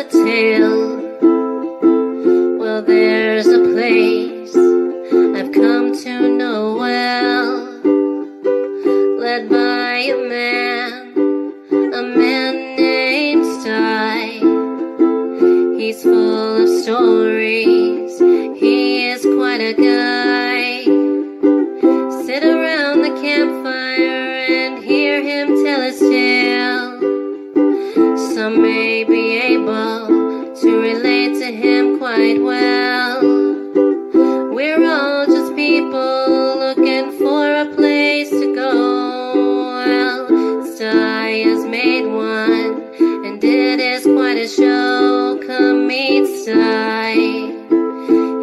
a tale. Well, there's a place I've come to know well, led by a man named Sty. He's full of stories, he is quite a guy. Sit around the campfire and hear him tell his tale. Some may be able to relate to him quite well. We're all just people looking for a place to go. Well, Sty has made one, and it is quite a show. Come meet Sty,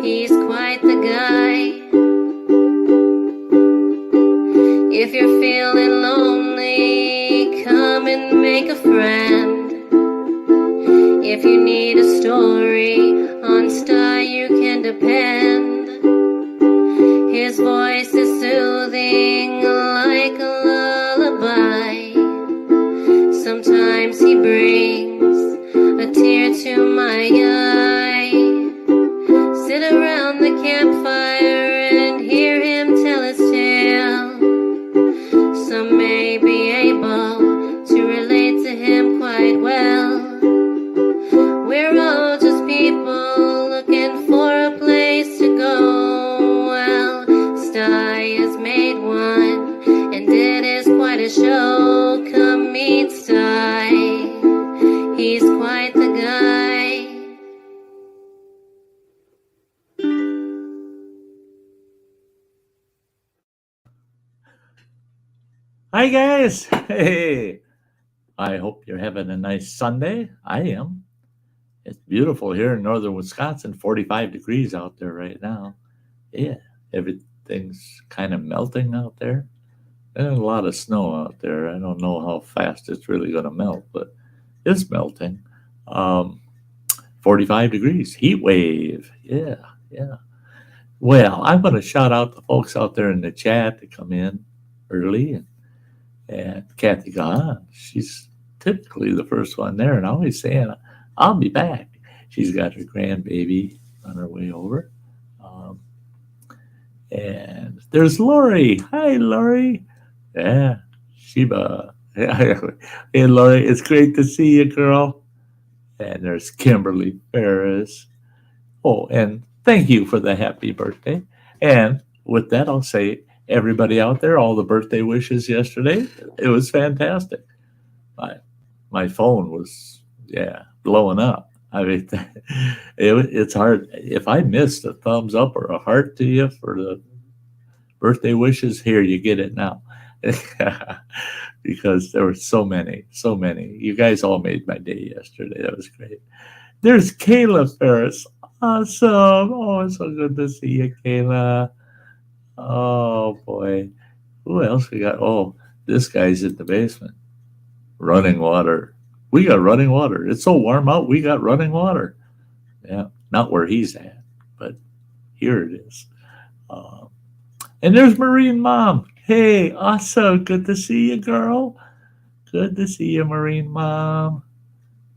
he's quite the guy. If you're feeling lonely, come and make a friend. If you need a story, on Sty you can depend. His voice is soothing like a lullaby. Sometimes he brings a tear to my eye. Sit around the campfire and hear him tell his tale. Some may be able to relate to him quite well. We're all just people looking for a place to go. Well, Sty has made one, and it is quite a show. Come meet Sty, he's quite the guy. Hi guys! Hey! I hope you're having a nice Sunday. I am. It's beautiful here in northern Wisconsin, 45 degrees out there right now. Yeah, everything's kind of melting out there. There's a lot of snow out there. I don't know how fast it's really going to melt, but it's melting. 45 degrees, heat wave. Yeah. Well, I'm going to shout out the folks out there in the chat that come in early. And Kathy Gahan, she's typically the first one there, and always saying, I'll be back. She's got her grandbaby on her way over. And there's Lori. Hi, Lori. Yeah, Sheba. Hey, Lori, it's great to see you, girl. And there's Kimberly Ferris. Oh, and thank you for the happy birthday. And with that, I'll say, everybody out there, all the birthday wishes yesterday, it was fantastic. My phone was, blowing up. I mean, it's hard. If I missed a thumbs up or a heart to you for the birthday wishes, here, you get it now. Because there were so many. You guys all made my day yesterday. That was great. There's Kayla Ferris. Awesome. Oh, it's so good to see you, Kayla. Oh, boy. Who else we got? Oh, this guy's in the basement. Running water. We got running water. It's so warm out, we got running water. Yeah, not where he's at, but here it is. And there's Marine Mom. Hey, awesome. Good to see you, girl. Good to see you, Marine Mom.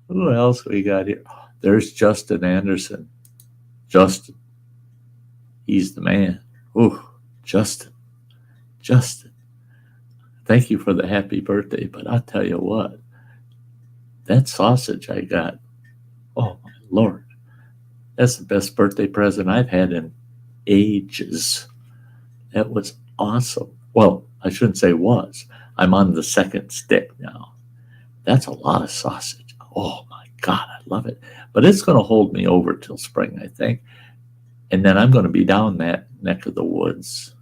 Who else we got here? There's Justin Anderson. Justin. He's the man. Oh, Justin. Thank you for the happy birthday, but I'll tell you what. That sausage I got, oh my Lord, that's the best birthday present I've had in ages. That was awesome. Well, I shouldn't say was. I'm on the second stick now. That's a lot of sausage. Oh my God, I love it. But it's going to hold me over till spring, I think. And then I'm going to be down that neck of the woods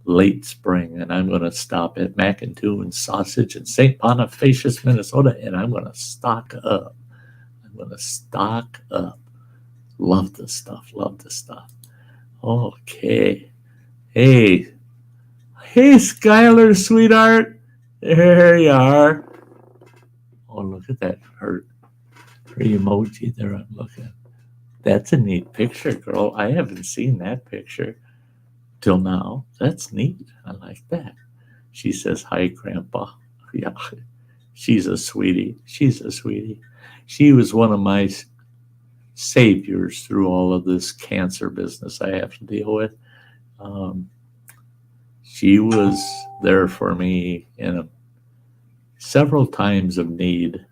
late spring, and I'm going to stop at Mac and Tune Sausage in St. Bonifacius, Minnesota, and I'm going to stock up. Love the stuff. Okay. Hey, Skylar, sweetheart. There you are. Oh, look at that. Her emoji there I'm looking. That's a neat picture, girl. I haven't seen that picture till now. That's neat. I like that. She says, hi, Grandpa. Yeah, She's a sweetie. She's a sweetie. She was one of my saviors through all of this cancer business I have to deal with. Um, she was there for me several times of need.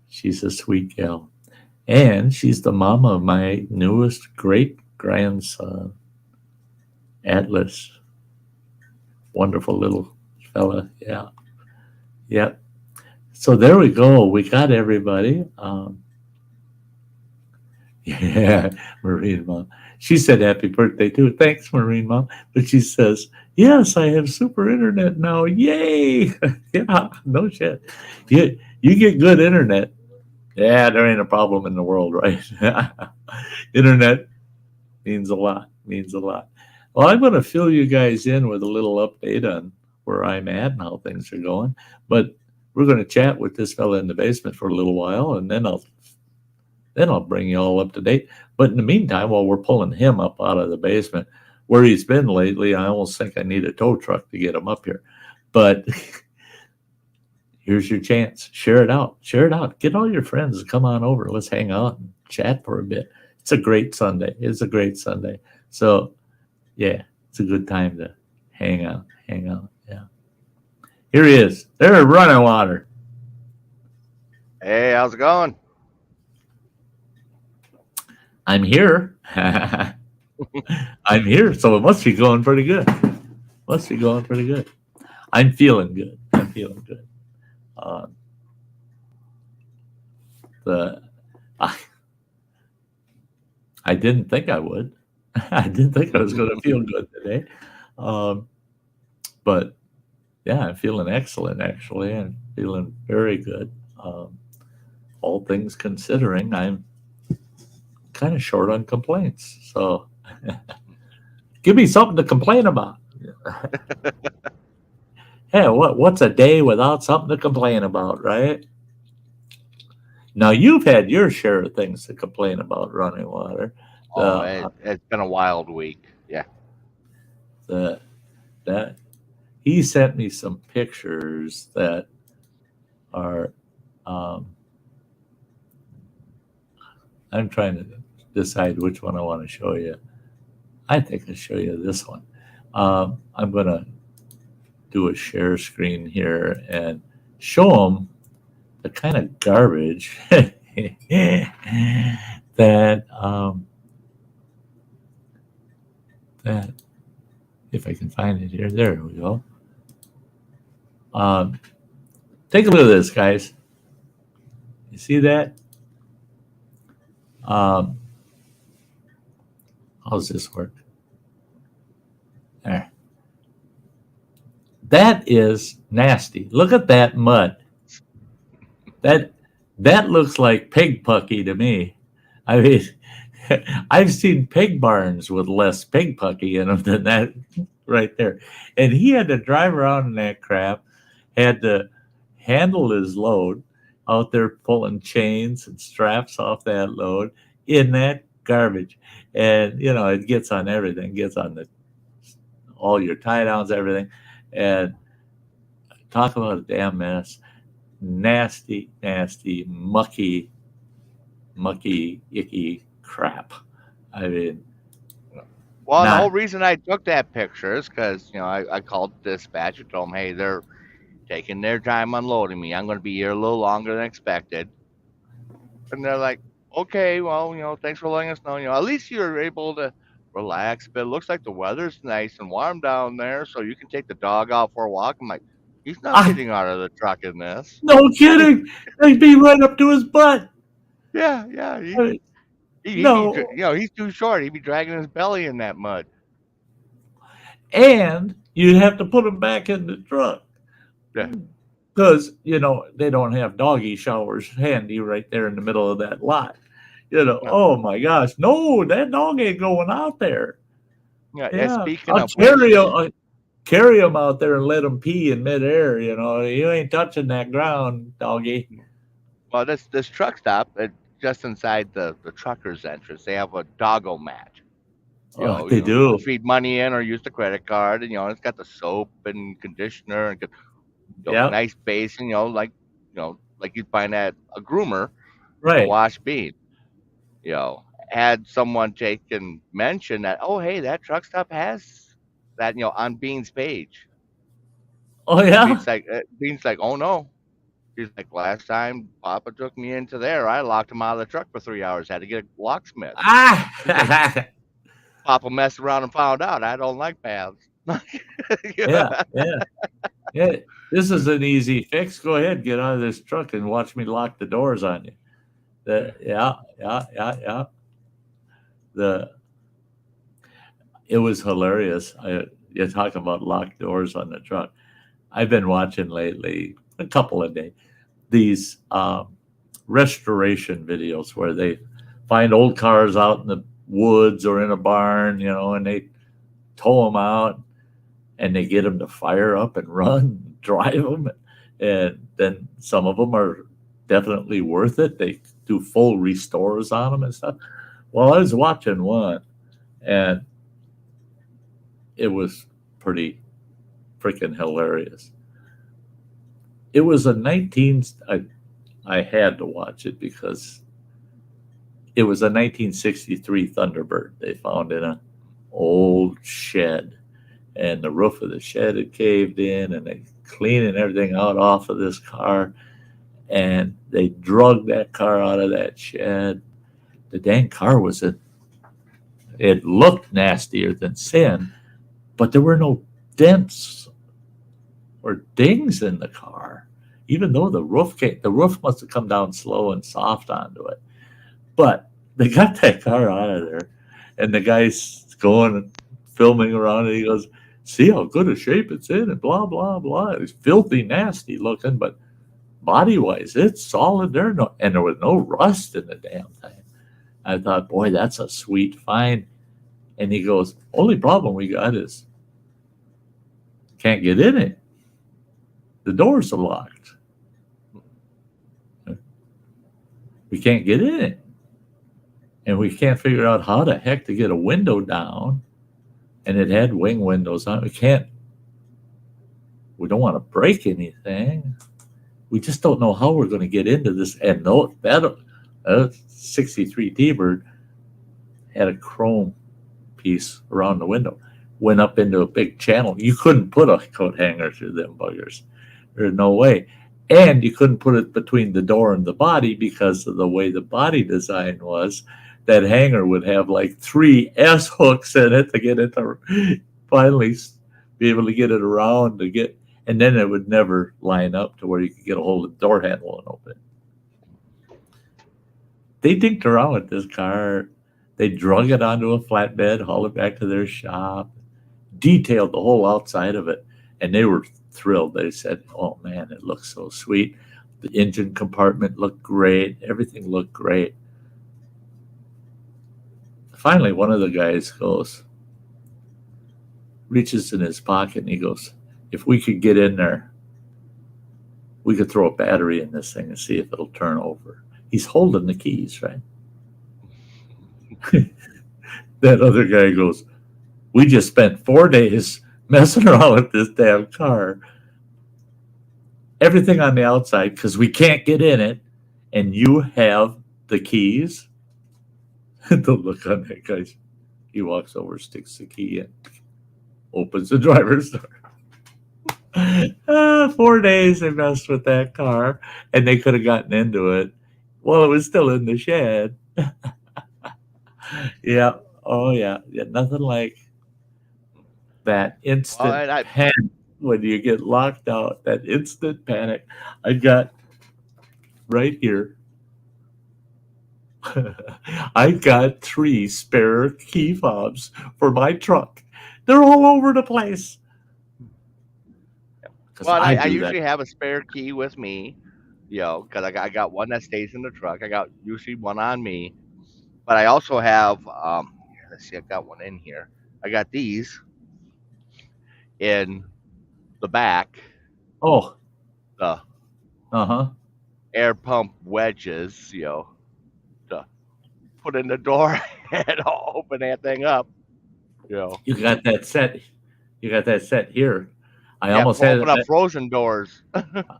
She's a sweet gal. And she's the mama of my newest great grandson, Atlas. Wonderful little fella. Yeah. Yep. So there we go. We got everybody. Yeah, Marine Mom. She said happy birthday too. Thanks, Marine Mom. But she says, yes, I have super internet now. Yay. Yeah, no shit. You get good internet. Yeah, there ain't a problem in the world, right? Internet means a lot. Means a lot. Well, I'm going to fill you guys in with a little update on where I'm at and how things are going. But we're going to chat with this fella in the basement for a little while, and then I'll bring you all up to date. But in the meantime, while we're pulling him up out of the basement, where he's been lately, I almost think I need a tow truck to get him up here. But here's your chance. Share it out. Share it out. Get all your friends to come on over. Let's hang out and chat for a bit. It's a great Sunday. It's a great Sunday. So, yeah, it's a good time to hang out. Hang out. Yeah. Here he is. There's Running Water. Hey, how's it going? I'm here. I'm here, so it must be going pretty good. Must be going pretty good. I'm feeling good. I'm feeling good. The I didn't think I would. I didn't think I was going to feel good today. But yeah, I'm feeling excellent actually. I'm feeling very good. All things considering, I'm kind of short on complaints. So give me something to complain about. Yeah, what's a day without something to complain about, right? Now you've had your share of things to complain about, Running Water. Oh, The it's been a wild week. Yeah. the that he sent me some pictures that are I'm trying to decide which one I want to show you. I think I'll show you this one. I'm gonna do a share screen here and show them the kind of garbage that that if I can find it here. There we go. Take a look at this, guys. You see that? How does this work? There. That is nasty. Look at that mud. That looks like pig pucky to me. I mean, I've seen pig barns with less pig pucky in them than that right there. And he had to drive around in that crap, had to handle his load out there pulling chains and straps off that load in that garbage. And, it gets on everything, gets on all your tie downs, everything. And talk about a damn mess. Nasty, nasty, mucky, icky crap. I mean, Well, the whole not. reason I took that picture is because, I called dispatch and told them, hey, they're taking their time unloading me. I'm going to be here a little longer than expected. And they're like, okay, well, thanks for letting us know. At least you're able to relax. But it looks like the weather's nice and warm down there, so you can take the dog out for a walk. I'm like, he's not I, getting out of the truck in this. no kidding. They'd be right up to his butt. Yeah, yeah. I mean, He'd be, no. he's too short. He'd be dragging his belly in that mud. And you'd have to put him back in the truck. Yeah. Because, they don't have doggy showers handy right there in the middle of that lot. No. Oh my gosh. No, that dog ain't going out there. Yeah. Yeah. Speaking I'll of which, carry him out there and let him pee in midair. You ain't touching that ground, doggy. well, this truck stop, just inside the trucker's entrance, they have a doggo mat. Oh, they You can do. feed money in or use the credit card, and it's got the soap and conditioner and Yep. nice basin, like like you'd find at a groomer to Right. wash beans. Had someone take and mention that, oh, hey, that truck stop has that, on Bean's page. Oh And yeah. Bean's like, oh no. He's like, last time Papa took me into there, I locked him out of the truck for 3 hours. Had to get a locksmith. He's like, Ah. Papa messed around and found out I don't like baths. Yeah. Yeah. Yeah. This is an easy fix. Go ahead, get out of this truck and watch me lock the doors on you. Yeah. The It was hilarious. You talk about locked doors on the truck. I've been watching lately a couple of days these restoration videos where they find old cars out in the woods or in a barn, and they tow them out and they get them to fire up and run, drive them, and then some of them are definitely worth it. They do full restores on them and stuff. Well, I was watching one, and it was pretty freaking hilarious. It was I had to watch it because it was a 1963 Thunderbird they found in an old shed, and the roof of the shed had caved in, and they cleaning everything out off of this car, and they drug that car out of that shed. The dang car it looked nastier than sin, but there were no dents or dings in the car, even though the roof must have come down slow and soft onto it. But they got that car out of there, and the guy's going and filming around, and he goes, "See how good a shape it's in," and blah blah blah. It's filthy, nasty looking, but body wise, it's solid. And there was no rust in the damn thing. I thought, boy, that's a sweet find. And he goes, "Only problem we got is can't get in it. The doors are locked. We can't get in it. And we can't figure out how the heck to get a window down." And it had wing windows on it. We don't want to break anything. We just don't know how we're going to get into this. And that 63 T-Bird had a chrome piece around the window. Went up into a big channel. You couldn't put a coat hanger through them buggers. There's no way. And you couldn't put it between the door and the body because of the way the body design was. That hanger would have like 3 S hooks in it to get it to finally be able to get it around and then it would never line up to where you could get a hold of the door handle and open it. They dinked around with this car. They drug it onto a flatbed, hauled it back to their shop, detailed the whole outside of it, and they were thrilled. They said, "Oh man, it looks so sweet. The engine compartment looked great. Everything looked great." Finally, one of the guys reaches in his pocket and he goes, "If we could get in there, we could throw a battery in this thing and see if it'll turn over." He's holding the keys, right? That other guy goes, "We just spent 4 days messing around with this damn car. Everything on the outside because we can't get in it, and you have the keys." The look on that guy. He walks over, sticks the key in, opens the driver's door. 4 days they messed with that car, and they could have gotten into it. Well, it was still in the shed. Yeah. Oh, yeah. Nothing like that instant panic when you get locked out. That instant panic. I got right here. I got 3 spare key fobs for my truck. They're all over the place. Well, I usually have a spare key with me, because I got one that stays in the truck. I got usually one on me, but I also have. Let's see, I got one in here. I got these in the back. Oh, the air pump wedges, to put in the door and open that thing up. You got that set. You got that set here. I almost had open up frozen doors.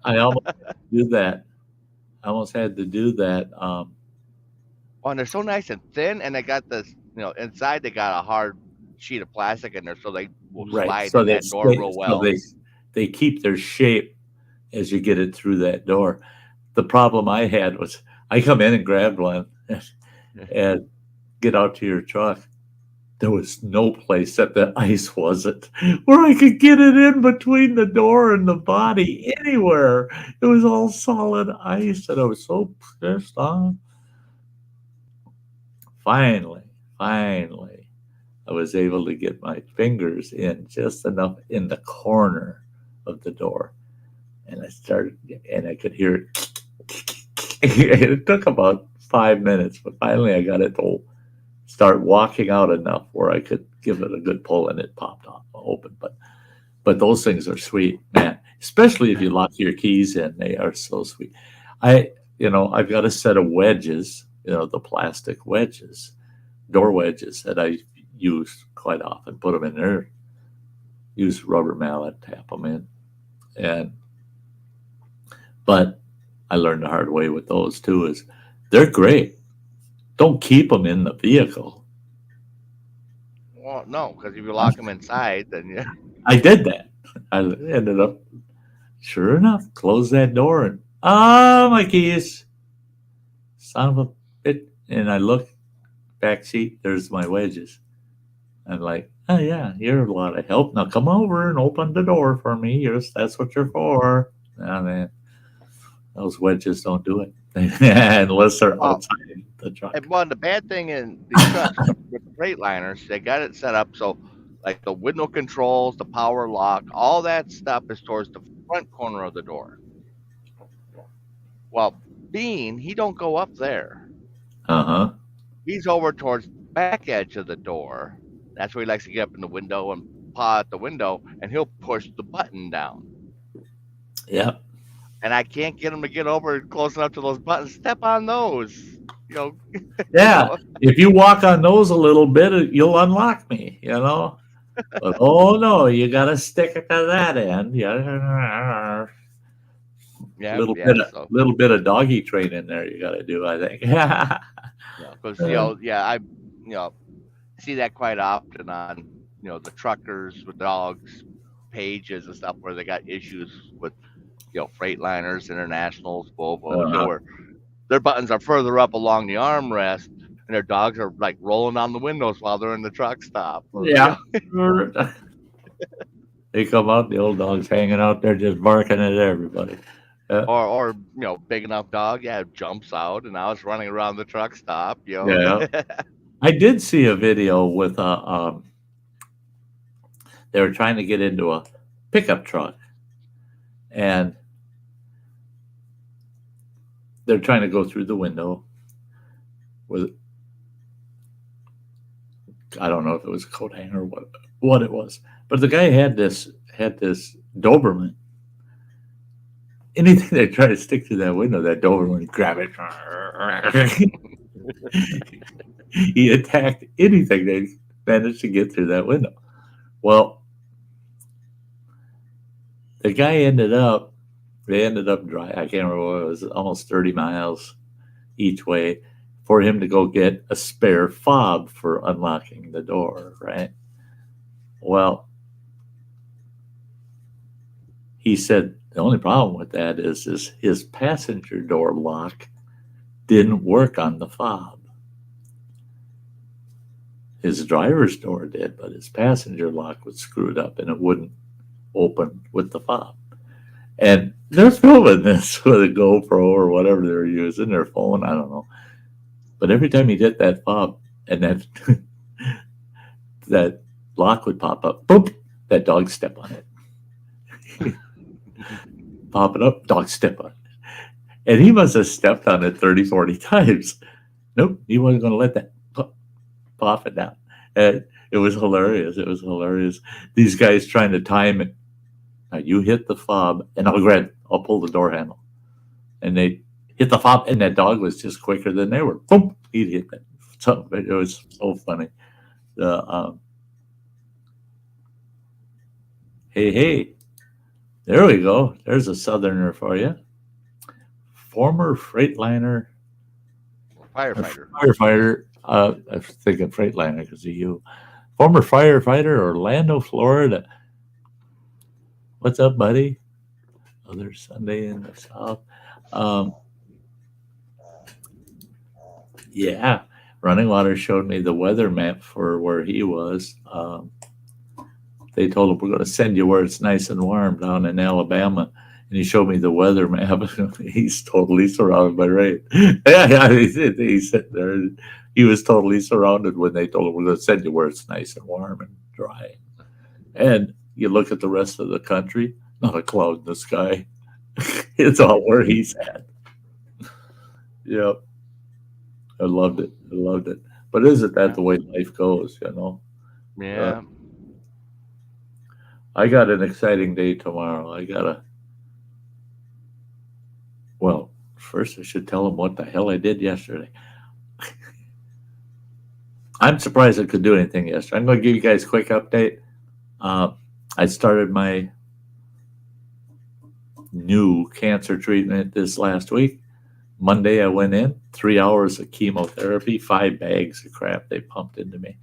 I almost do that. I almost had to do that. Oh, and they're so nice and thin, and they got this, inside they got a hard sheet of plastic in there, so they will Right. slide So in they that door stay. real So well. they keep their shape as you get it through that door. The problem I had was I come in and grabbed one and get out to your truck. There was no place that the ice wasn't where I could get it in between the door and the body anywhere. It was all solid ice, and I was so pissed off. Finally, finally, I was able to get my fingers in just enough in the corner of the door, and I started, and I could hear it. It took about 5 minutes, but finally I got it to start walking out enough where I could give it a good pull, and it popped off open. But those things are sweet, man. Especially if you lock your keys in, they are so sweet. I've got a set of wedges, the plastic wedges, door wedges that I use quite often. Put them in there, use rubber mallet, tap them in, and but I learned the hard way with those too. Is they're great. Don't keep them in the vehicle. Well, no, because if you lock them inside, then yeah. I did that. I ended up, sure enough, close that door and my keys, son of a bit. And I look back seat. There's my wedges. I'm like, oh yeah, you're a lot of help. Now come over and open the door for me. That's what you're for. And then those wedges don't do it unless they're Well, outside the truck. and one the bad thing in these trucks with the Freightliners, they got it set up so like the window controls, the power lock, all that stuff is towards the front corner of the door. Well, Bean, he don't go up there. Uh huh. He's over towards the back edge of the door. That's where he likes to get up in the window and paw at the window, and he'll push the button down. Yep. And I can't get him to get over close enough to those buttons. Step on those, you know. You Yeah. know. If you walk on those a little bit, you'll unlock me. But oh no, you got to stick it to that end. Yeah. Yeah, Little yeah. bit of So little bit of doggy training there. You got to do, I think. because yeah, I see that quite often on the truckers with dogs pages and stuff where they got issues with Freightliners, Internationals, Volvos, Uh-huh. where their buttons are further up along the armrest, and their dogs are like rolling down the windows while they're in the truck stop. Or, Yeah. They come out, the old dog's hanging out there just barking at everybody. or big enough dog, yeah, jumps out, and I was running around the truck stop. Yeah. I did see a video with they were trying to get into a pickup truck, and they're trying to go through the window with, I don't know if it was a coat hanger or what it was, but the guy had this Doberman. Anything they try to stick to that window, that Doberman would grab it. He attacked anything they managed to get through that window. Well, the guy they ended up dry. I can't remember what it was, almost 30 miles each way for him to go get a spare fob for unlocking the door, right? Well, he said the only problem with that is his passenger door lock didn't work on the fob. His driver's door did, but his passenger lock was screwed up and it wouldn't open with the fob. And they're filming this with a GoPro or whatever they're using, their phone, I don't know. But every time he did that fob and that lock would pop up, boop, that dog step on it. Pop it up, dog step on it. And he must have stepped on it 30, 40 times. Nope, he wasn't going to let that pop it down. And it was hilarious. It was hilarious. These guys trying to time it. Now you hit the fob, and I'll pull the door handle. And they hit the fob, and that dog was just quicker than they were. Boom, he'd hit that. So it was so funny. Hey, there we go. There's a Southerner for you. former Freightliner Firefighter. firefighter. I was thinking Freightliner because of you. Former firefighter, Orlando, Florida. What's up, buddy? Other Sunday in the South. Um, yeah, Running Water showed me the weather map for where he was. They told him we're going to send you where it's nice and warm down in Alabama. And he showed me the weather map. He's totally surrounded by rain. Yeah, he said there. He was totally surrounded when they told him we're going to send you where it's nice and warm and dry. And you look at the rest of the country, not a cloud in the sky. It's all where he's at. Yep. I loved it. I loved it. But isn't that the way life goes, you know? Yeah. I got an exciting day tomorrow. Well, first I should tell them what the hell I did yesterday. I'm surprised I could do anything yesterday. I'm going to give you guys a quick update. I started my new cancer treatment this last week. Monday, I went in, 3 hours of chemotherapy, 5 bags of crap they pumped into me.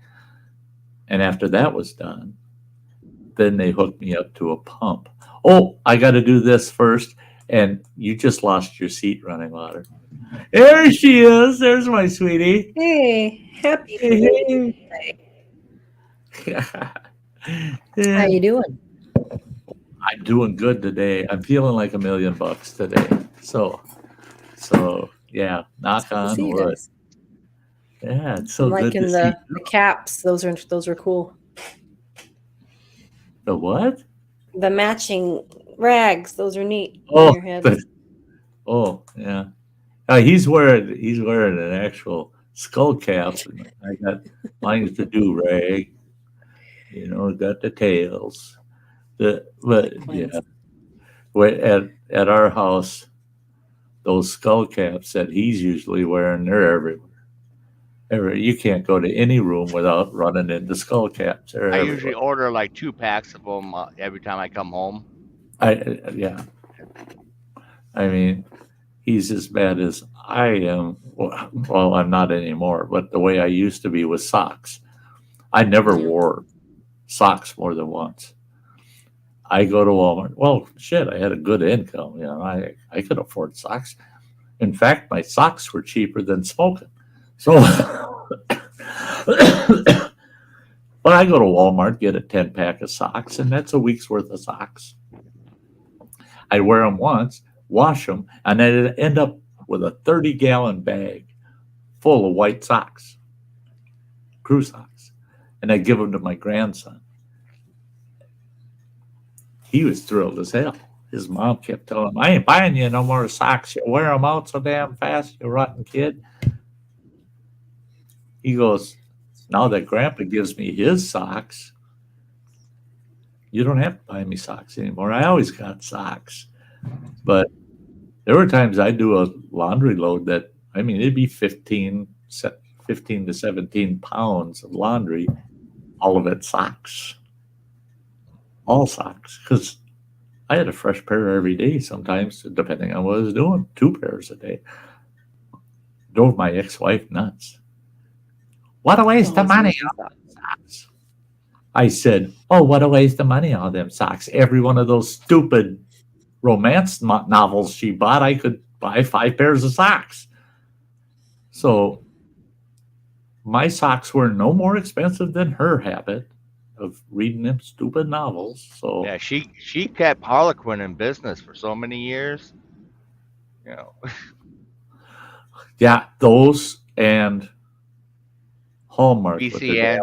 And after that was done, then they hooked me up to a pump. Oh, I got to do this first. And you just lost your seat, Running Water. There she is. There's my sweetie. Hey, happy Hey. How you doing? I'm doing good today. I'm feeling like $1 million today. So yeah, knock on See you wood. guys. Yeah, it's so I'm good liking to see the caps. Those are cool. the what? The matching rags. Those are neat. Oh, On your head. Oh, yeah. He's wearing an actual skull cap. And I got mine's the do rag. You know, got the tails. But yeah, at our house, those skull caps that he's usually wearing, they're everywhere. You can't go to any room without running into skull caps. They're I everywhere. usually order like 2 packs of them every time I come home. Yeah. I mean, he's as bad as I am. Well, I'm not anymore, but the way I used to be with socks. I never wore socks more than once. I go to Walmart. Well, shit, I had a good income. You know, I could afford socks. In fact, my socks were cheaper than smoking. So, but I go to Walmart, get a 10-pack of socks, and that's a week's worth of socks. I wear them once, wash them, and then end up with a 30-gallon bag full of white socks, crew socks, and I give them to my grandson. He was thrilled as hell. His mom kept telling him, I ain't buying you no more socks. You wear them out so damn fast, you rotten kid. He goes, now that Grandpa gives me his socks, you don't have to buy me socks anymore. I always got socks. But there were times I'd do a laundry load that, I mean, it'd be 15 to 17 pounds of laundry, all of it socks. All socks. Because I had a fresh pair every day sometimes, depending on what I was doing. 2 pairs a day. Drove my ex-wife nuts. What a waste of money on them socks. I said, oh, what a waste of money on them socks. Every one of those stupid romance novels she bought, I could buy 5 pairs of socks. So my socks were no more expensive than her habit of reading them stupid novels. So Yeah, she kept Harlequin in business for so many years. You know. yeah, those and Hallmark. and then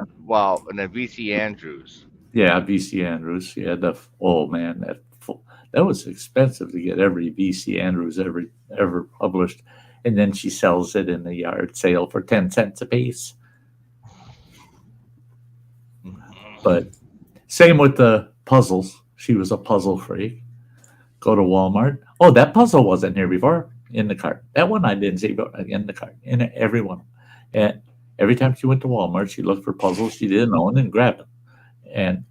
VC Andrews. Yeah, VC Andrews. Yeah, that was expensive to get every VC Andrews ever published, and then she sells it in the yard sale for 10 cents a piece. But same with the puzzles. She was a puzzle freak. Go to Walmart. Oh, that puzzle wasn't here before. In the cart. That one I didn't see, but in the cart. In every one. And every time she went to Walmart, she looked for puzzles she didn't own and grabbed them. And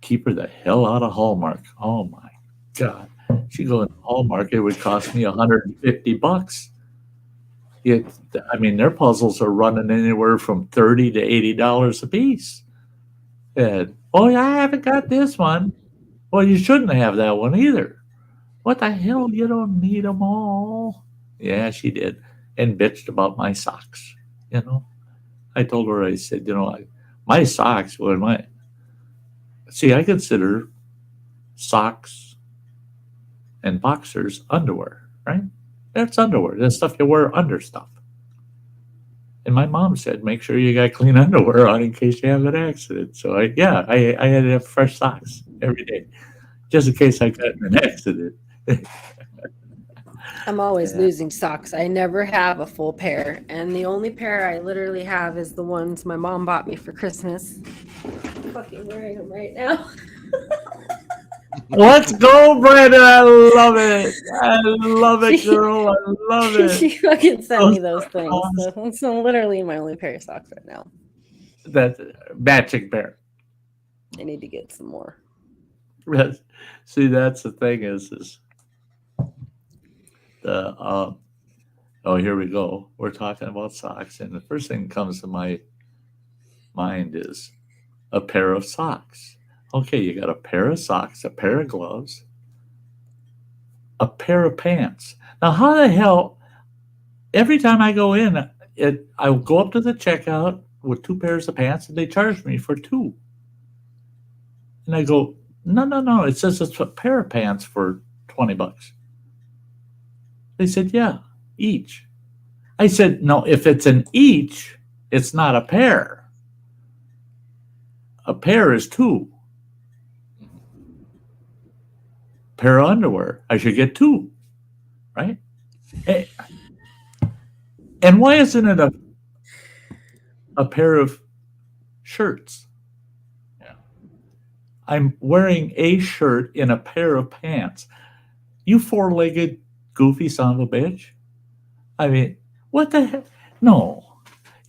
keep her the hell out of Hallmark. Oh my God. She go in the Hallmark, it would cost me $150. I mean, their puzzles are running anywhere from $30 to $80 a piece. And oh yeah, I haven't got this one. Well, you shouldn't have that one either. What the hell? You don't need them all. Yeah, she did, and bitched about my socks. You know, I told her, I said, my socks. I consider socks and boxers underwear, right? That's underwear. That's stuff you wear under stuff. And my mom said, make sure you got clean underwear on in case you have an accident. So I had to have fresh socks every day, just in case I got in an accident. I'm always losing socks. I never have a full pair. And the only pair I literally have is the ones my mom bought me for Christmas. I'm fucking wearing them right now. Let's go, Brandon. I love it. I love it, girl. I love it. She fucking sent me those things. So it's literally my only pair of socks right now. That's matching pair. I need to get some more. See, that's the thing is the here we go. We're talking about socks, and the first thing that comes to my mind is a pair of socks. Okay, you got a pair of socks, a pair of gloves, a pair of pants. Now, how the hell? Every time I go in, I go up to the checkout with 2 pairs of pants, and they charge me for 2. And I go, no. It says it's a pair of pants for $20. They said, yeah, each. I said, no, if it's an each, it's not a pair. A pair is 2. Pair of underwear, I should get 2, right? And why isn't it a pair of shirts? Yeah. I'm wearing a shirt in a pair of pants. You 4-legged goofy son of a bitch. I mean, what the heck? No.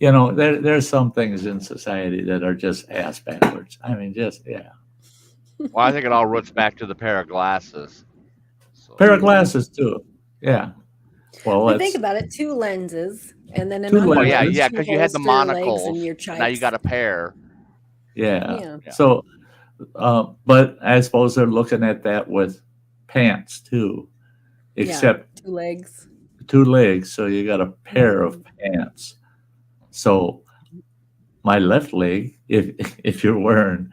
There's some things in society that are just ass backwards. I mean, yeah. Well, I think it all roots back to the pair of glasses. So, Pair of glasses too. Yeah. Well, think about it, 2 lenses, and then 2 oh yeah, lenses. because you had the monocles. And your Now you got a pair. Yeah. So, but I suppose they're looking at that with pants too, except 2 legs. 2 legs. So you got a pair of pants. So my left leg, if you're wearing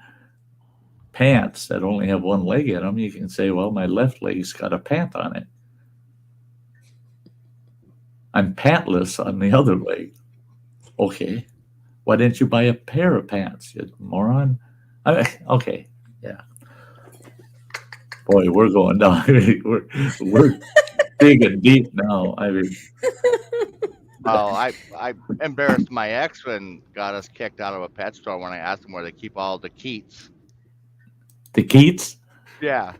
pants that only have 1 leg in them, you can say, well, my left leg's got a pant on it. I'm pantless on the other leg. Okay. Why didn't you buy a pair of pants, you moron? Okay. Yeah. Boy, we're going down. we're digging deep now. I mean, I embarrassed my ex and got us kicked out of a pet store when I asked them where they keep all the Keats. The Keats? Yeah.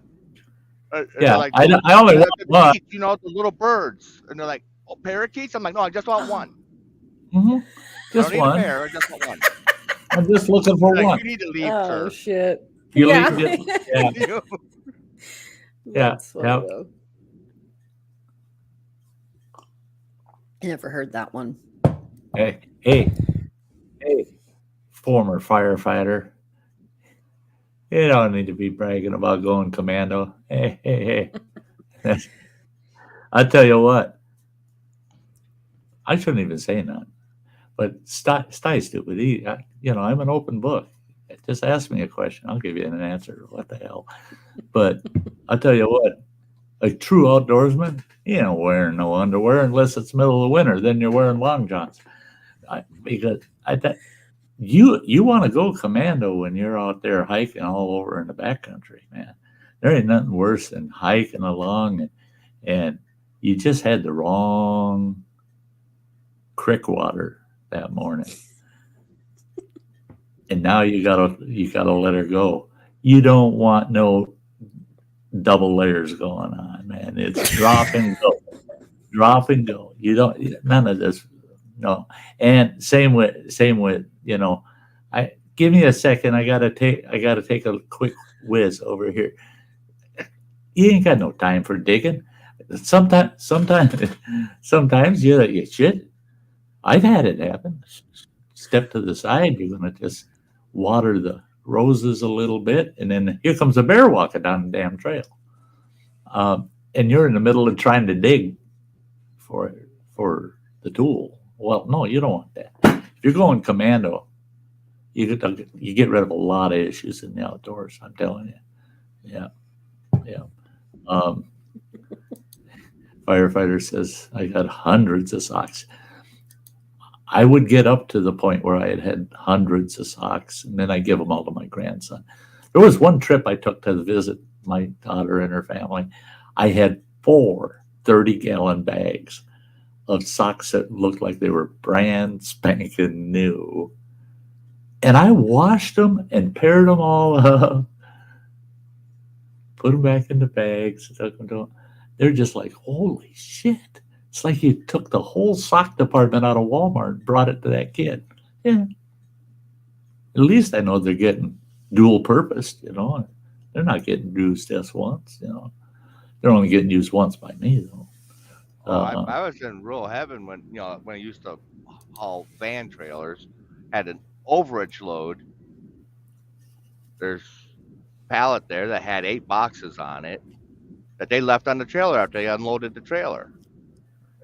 Yeah, like, I only want one. Keats, the little birds. And they're like, oh, parakeets? I'm like, no, I just want one. Mm-hmm. Just I don't one. need a pair, I just want one. I'm just looking for Like, one. you need to leave, Oh, sir. shit. You Yeah. leave it. Yeah. Yeah. That's funny, Yeah. though. I never heard that one. Hey, former firefighter. You don't need to be bragging about going commando. Hey. I tell you what. I shouldn't even say none. But Sty's stupid. I'm an open book. Just ask me a question. I'll give you an answer. What the hell? But I'll tell you what. A true outdoorsman, you ain't wearing no underwear unless it's middle of winter. Then you're wearing long johns. Because you want to go commando when you're out there hiking all over in the backcountry, man. There ain't nothing worse than hiking along and you just had the wrong creek water that morning, and now you gotta let her go. You don't want no double layers going on, man. It's drop and go. You don't none of this. No. And same with give me a second. I gotta take a quick whiz over here. You ain't got no time for digging. Sometimes you shit. I've had it happen. Step to the side, you're gonna just water the roses a little bit, and then here comes a bear walking down the damn trail. And you're in the middle of trying to dig for the tool. Well, no, you don't want that. If you're going commando, you get rid of a lot of issues in the outdoors. I'm telling you. Yeah, yeah. Um, Firefighter says I got hundreds of socks. I would get up to the point where I had hundreds of socks, and then I give them all to my grandson. There was one trip I took to visit my daughter and her family. I had 4 30-gallon bags of socks that looked like they were brand spanking new. And I washed them and paired them all up, put them back in the bags. They're just like, holy shit. It's like you took the whole sock department out of Walmart and brought it to that kid. Yeah. At least I know they're getting dual purposed, They're not getting used just once, They're only getting used once by me, though. I was in rural heaven when I used to haul van trailers, had an overage load. There's a pallet there that had 8 boxes on it that they left on the trailer after they unloaded the trailer.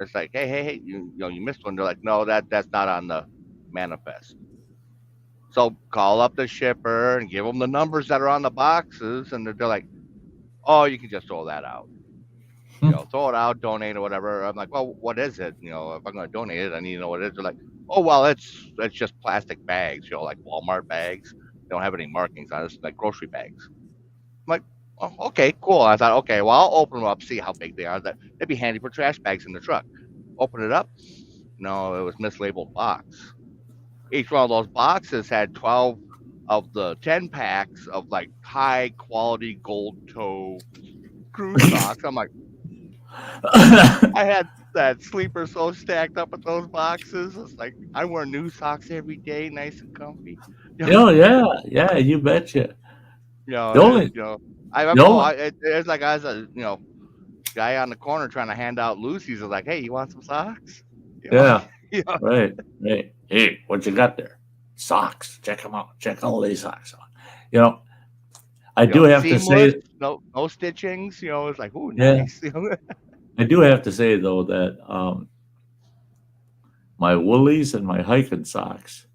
It's like, hey, you missed one. They're like, no, that's not on the manifest. So call up the shipper and give them the numbers that are on the boxes, and they're like, oh, you can just throw that out. Throw it out, donate or whatever. I'm like, well, what is it? If I'm going to donate it, I need to know what it is. They're like, oh, well, it's just plastic bags, like Walmart bags. They don't have any markings on it. It's like grocery bags. I'm like, oh, okay, cool. I thought, okay, well, I'll open them up, see how big they are. They'd be handy for trash bags in the truck. Open it up. No, it was mislabeled box. Each one of those boxes had 12 of the 10 packs of like high quality gold toe crew socks. I'm like, I had that sleeper so stacked up with those boxes. It's like I wear new socks every day, nice and comfy. Oh yeah, you betcha. It's like I was a guy on the corner trying to hand out Lucy's. I was like, hey, you want some socks? Yeah. Right. Hey, what you got there? Socks. Check them out. Check all these socks out. I do have to say, no stitchings. It's like, ooh, nice. I do have to say though that my woolies and my hiking socks,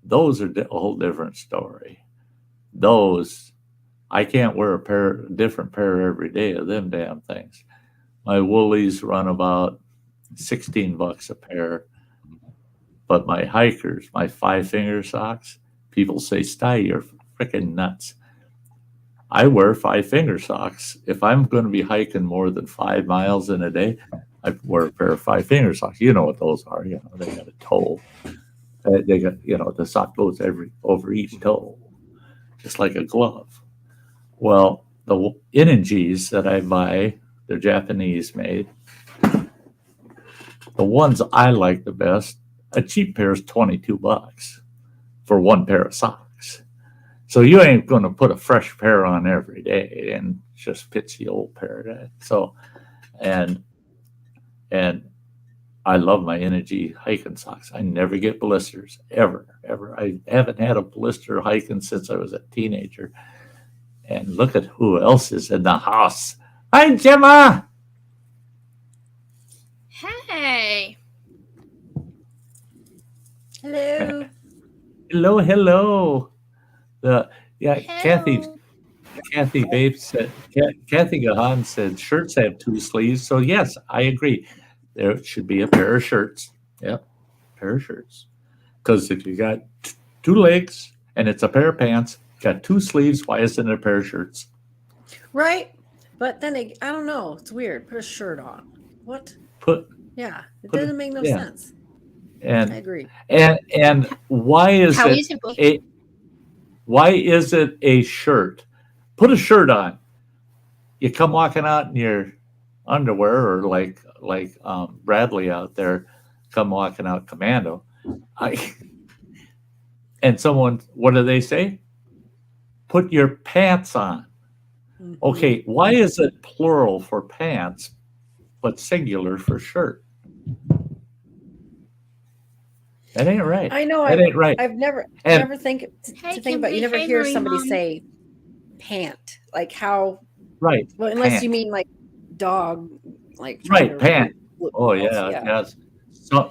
those are a whole different story. Those I can't wear a different pair every day of them damn things. My woolies run about $16 a pair, but my hikers, my 5-finger socks, people say, Sty, you're freaking nuts. I wear 5-finger socks. If I'm going to be hiking more than 5 miles in a day, I wear a pair of 5-finger socks. You know what those are. They got a toe. They got, the sock goes over each toe, just like a glove. Well, the Inengis that I buy, they're Japanese made. The ones I like the best, a cheap pair is $22 for one pair of socks. So you ain't going to put a fresh pair on every day and just pitch the old pair. So, and I love my Energy hiking socks. I never get blisters, ever. I haven't had a blister hiking since I was a teenager. And look at who else is in the house. Hi, Gemma. Hey. Hello. Hello. Hello. Kathy Babe said, Kathy Gahan said shirts have 2 sleeves. So yes, I agree. There should be a pair of shirts. Yep, pair of shirts. Because if you got 2 legs and it's a pair of pants, got 2 sleeves, why isn't it a pair of shirts? Right. But then I don't know. It's weird. Put a shirt on. What? Yeah. It doesn't make no sense. And I agree. And why is it a shirt? Put a shirt on. You come walking out in your underwear, or like Bradley out there, come walking out commando. And someone, what do they say? Put your pants on. Mhm. Okay, why is it plural for pants, but singular for shirt? That ain't right. I know. That ain't right. I've never And think Hey, to think about. You Kimberly. never Hey, hear Marie, somebody Mom. say pant, like how. right, Well, unless pant. you mean like dog, like Right, trying to pant. flip Oh balls, yeah, yes.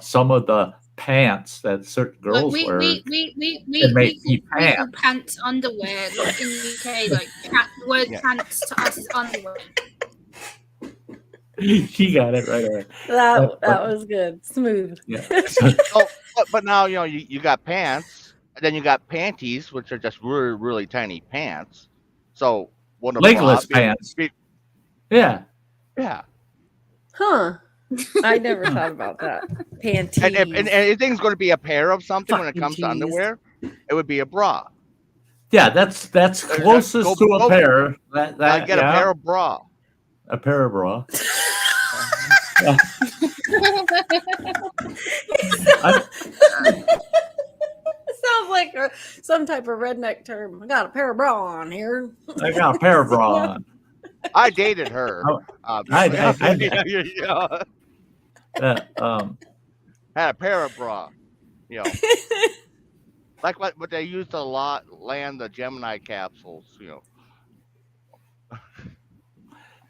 Some of the pants that certain Like girls we wear we can we we make we me call, we call pants. pants underwear. Like in the UK, like the word Yeah. pants to us is underwear. She got it right away. That But- was good, smooth. Yeah. So, So, but now you got pants, and then you got panties, which are just really really tiny pants. So what a legless bra pants. Yeah. yeah. Huh? I never thought about that. Panties. And if anything's going to be a pair of something when it Fucking comes to jeez. underwear, it would be a bra. Yeah, that's closest to a pair. That Get a pair of bra. a pair of bra. Sounds like some type of redneck term. I got a pair of bra on here. I got a pair of bra on. I dated her. Oh, obviously. I Had a pair of bra. You know, like what they used to land the Gemini capsules.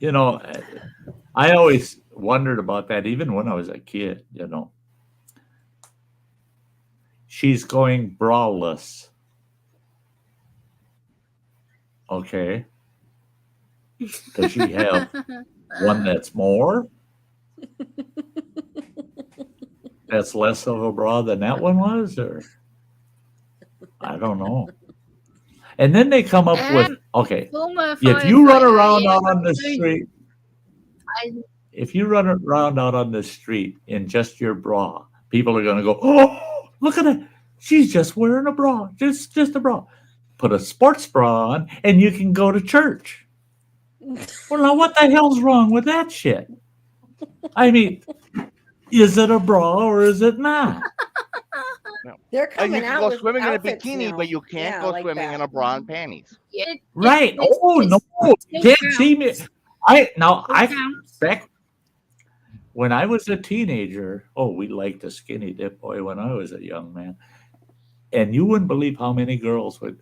you know, I always wondered about that, even when I was a kid. She's going braless. Okay. Does she have one that's more? That's less of a bra than that one was, or I don't know. And then they come up with if you run around out on the street, if you run around out on the street in just your bra, people are going to go, "Oh, look at it! She's just wearing a bra, just a bra." Put a sports bra on, and you can go to church. Well, now what the hell's wrong with that shit? I mean, is it a bra or is it not? They're And coming you can out go with swimming in a outfits bikini, now. but you can't Yeah, go like swimming that. in a bra and panties. Right? Oh no, you can't see me. Back when I was a teenager. Oh, we liked a skinny dip, boy, when I was a young man. And you wouldn't believe how many girls would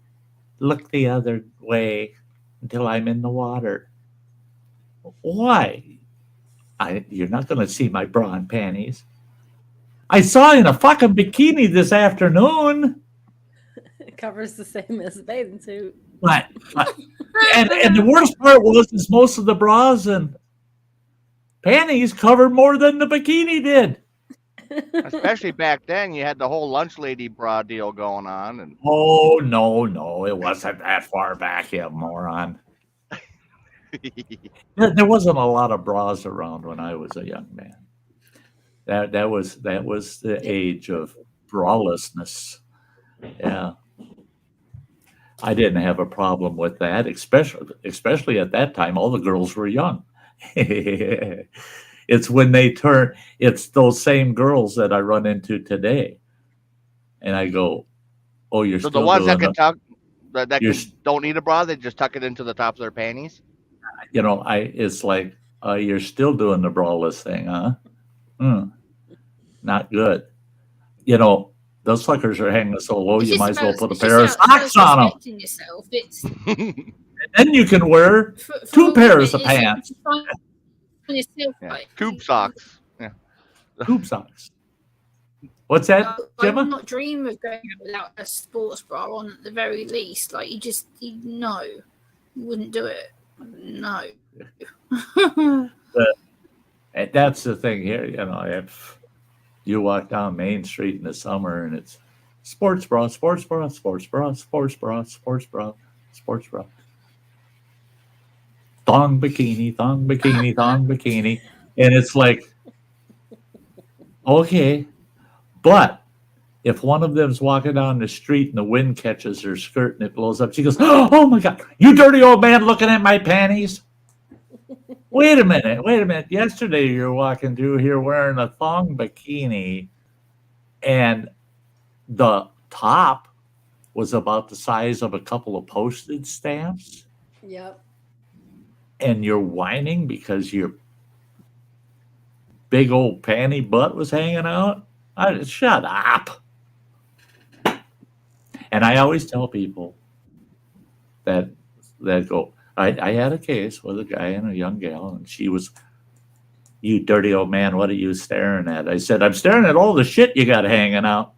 look the other way until I'm in the water. Why? You're not going to see my bra and panties. I saw in a fucking bikini this afternoon. It covers the same as a bathing suit. But and the worst part is most of the bras and panties covered more than the bikini did. Especially back then, you had the whole lunch lady bra deal going on, and Oh no, it wasn't that far back, you moron. There wasn't a lot of bras around when I was a young man. That was the age of bralessness. Yeah, I didn't have a problem with that, especially at that time. All the girls were young. It's when they turn. It's those same girls that I run into today, and I go, "Oh, you're so still the ones that doing can tuck, don't need a bra, they just tuck it into the top of their panties. It's like you're still doing the braless thing, huh? Not good. Those suckers are hanging so low, you might as well put a pair of socks on them. Yourself. It's And then you can wear two pairs of pants. Tube socks. Yeah. Tube socks. What's that, I Gemma? would not dream of going out without a sports bra on at the very least. Like you wouldn't do it. No. That's the thing here. If you walk down Main Street in the summer and it's sports bra, sports bra, sports bra, sports bra, sports bra, sports bra, thong bikini, thong bikini, thong bikini, and it's like, okay, but if one of them's walking down the street and the wind catches her skirt and it blows up, she goes, "Oh my God, you dirty old man looking at my panties." Wait a minute. Yesterday you were walking through here wearing a thong bikini and the top was about the size of a couple of postage stamps. Yep. and you're whining because your big old panty butt was hanging out. Shut up. And I always tell people that go. I had a case with a guy and a young gal, and she was, "You dirty old man, what are you staring at?" I said, "I'm staring at all the shit you got hanging out."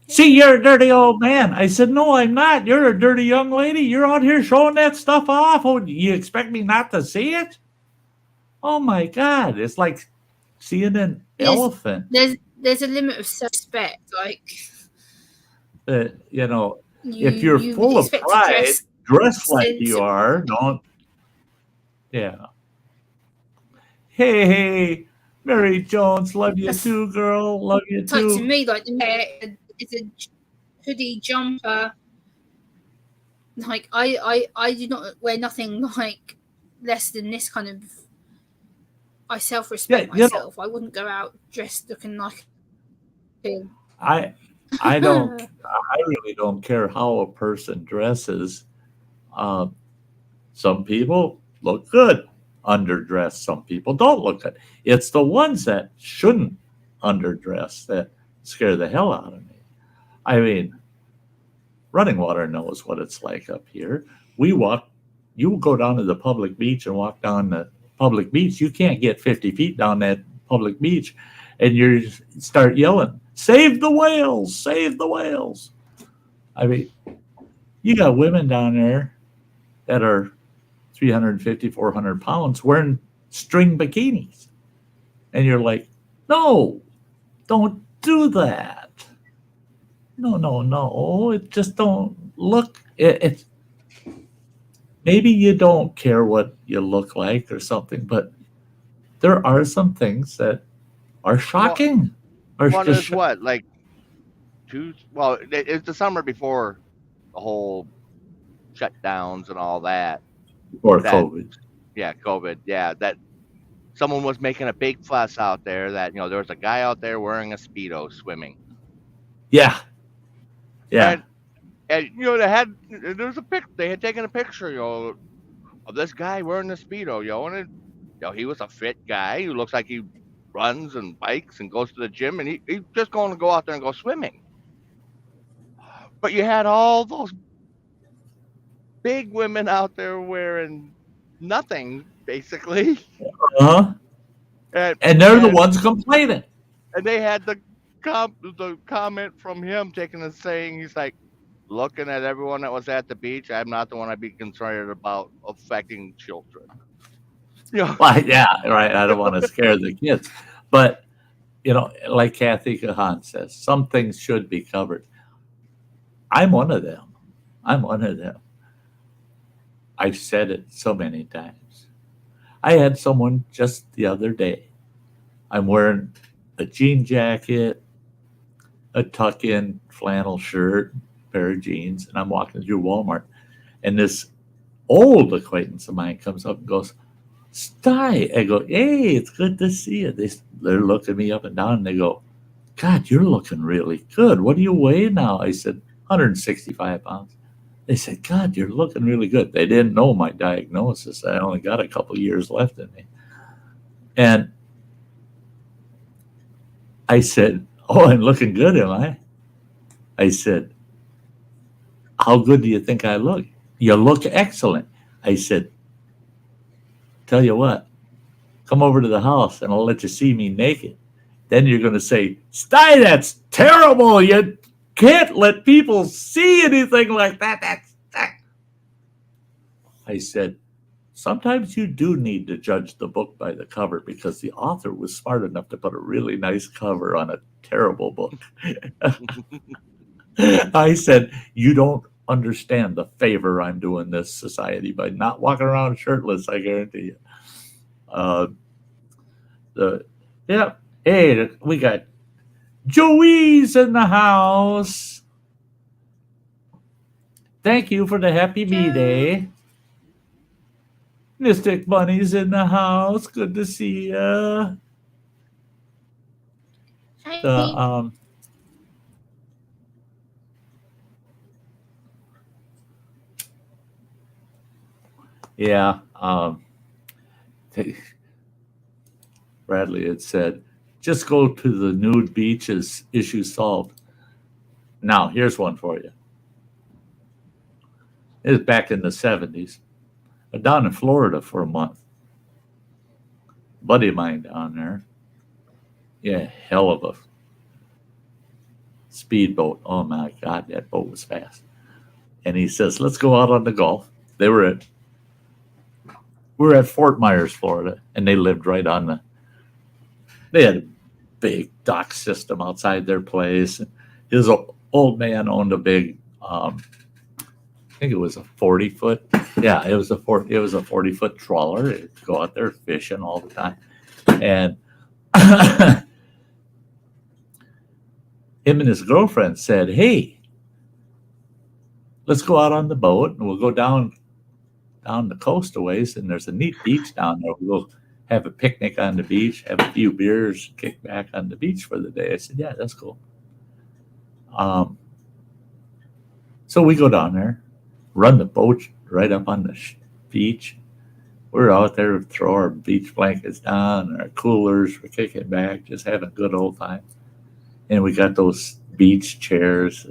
"See, you're a dirty old man." I said, "No, I'm not. You're a dirty young lady. You're out here showing that stuff off. Oh, you expect me not to see it? Oh my God. It's like seeing an elephant. There's a limit of self-respect. Like, You know, if you're you full of expect to pride, dress like you sensible. are. Don't. Yeah. Hey, Mary Jones, love you too, girl. Love you It's like, to too. me, like, it's a hoodie jumper. Like, I do not wear nothing like less than this kind of. I self-respect Yeah, you know, myself. I wouldn't go out dressed looking like. I don't. I really don't care how a person dresses. Some people look good underdressed. Some people don't look good. It's the ones that shouldn't underdress that scare the hell out of me. I mean, Running Water knows what it's like up here. You go down to the public beach and walk down the public beach. You can't get 50 feet down that public beach, and you start yelling, "Save the whales! Save the whales!" I mean, you got women down there that are 350, 400 pounds wearing string bikinis. And you're like, "No, don't do that. No. It just don't look, it's maybe you don't care what you look like or something, but there are some things that are shocking. One is what, like well, it's the summer before the whole shutdowns and all that. Or COVID. Yeah, COVID. Yeah, that someone was making a big fuss out there that, there was a guy out there wearing a Speedo swimming. Yeah. Yeah. And there was they had taken a picture, of this guy wearing a Speedo, and he was a fit guy who looks like he runs and bikes and goes to the gym, and he's just going to go out there and go swimming. But you had all those big women out there wearing nothing, basically. Uh-huh. And they're the ones complaining. And they had the comment from him saying, he's like, "Looking at everyone that was at the beach, I'm not the one I'd be concerned about affecting children." Well, yeah, right. I don't want to scare the kids. But, like Kathy Kahan says, some things should be covered. I'm one of them. I've said it so many times. I had someone just the other day. I'm wearing a jean jacket, a tuck-in flannel shirt, pair of jeans, and I'm walking through Walmart. And this old acquaintance of mine comes up and goes, "Sty." I go, "Hey, it's good to see you." They're looking me up and down, and they go, "God, you're looking really good. What do you weigh now?" I said, 165 pounds. They said, "God, you're looking really good." They didn't know my diagnosis. I only got a couple years left in me. And I said, "Oh, I'm looking good, am I?" I said, "How good do you think I look?" "You look excellent." I said, "Tell you what, come over to the house and I'll let you see me naked. Then you're going to say, 'Sty, that's terrible. You can't let people see anything like that. That.'" I said, "Sometimes you do need to judge the book by the cover, because the author was smart enough to put a really nice cover on a terrible book." I said, "You don't understand the favor I'm doing this society by not walking around shirtless, I guarantee you." Hey, we got Joey's in the house. Thank you for the happy B-Day. Mystic Bunny's in the house. Good to see ya. Yeah. They- Bradley had said, just go to the nude beaches, issue solved. Now, here's one for you. It was back in the 70s. Down in Florida for a month. Buddy of mine down there. Yeah, hell of a speedboat. Oh my God, that boat was fast. And he says, let's go out on the Gulf. We were at Fort Myers, Florida, and they lived right on they had a big dock system outside their place. His old man owned a big, I think it was a 40-foot. Yeah, it was a 40-foot trawler. It'd go out there fishing all the time. And him and his girlfriend said, hey, let's go out on the boat and we'll go down the coast a ways, and there's a neat beach down there. We'll have a picnic on the beach, have a few beers, kick back on the beach for the day. I said, yeah, that's cool. So we go down there, run the boat right up on the beach. We're out there, throw our beach blankets down, our coolers, we're kicking back, just having a good old time. And we got those beach chairs,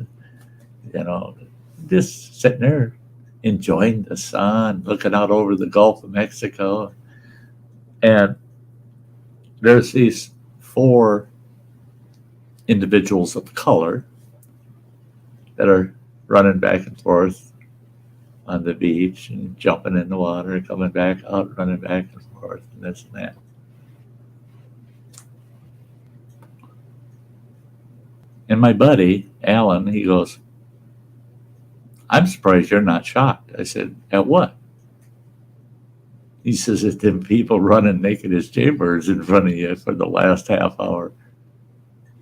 just sitting there enjoying the sun, looking out over the Gulf of Mexico. And there's these 4 individuals of color that are running back and forth on the beach and jumping in the water, coming back out, running back and forth, and this and that. And my buddy, Alan, he goes, I'm surprised you're not shocked. I said, at what? He says, it's them people running naked as jaybirds in front of you for the last half hour.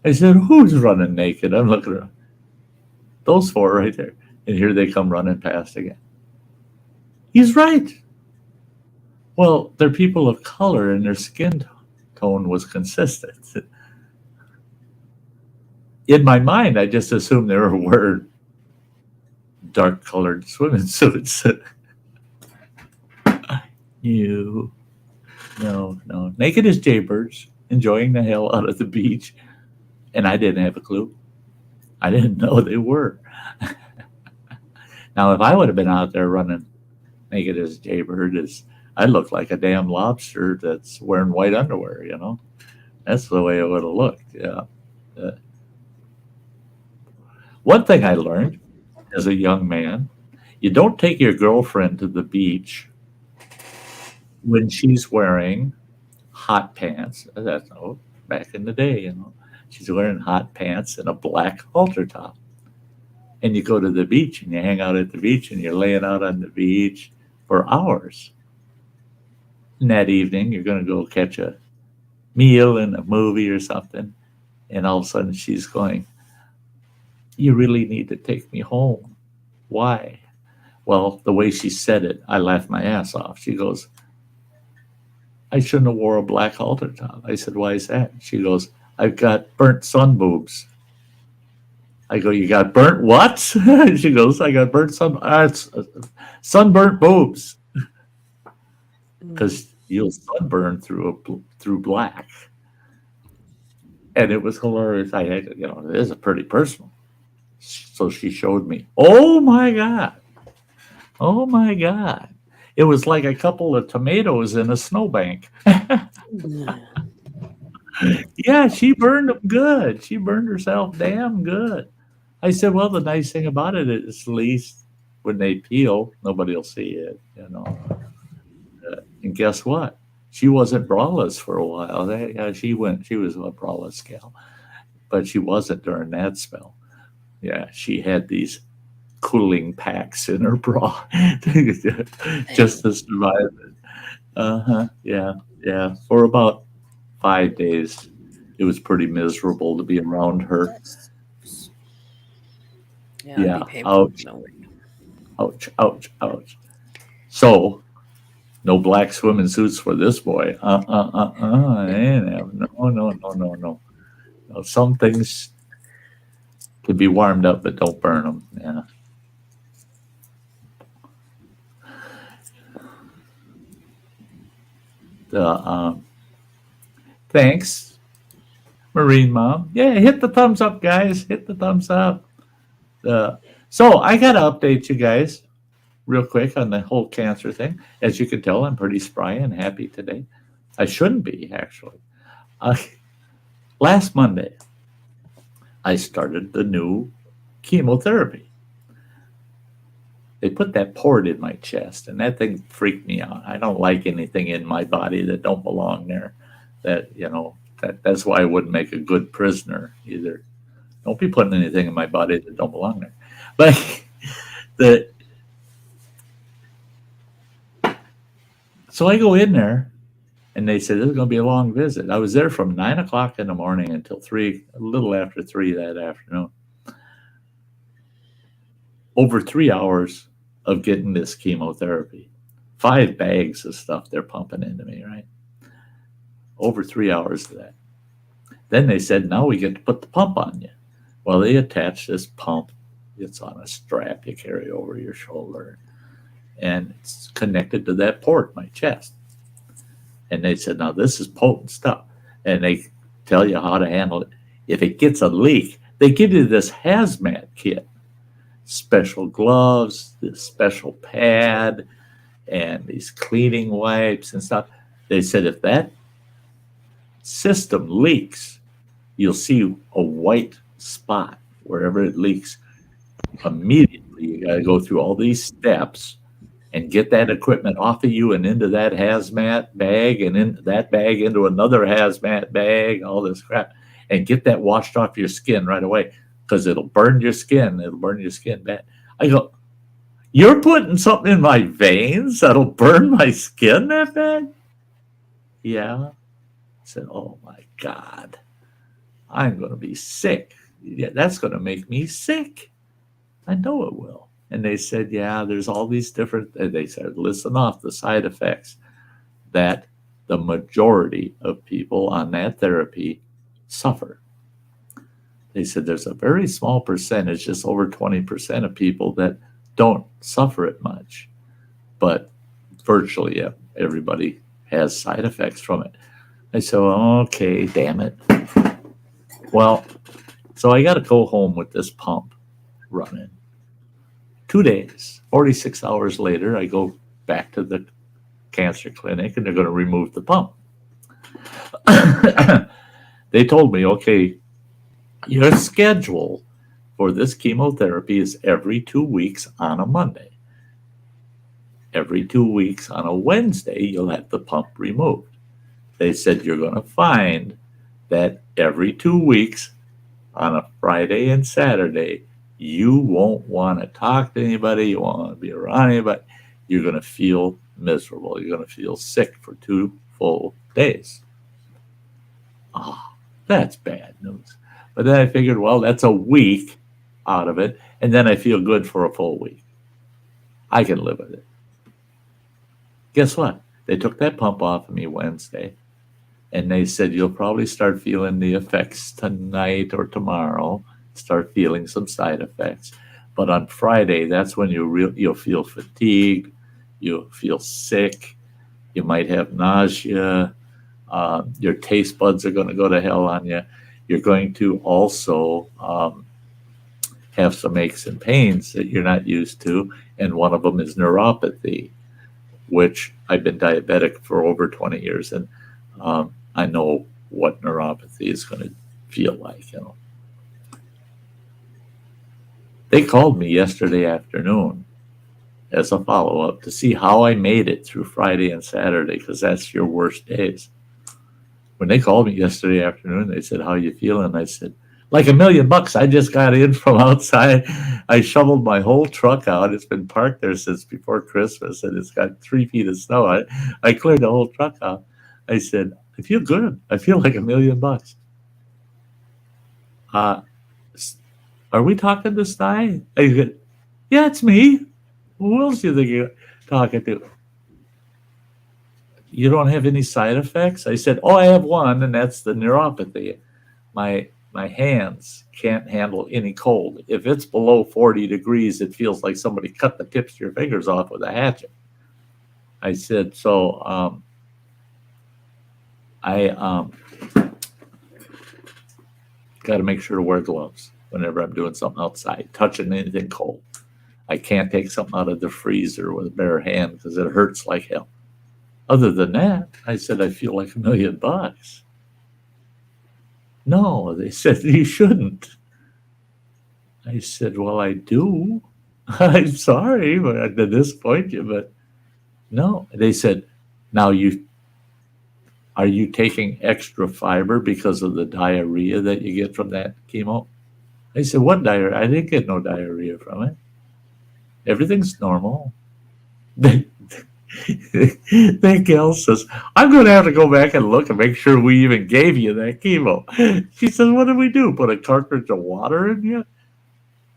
I said, who's running naked? I'm looking around. Those 4 right there. And here they come running past again. He's right. Well, they're people of color and their skin tone was consistent. In my mind, I just assumed they were wearing dark colored swimming suits. No. Naked as jaybirds, enjoying the hell out of the beach. And I didn't have a clue. I didn't know they were. Now, if I would have been out there running naked as a jaybird, I'd look like a damn lobster that's wearing white underwear, That's the way it would have looked, yeah. One thing I learned as a young man, you don't take your girlfriend to the beach when she's wearing hot pants. That's back in the day, She's wearing hot pants and a black halter top. And you go to the beach and you hang out at the beach and you're laying out on the beach for hours. And that evening, you're going to go catch a meal and a movie or something. And all of a sudden she's going, you really need to take me home. Why? Well, the way she said it, I laughed my ass off. She goes, I shouldn't have wore a black halter top. I said, why is that? She goes, I've got burnt sun boobs. I go, you got burnt what? She goes, I got burnt sunburnt boobs. Because you'll sunburn through black. And it was hilarious. I had, it is a pretty personal. So she showed me. Oh my God. It was like a couple of tomatoes in a snowbank. Yeah, she burned them good. She burned herself damn good. I said, well, the nice thing about it is at least when they peel, nobody will see it, and guess what? She wasn't braless for a while. She was a braless gal, but she wasn't during that spell. Yeah, she had these cooling packs in her bra just to survive it. Yeah. For about 5 days, it was pretty miserable to be around her. Yeah. Ouch. So, no black swimming suits for this boy. No. Some things can be warmed up, but don't burn them. Yeah. Thanks, Marine Mom. Yeah, hit the thumbs up, guys. Hit the thumbs up. So I got to update you guys real quick on the whole cancer thing. As you can tell, I'm pretty spry and happy today. I shouldn't be, actually. Last Monday, I started the new chemotherapy. They put that port in my chest, and that thing freaked me out. I don't like anything in my body that don't belong there. That's why I wouldn't make a good prisoner either. Don't be putting anything in my body that don't belong there. But so I go in there, and they said, this is going to be a long visit. I was there from 9 o'clock in the morning until a little after 3 that afternoon. Over 3 hours of getting this chemotherapy. 5 bags of stuff they're pumping into me, right? Over 3 hours of that. Then they said, now we get to put the pump on you. Well, they attach this pump. It's on a strap you carry over your shoulder. And it's connected to that port in my chest. And they said, now this is potent stuff. And they tell you how to handle it. If it gets a leak, they give you this hazmat kit. Special gloves, this special pad, and these cleaning wipes and stuff. They said if that system leaks, you'll see a white spot wherever it leaks. Immediately, you got to go through all these steps and get that equipment off of you and into that hazmat bag, and in that bag into another hazmat bag, all this crap, and get that washed off your skin right away, because it'll burn your skin. It'll burn your skin bad. I go, you're putting something in my veins that'll burn my skin that bad? Yeah. I said, oh my God, I'm going to be sick. Yeah, that's going to make me sick. I know it will. And they said, yeah, there's all these different, they said, listen off the side effects that the majority of people on that therapy suffer. They said there's a very small percentage, just over 20% of people that don't suffer it much. But virtually everybody has side effects from it. I said, okay, damn it. Well, so I got to go home with this pump running. 2 days, 46 hours later, I go back to the cancer clinic, and they're going to remove the pump. They told me, okay, your schedule for this chemotherapy is every 2 weeks on a Monday. Every 2 weeks on a Wednesday, you'll have the pump removed. They said you're going to find that every 2 weeks on a Friday and Saturday, you won't want to talk to anybody. You won't want to be around anybody. You're going to feel miserable. You're going to feel sick for 2 full days. Oh, that's bad news. But then I figured, well, that's a week out of it. And then I feel good for a full week. I can live with it. Guess what? They took that pump off of me Wednesday. And they said, you'll probably start feeling the effects tonight or tomorrow. Start feeling some side effects. But on Friday, that's when you'll feel fatigued. You'll feel sick. You might have nausea. Your taste buds are going to go to hell on you. You're going to also have some aches and pains that you're not used to. And one of them is neuropathy, which I've been diabetic for over 20 years. And I know what neuropathy is going to feel like, you know. They called me yesterday afternoon as a follow-up to see how I made it through Friday and Saturday, because that's your worst days. When they called me yesterday afternoon, they said, how you feeling? I said, like $1 million. I just got in from outside. I shoveled my whole truck out. It's been parked there since before Christmas, and it's got 3 feet of snow. I cleared the whole truck out. I said, I feel good. I feel like $1 million. Are we talking to Sty? I said, yeah, it's me. Who else do you think you're talking to? You don't have any side effects? I said, I have one, and that's the neuropathy. My hands can't handle any cold. If it's below 40 degrees, it feels like somebody cut the tips of your fingers off with a hatchet. I said, so I got to make sure to wear gloves whenever I'm doing something outside, touching anything cold. I can't take something out of the freezer with a bare hand because it hurts like hell. Other than that, I said, I feel like $1,000,000. No, they said, you shouldn't. I said, well, I do. I'm sorry to disappoint you, but no. They said, now are you taking extra fiber because of the diarrhea that you get from that chemo? I said, what diarrhea? I didn't get no diarrhea from it. Everything's normal. That gal says, I'm going to have to go back and look and make sure we even gave you that chemo. She says, what did we do? Put a cartridge of water in you?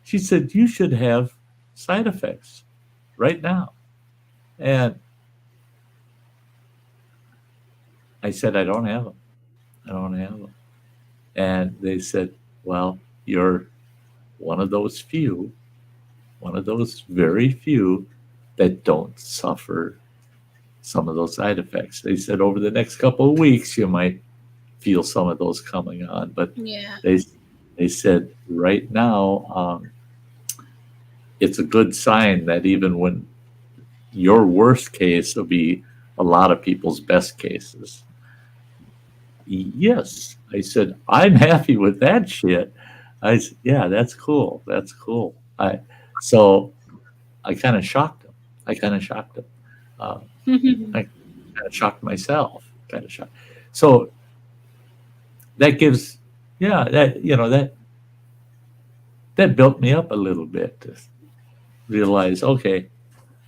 She said, you should have side effects right now. And I said, I don't have them. I don't have them. And they said, well, you're one of those very few that don't suffer some of those side effects. They said over the next couple of weeks, you might feel some of those coming on. But Yeah. they said right now, it's a good sign that even when your worst case will be a lot of people's best cases. Yes. I said, I'm happy with that shit. I said, yeah, that's cool. That's cool. So I kind of shocked him. I kind of shocked myself. Kind of shocked. So that gives, that built me up a little bit to realize, okay,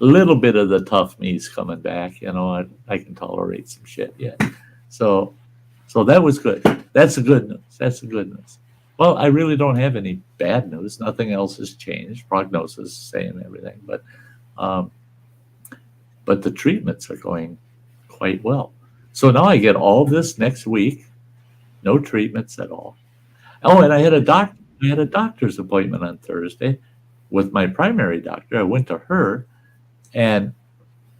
a little bit of the tough me's coming back. I can tolerate some shit yet. So that was good. That's the good news. That's the good news. Well, I really don't have any bad news. Nothing else has changed. Prognosis is the same, everything. But the treatments are going quite well. So now I get all this next week, no treatments at all. Oh, and I had a doctor's appointment on Thursday with my primary doctor. I went to her, and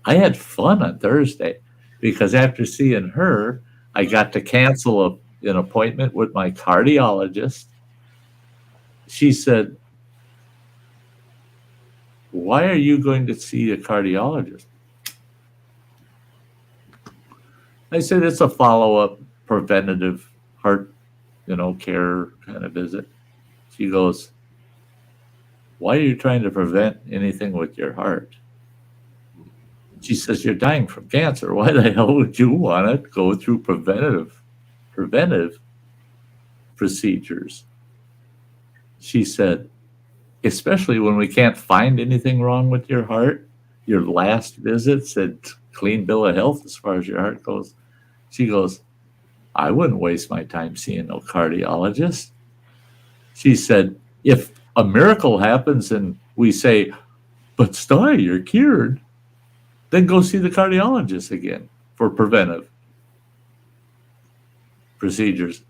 I had fun on Thursday because after seeing her, I got to cancel an appointment with my cardiologist. She said, why are you going to see a cardiologist? I said, it's a follow-up preventative heart, care kind of visit. She goes, why are you trying to prevent anything with your heart? She says, you're dying from cancer. Why the hell would you want to go through preventive procedures? She said, especially when we can't find anything wrong with your heart. Your last visit said clean bill of health as far as your heart goes. She goes, I wouldn't waste my time seeing no cardiologist. She said, if a miracle happens and we say, but Sty, you're cured, then go see the cardiologist again for preventive procedures.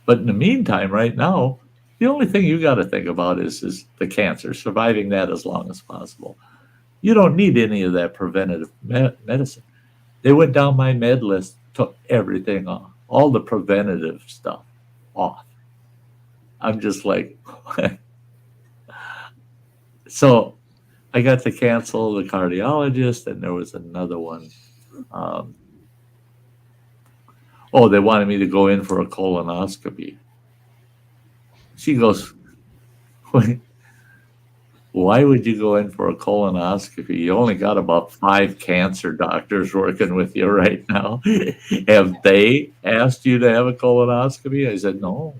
But in the meantime, right now, the only thing you got to think about is the cancer, surviving that as long as possible. You don't need any of that preventative medicine. They went down my med list, took everything off, all the preventative stuff off. I'm just like, so I got to cancel the cardiologist, and there was another one. They wanted me to go in for a colonoscopy. She goes, why would you go in for a colonoscopy? You only got about 5 cancer doctors working with you right now. Have they asked you to have a colonoscopy? I said, no.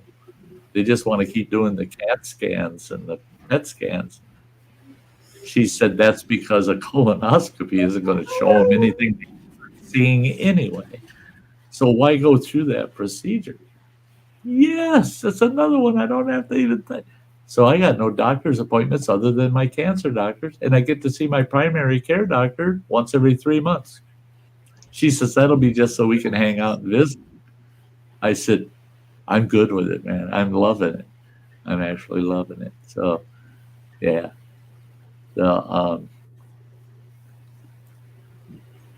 They just want to keep doing the CAT scans and the PET scans. She said that's because a colonoscopy isn't going to show them anything they're seeing anyway. So why go through that procedure? Yes, that's another one I don't have to even think. So I got no doctor's appointments other than my cancer doctors, and I get to see my primary care doctor once every 3 months. She says, that'll be just so we can hang out and visit. I said, I'm good with it, man. I'm loving it. I'm actually loving it. So, yeah.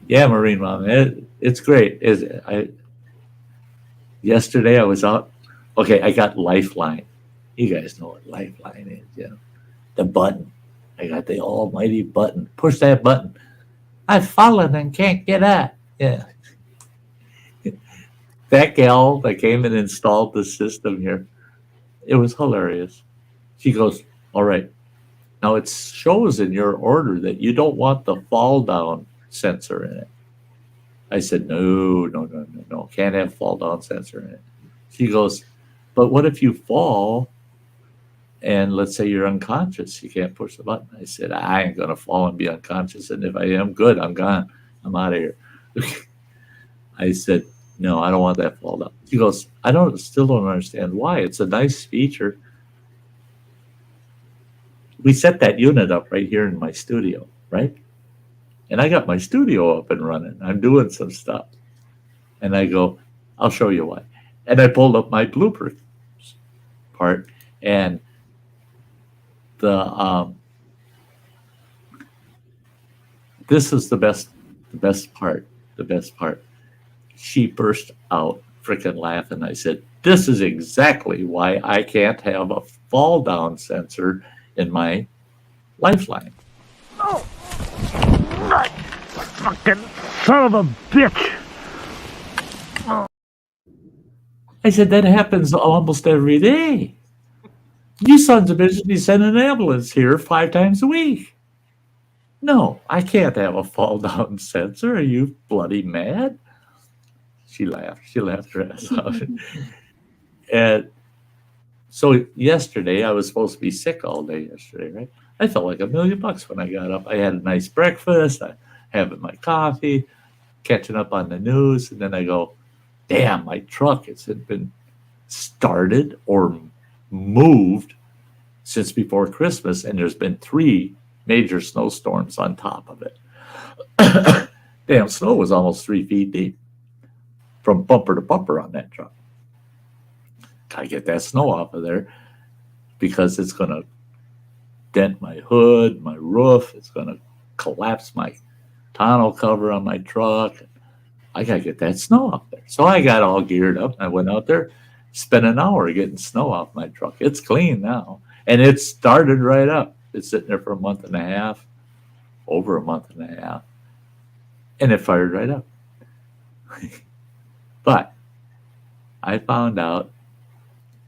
Yeah, Marine Mom, it's great. Yesterday I was out. Okay, I got Lifeline. You guys know what Lifeline is, you know. The button. I got the almighty button. Push that button. I've fallen and can't get up. Yeah. That gal that came and installed the system here, it was hilarious. She goes, all right, now it shows in your order that you don't want the fall down sensor in it. I said, no, can't have fall down sensor in it. She goes, but what if you fall and let's say you're unconscious? You can't push the button. I said, I ain't going to fall and be unconscious. And if I am, good, I'm gone. I'm out of here. I said, no, I don't want that fall down. She goes, still don't understand why. It's a nice feature. We set that unit up right here in my studio, right? And I got my studio up and running. I'm doing some stuff. And I go, I'll show you why. And I pulled up my blooper part, and this is the best part. She burst out freaking laughing. I said, this is exactly why I can't have a fall down sensor in my Lifeline. Oh, fucking son of a bitch. I said, that happens almost every day. You sons of bitches be sending an ambulance here 5 times a week. No, I can't have a fall down sensor. Are you bloody mad? She laughed. She laughed her ass off. And so yesterday, I was supposed to be sick all day yesterday, right? I felt like $1 million when I got up. I had a nice breakfast. I having my coffee, catching up on the news. And then I go, damn, my truck hasn't been started or moved since before Christmas. And there's been 3 major snowstorms on top of it. Damn, snow was almost 3 feet deep from bumper to bumper on that truck. Gotta get that snow off of there because it's going to dent my hood, my roof. It's going to collapse my tonneau cover on my truck. I got to get that snow off there. So I got all geared up. I went out there, spent an hour getting snow off my truck. It's clean now. And it started right up. It's sitting there for a month and a half, over a month and a half. And it fired right up. But I found out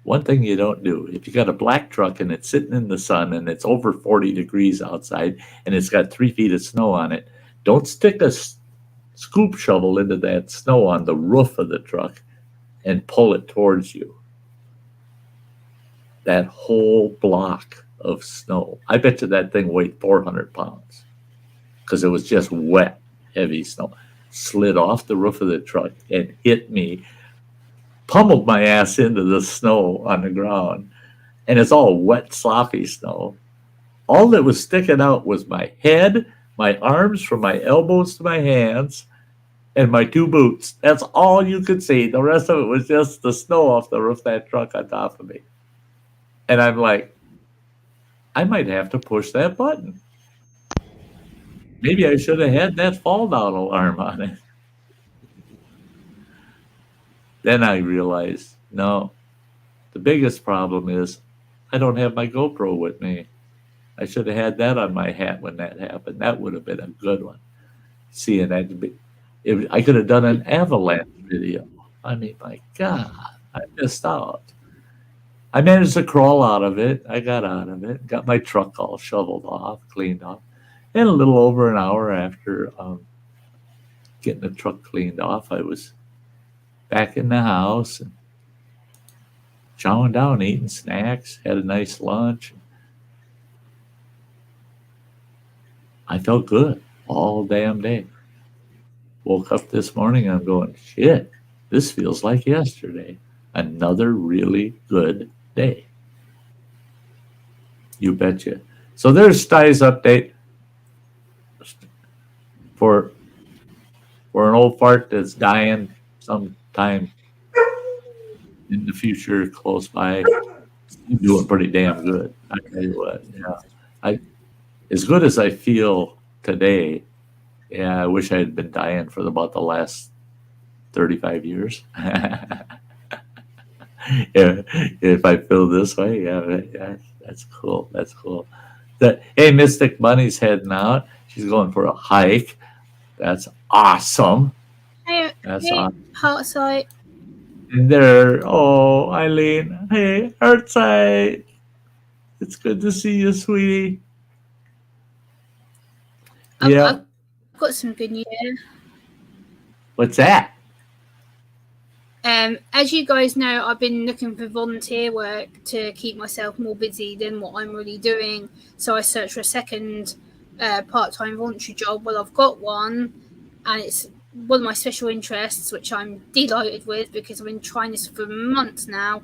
one thing you don't do. If you got a black truck and it's sitting in the sun and it's over 40 degrees outside and it's got 3 feet of snow on it, don't stick a scoop shovel into that snow on the roof of the truck and pull it towards you. That whole block of snow. I bet you that thing weighed 400 pounds because it was just wet, heavy snow. Slid off the roof of the truck and hit me, pummeled my ass into the snow on the ground. And it's all wet, sloppy snow. All that was sticking out was my head, my arms from my elbows to my hands, and my 2 boots. That's all you could see. The rest of it was just the snow off the roof of that truck on top of me. And I'm like, I might have to push that button. Maybe I should have had that fall down alarm on it. Then I realized, no, the biggest problem is I don't have my GoPro with me. I should have had that on my hat when that happened. That would have been a good one. Seeing that, I could have done an avalanche video. I mean, my God, I missed out. I managed to crawl out of it. I got out of it, got my truck all shoveled off, cleaned off. And a little over an hour after getting the truck cleaned off, I was back in the house and chowing down, eating snacks, had a nice lunch. I felt good all damn day. Woke up this morning and I'm going, shit, this feels like yesterday. Another really good day. You betcha. So there's Sty's update for an old fart that's dying sometime in the future close by. You're doing pretty damn good. I tell you what, yeah. As good as I feel today, yeah, I wish I had been dying for about the last 35 years. if I feel this way, yeah, that's cool. That's cool. Hey, Mystic Bunny's heading out. She's going for a hike. That's awesome. Hey, That's hey, awesome. Heartside. And there, oh, Eileen. Hey, Earthside. It's good to see you, sweetie. Yeah. I've got some good news. What's that? As you guys know, I've been looking for volunteer work to keep myself more busy than what I'm really doing. So I searched for a second part-time voluntary job. Well, I've got one, and it's one of my special interests, which I'm delighted with because I've been trying this for months now.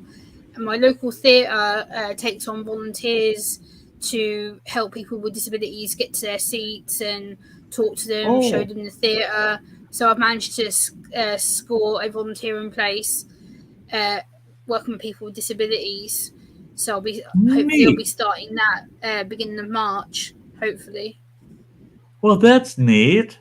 And my local theatre takes on volunteers to help people with disabilities get to their seats and talk to them, show them the theatre. So I've managed to score a volunteer in place, working with people with disabilities. So hopefully I'll be starting that beginning of March, hopefully. Well, that's neat.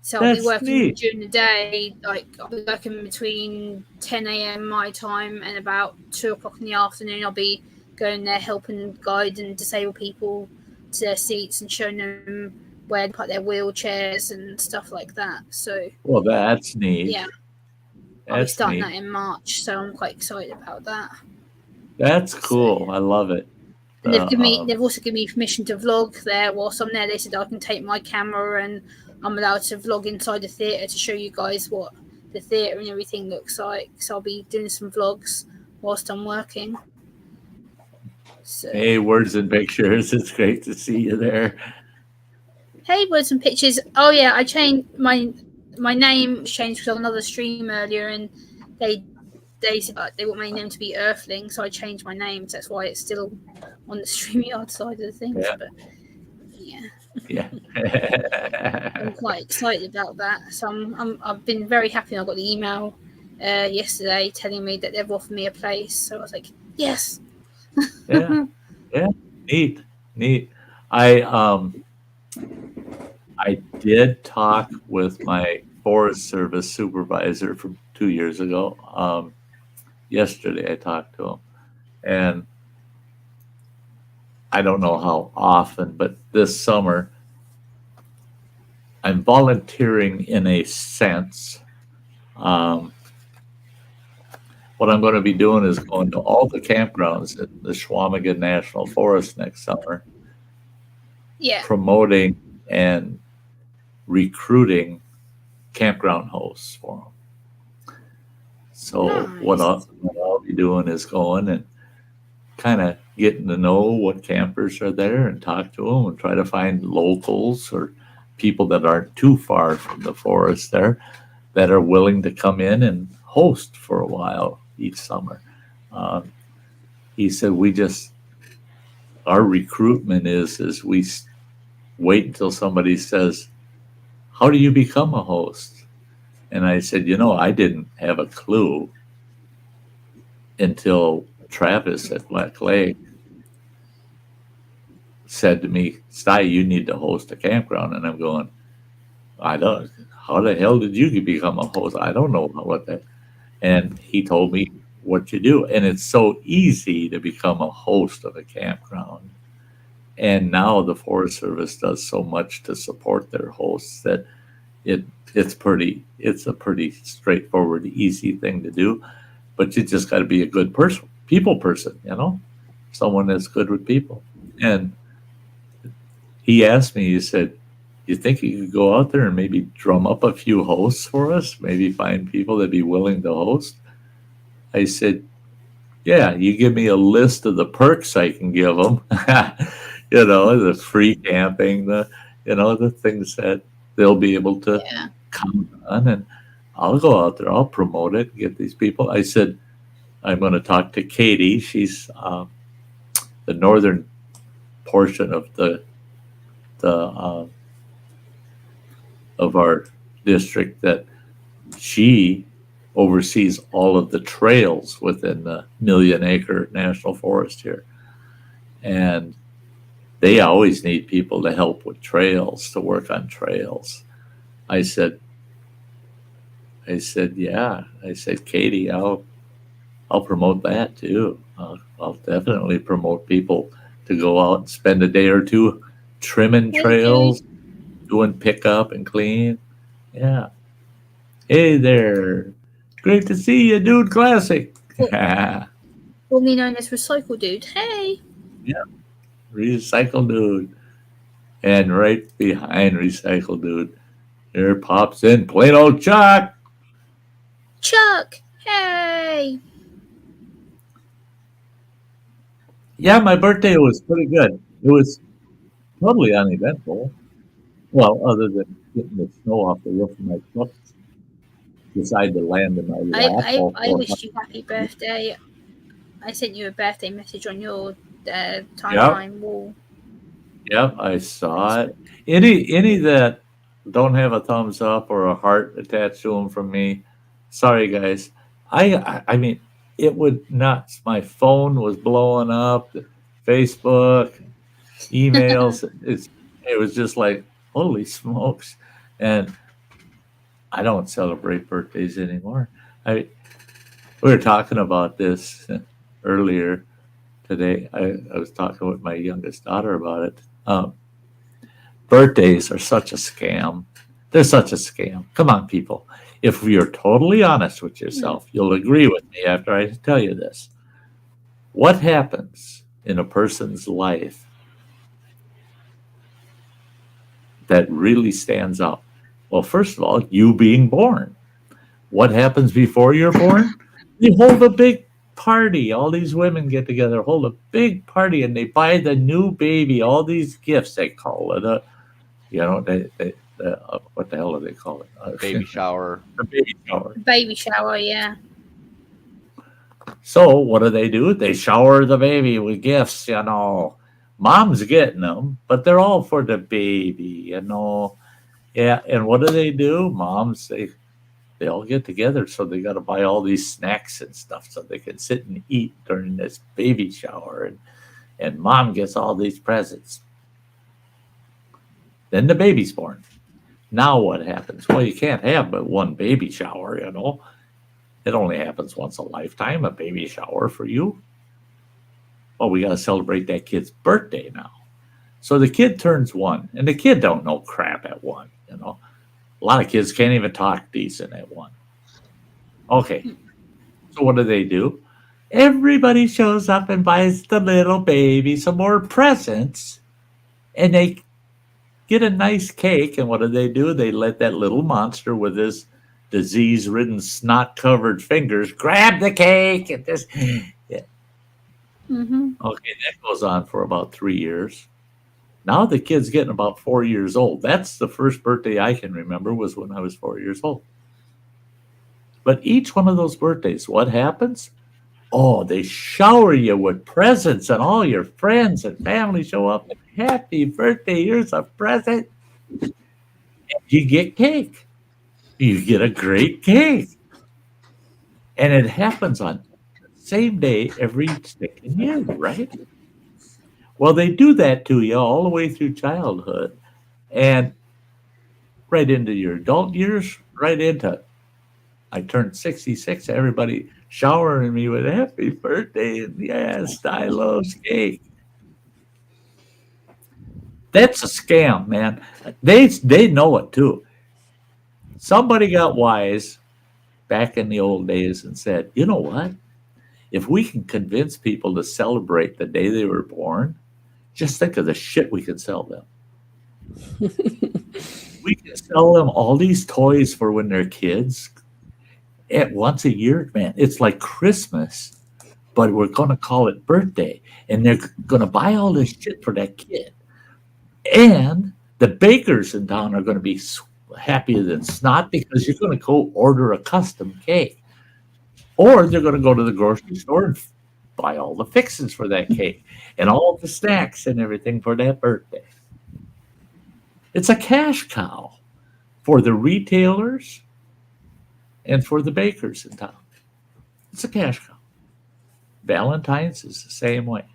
So I'll be working during the day, like I'll be working between 10 a.m. my time and about 2 o'clock in the afternoon. I'll be going there helping guide and disabled people to their seats and showing them where to put their wheelchairs and stuff like that. So well, that's neat. Yeah, I'll be starting that in March, so I'm quite excited about that. That's cool. I love it. And they've also given me permission to vlog there whilst I'm there. They said I can take my camera and I'm allowed to vlog inside the theatre to show you guys what the theatre and everything looks like. So I'll be doing some vlogs whilst I'm working. So. Hey, words and pictures. It's great to see you there. Hey, words and pictures. Oh yeah, I changed my name changed because I was on another stream earlier, and they said they want my name to be Earthling, so I changed my name. So that's why it's still on the StreamYard side of the things. Yeah. But yeah. Yeah. I'm quite excited about that. So I've been very happy. I got the email yesterday telling me that they've offered me a place. So I was like, yes. Yeah. Neat. I did talk with my Forest Service supervisor from 2 years ago. Yesterday I talked to him, and I don't know how often, but this summer I'm volunteering in a sense. What I'm going to be doing is going to all the campgrounds in the Schwamigan National Forest next summer. Yeah. Promoting and recruiting campground hosts for them. So nice. what I'll be doing is going and kind of getting to know what campers are there and talk to them and try to find locals or people that aren't too far from the forest there that are willing to come in and host for a while each summer. He said our recruitment is we wait until somebody says, how do you become a host? And I said, I didn't have a clue until Travis at Black Lake said to me, Sty, you need to host a campground. And I'm going, how the hell did you become a host? I don't know what that. And he told me what you do. And it's so easy to become a host of a campground. And now the Forest Service does so much to support their hosts that it's a pretty straightforward, easy thing to do. But you just got to be a good people person, someone that's good with people. And he asked me, he said, you think you could go out there and maybe drum up a few hosts for us? Maybe find people that'd be willing to host? I said, yeah, you give me a list of the perks I can give them. The free camping, the things that they'll be able to count on. And I'll go out there, I'll promote it, get these people. I said, I'm going to talk to Katie. She's the northern portion of of our district, that she oversees all of the trails within the 1-million-acre national forest here. And they always need people to help with trails, to work on trails. I said, yeah. I said, Katie, I'll I'll promote that too. I'll definitely promote people to go out and spend a day or two trimming Hey, trails, doing pickup and clean. Yeah. Hey there. Great to see you, dude. Classic. Yeah. formerly known as Recycle Dude. Hey, Recycle dude. And right behind Recycle dude, here pops in plain old Chuck. Chuck. Hey. Yeah, my birthday was pretty good. It was totally uneventful. Well, other than getting the snow off the roof of my truck, decide to land in my lap. I wished you happy birthday. I sent you a birthday message on your timeline wall. Yep, I saw it. Any that don't have a thumbs up or a heart attached to them from me, sorry guys. I mean, it would nuts. My phone was blowing up. Facebook, emails. It was just like holy smokes, and I don't celebrate birthdays anymore. I We were talking about this earlier today. I was talking with my youngest daughter about it. Birthdays are such a scam. They're such a scam. Come on, people. If you're totally honest with yourself, you'll agree with me after I tell you this. What happens in a person's life that really stands out? Well, first of all, you being born. What happens before you're born? They hold a big party. All these women get together, hold a big party, and they buy the new baby all these gifts. They call it what the hell do they call it? Baby shower. A baby shower. Baby shower, yeah. So what do? They shower the baby with gifts, Mom's getting them, but they're all for the baby, Yeah, and what do? Moms, they all get together, so they got to buy all these snacks and stuff so they can sit and eat during this baby shower, and mom gets all these presents. Then the baby's born. Now what happens? Well, you can't have but one baby shower, It only happens once a lifetime, a baby shower for you. Well, we got to celebrate that kid's birthday now. So the kid turns 1, and the kid don't know crap at 1, A lot of kids can't even talk decent at 1. Okay, so what do? Everybody shows up and buys the little baby some more presents, and they get a nice cake, and what do? They let that little monster with his disease-ridden, snot-covered fingers grab the cake and this. Yeah. Mm-hmm. Okay, that goes on for about 3 years. Now the kid's getting about 4 years old. That's the first birthday I can remember was when I was 4 years old. But each one of those birthdays, what happens? Oh, they shower you with presents, and all your friends and family show up. And happy birthday, here's a present. And you get cake. You get a great cake. And it happens on the same day every stinking year, right? Well, they do that to you all the way through childhood and right into your adult years, right into I turned 66, everybody showering me with happy birthday and yeah, Sty loves cake. That's a scam, man. They know it too. Somebody got wise back in the old days and said, you know what? If we can convince people to celebrate the day they were born, just think of the shit we can sell them. We can sell them all these toys for when they're kids. At once a year, man, it's like Christmas, but we're going to call it birthday. And they're going to buy all this shit for that kid. And the bakers in town are going to be happier than snot because you're going to go order a custom cake. Or they're going to go to the grocery store and buy all the fixings for that cake and all the snacks and everything for that birthday. It's a cash cow for the retailers and for the bakers in town. It's a cash cow. Valentine's is the same way.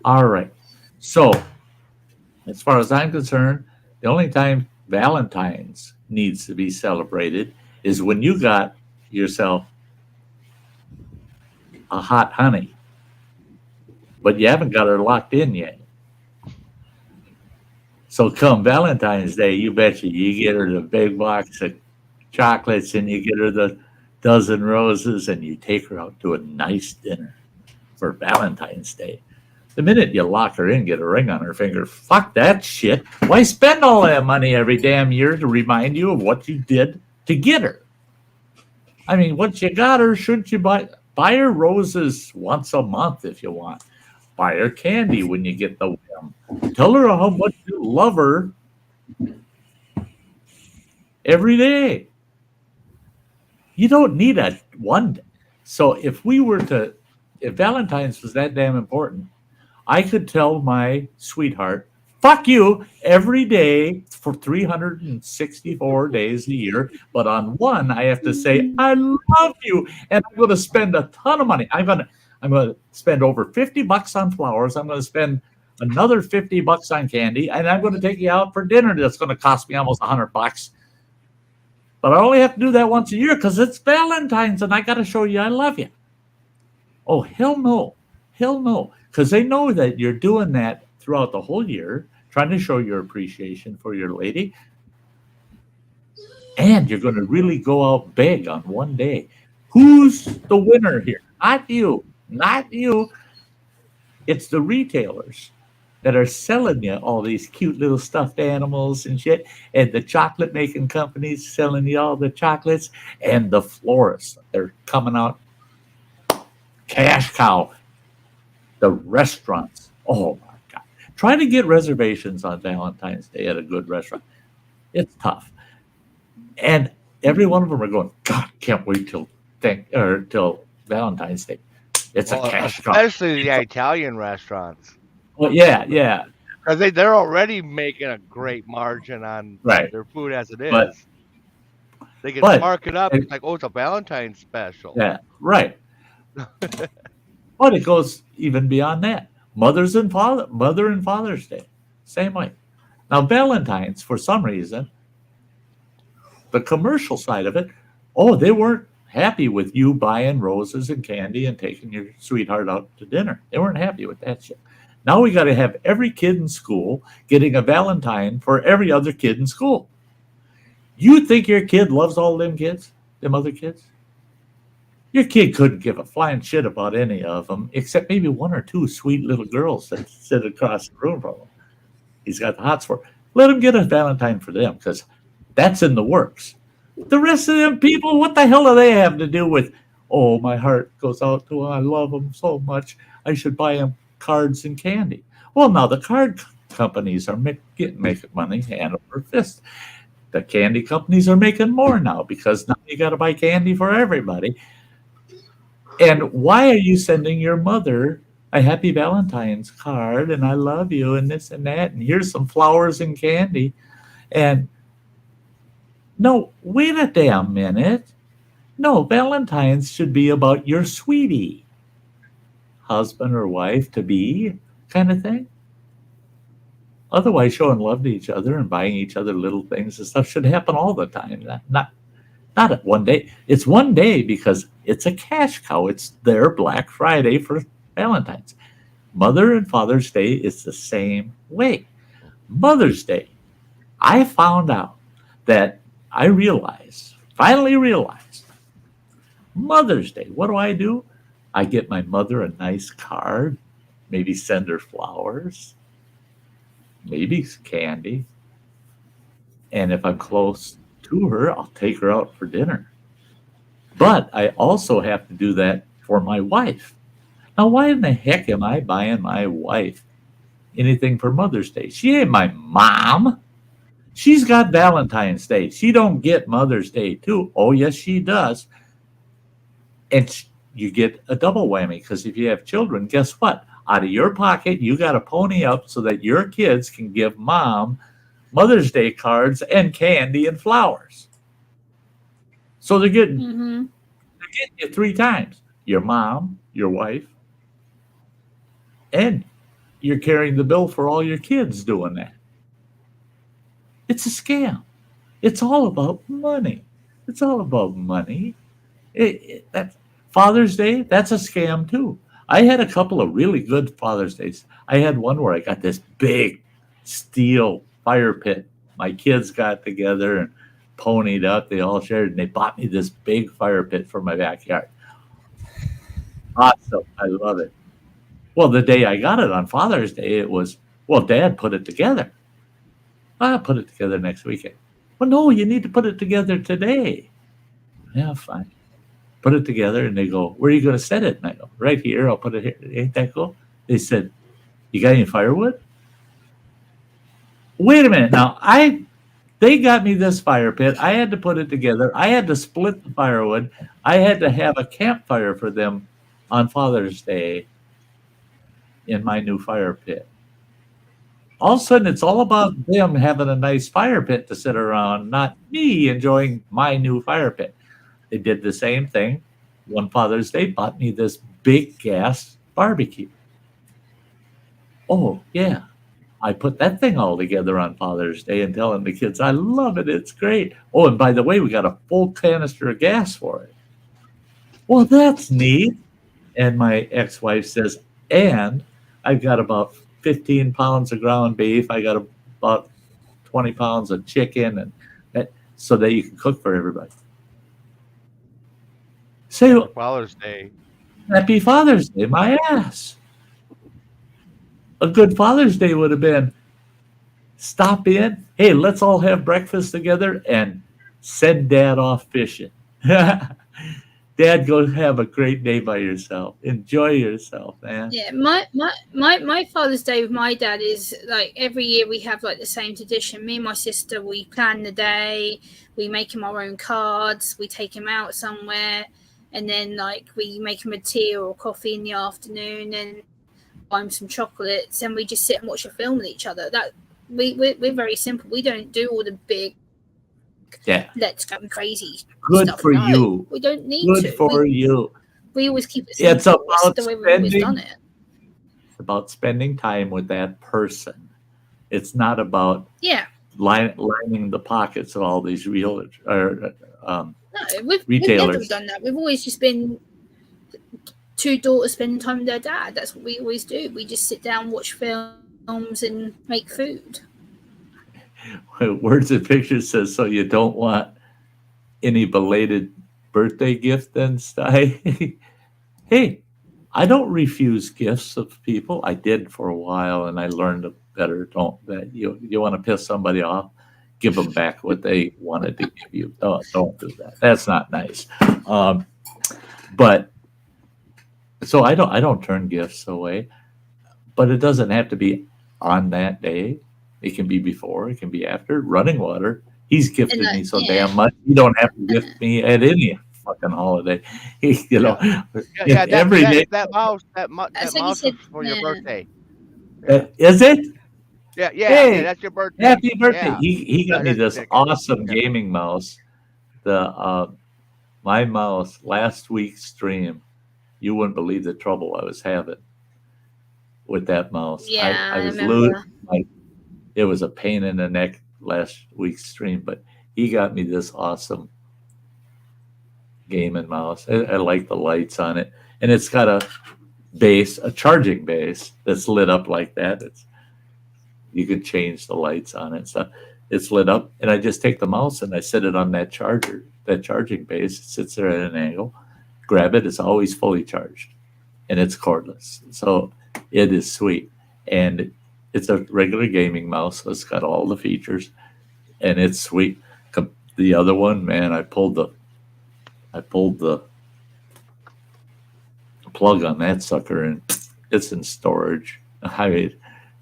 All right. So, as far as I'm concerned, the only time Valentine's needs to be celebrated is when you got yourself a hot honey, but you haven't got her locked in yet. So come Valentine's Day, you betcha you get her the big box of chocolates and you get her the dozen roses and you take her out to a nice dinner for Valentine's Day. The minute you lock her in, get a ring on her finger, fuck that shit. Why spend all that money every damn year to remind you of what you did to get her? I mean, once you got her, shouldn't you buy her roses once a month if you want? Buy her candy when you get the whim. Tell her how much you love her every day. You don't need a one. So if Valentine's was that damn important, I could tell my sweetheart, fuck you every day for 364 days a year. But on one, I have to say, I love you. And I'm going to spend a ton of money. I'm going to spend over $50 on flowers. I'm going to spend another $50 on candy. And I'm going to take you out for dinner. That's going to cost me almost $100. But I only have to do that once a year because it's Valentine's and I got to show you I love you. Oh, hell no. Hell no. Because they know that you're doing that throughout the whole year, trying to show your appreciation for your lady. And you're going to really go out big on one day. Who's the winner here? Not you. Not you. It's the retailers that are selling you all these cute little stuffed animals and shit. And the chocolate making companies selling you all the chocolates. And the florists, they're coming out. Cash cow. The restaurants. Oh my God. Try to get reservations on Valentine's Day at a good restaurant. It's tough. And every one of them are going, God, can't wait till Valentine's Day. It's a cash cow. Especially the Italian restaurants. Well, yeah. Because they're already making a great margin on their food as it is. They can mark it up. It's like, oh, it's a Valentine's special. Yeah, right. But it goes even beyond that. Mother and Father's Day, same way. Now, Valentine's, for some reason, the commercial side of it, they weren't happy with you buying roses and candy and taking your sweetheart out to dinner. They weren't happy with that shit. Now we got to have every kid in school getting a Valentine for every other kid in school. You think your kid loves all them kids, them other kids? Your kid couldn't give a flying shit about any of them, except maybe one or two sweet little girls that sit across the room from him. He's got the hots for. Let him get a Valentine for them, because that's in the works. The rest of them people, what the hell do they have to do with, oh, my heart goes out to him, I love him so much, I should buy him cards and candy. Well, now the card companies are making money hand over fist. The candy companies are making more now, because now you got to buy candy for everybody. And why are you sending your mother a happy Valentine's card and I love you and this and that and here's some flowers and candy? And no, wait a damn minute. No, Valentine's should be about your sweetie, husband or wife to be kind of thing. Otherwise, showing love to each other and buying each other little things and stuff should happen all the time. Not at one day. It's one day because it's a cash cow. It's their Black Friday for Valentine's. Mother and Father's Day is the same way. Mother's Day, I found out that finally realized, Mother's Day, what do? I get my mother a nice card, maybe send her flowers, maybe candy. And if I'm close to her, I'll take her out for dinner. But I also have to do that for my wife. Now, why in the heck am I buying my wife anything for Mother's Day? She ain't my mom. She's got Valentine's Day. She don't get Mother's Day too. Oh, yes, she does. And you get a double whammy, because if you have children, guess what? Out of your pocket, you got to pony up so that your kids can give mom Mother's Day cards and candy and flowers. So they're getting you 3 times. Your mom, your wife, and you're carrying the bill for all your kids doing that. It's a scam. It's all about money. It's all about money. Father's Day, that's a scam too. I had a couple of really good Father's Days. I had one where I got this big steel fire pit. My kids got together and ponied up. They all shared, and they bought me this big fire pit for my backyard. Awesome. I love it. Well, the day I got it on Father's Day, it was, well, Dad put it together. I'll put it together next weekend. Well, no, you need to put it together today. Yeah, fine. Put it together, and they go, where are you going to set it? And I go, right here. I'll put it here. Ain't that cool? They said, you got any firewood? Wait a minute. Now, they got me this fire pit. I had to put it together. I had to split the firewood. I had to have a campfire for them on Father's Day in my new fire pit. All of a sudden, it's all about them having a nice fire pit to sit around, not me enjoying my new fire pit. They did the same thing. One Father's Day, bought me this big gas barbecue. Oh, yeah. I put that thing all together on Father's Day and telling the kids, I love it. It's great. Oh, and by the way, we got a full canister of gas for it. Well, that's neat. And my ex-wife says, and I've got about 15 pounds of ground beef. I got about 20 pounds of chicken, and so that you can cook for everybody. Say, Father's Day. Happy Father's Day, my ass. A good Father's Day would have been stop in. Hey, let's all have breakfast together and send Dad off fishing. Dad, go have a great day by yourself. Enjoy yourself, man. Yeah, my Father's Day with my dad is like every year we have like the same tradition. Me and my sister, we plan the day, we make him our own cards, we take him out somewhere, and then like we make him a tea or a coffee in the afternoon and buy him some chocolates, and we just sit and watch a film with each other. That we're very simple. We don't do all the big let's go crazy. Good stuff. for No, you. we don't need Good to. for you. We always keep it simple. It's about the way we've always done it. It's about spending time with that person. It's not about lining the pockets of all these No, we've retailers. never done that. We've always just been two daughters spending time with their dad. That's what we always do. We just sit down, watch films, and make food. Words and Pictures says, so you don't want any belated birthday gift then, Sty? Hey, I don't refuse gifts of people. I did for a while, and I learned better. Don't that you want to piss somebody off, give them back what they wanted to give you. Don't do that. That's not nice. But so I don't turn gifts away, but it doesn't have to be on that day. It can be before, it can be after. Running Water, he's gifted me so damn much. You don't have to gift me at any fucking holiday. You know, every day. That mouse is for your birthday. Is it? Yeah, Hey, that's your birthday. Happy birthday! Yeah. He got me this awesome gaming mouse. My mouse last week's stream. You wouldn't believe the trouble I was having with that mouse. Yeah, I was remember. It was a pain in the neck last week's stream, but he got me this awesome gaming mouse. I like the lights on it, and it's got a charging base that's lit up like that. You can change the lights on it. So it's lit up, and I just take the mouse and I set it on that charging base. It sits there at an angle. Grab it. It's always fully charged, and it's cordless. So it is sweet, and it's a regular gaming mouse. So it's got all the features, and it's sweet. The other one, man, I pulled the plug on that sucker, and it's in storage. I mean,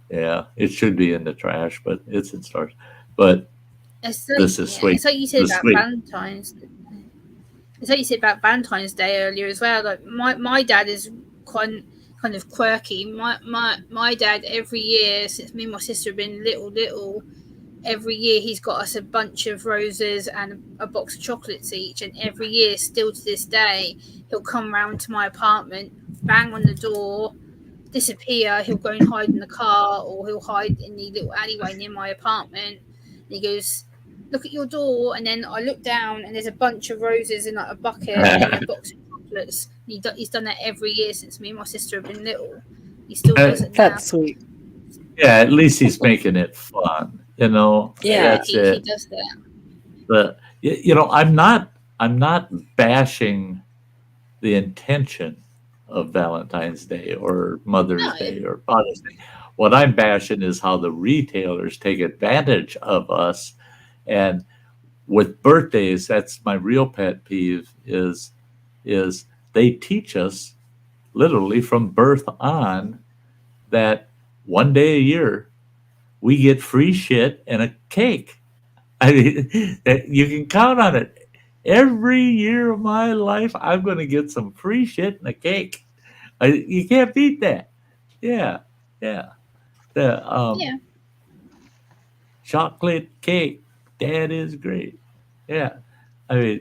yeah, it should be in the trash, but it's in storage. But this is sweet. It's like you said about Valentine's. It's like you said about Valentine's Day earlier as well. Like my dad is kind of quirky. My dad, every year since me and my sister have been little, every year he's got us a bunch of roses and a box of chocolates each. And every year, still to this day, he'll come round to my apartment, bang on the door, disappear. He'll go and hide in the car, or he'll hide in the little alleyway near my apartment. And he goes, "Look at your door," and then I look down and there's a bunch of roses in like a bucket and a box of chocolates. He's done that every year since me and my sister have been little. He still does it now. That's sweet. Yeah, at least he's making it fun. You know, Yeah. that's he it. does that. But you know, I'm not bashing the intention of Valentine's Day or Mother's No. Day or Father's Day. What I'm bashing is how the retailers take advantage of us. And with birthdays, that's my real pet peeve is they teach us literally from birth on that one day a year we get free shit and a cake. I mean, you can count on it. Every year of my life, I'm going to get some free shit and a cake. You can't beat that. Yeah, yeah. The Yeah. chocolate cake, that is great. Yeah, I mean,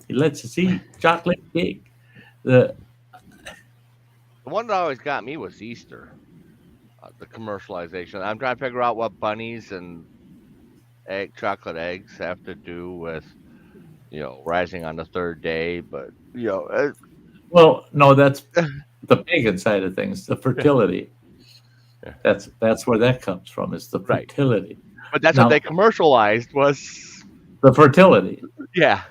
he lets us eat chocolate cake. The The one that always got me was Easter, the commercialization. I'm trying to figure out what bunnies and chocolate eggs have to do with, rising on the third day. But well, no, that's the pagan side of things. The fertility. Yeah. That's where that comes from. Is the Right. fertility. but that's Now- what they commercialized was, The fertility. yeah.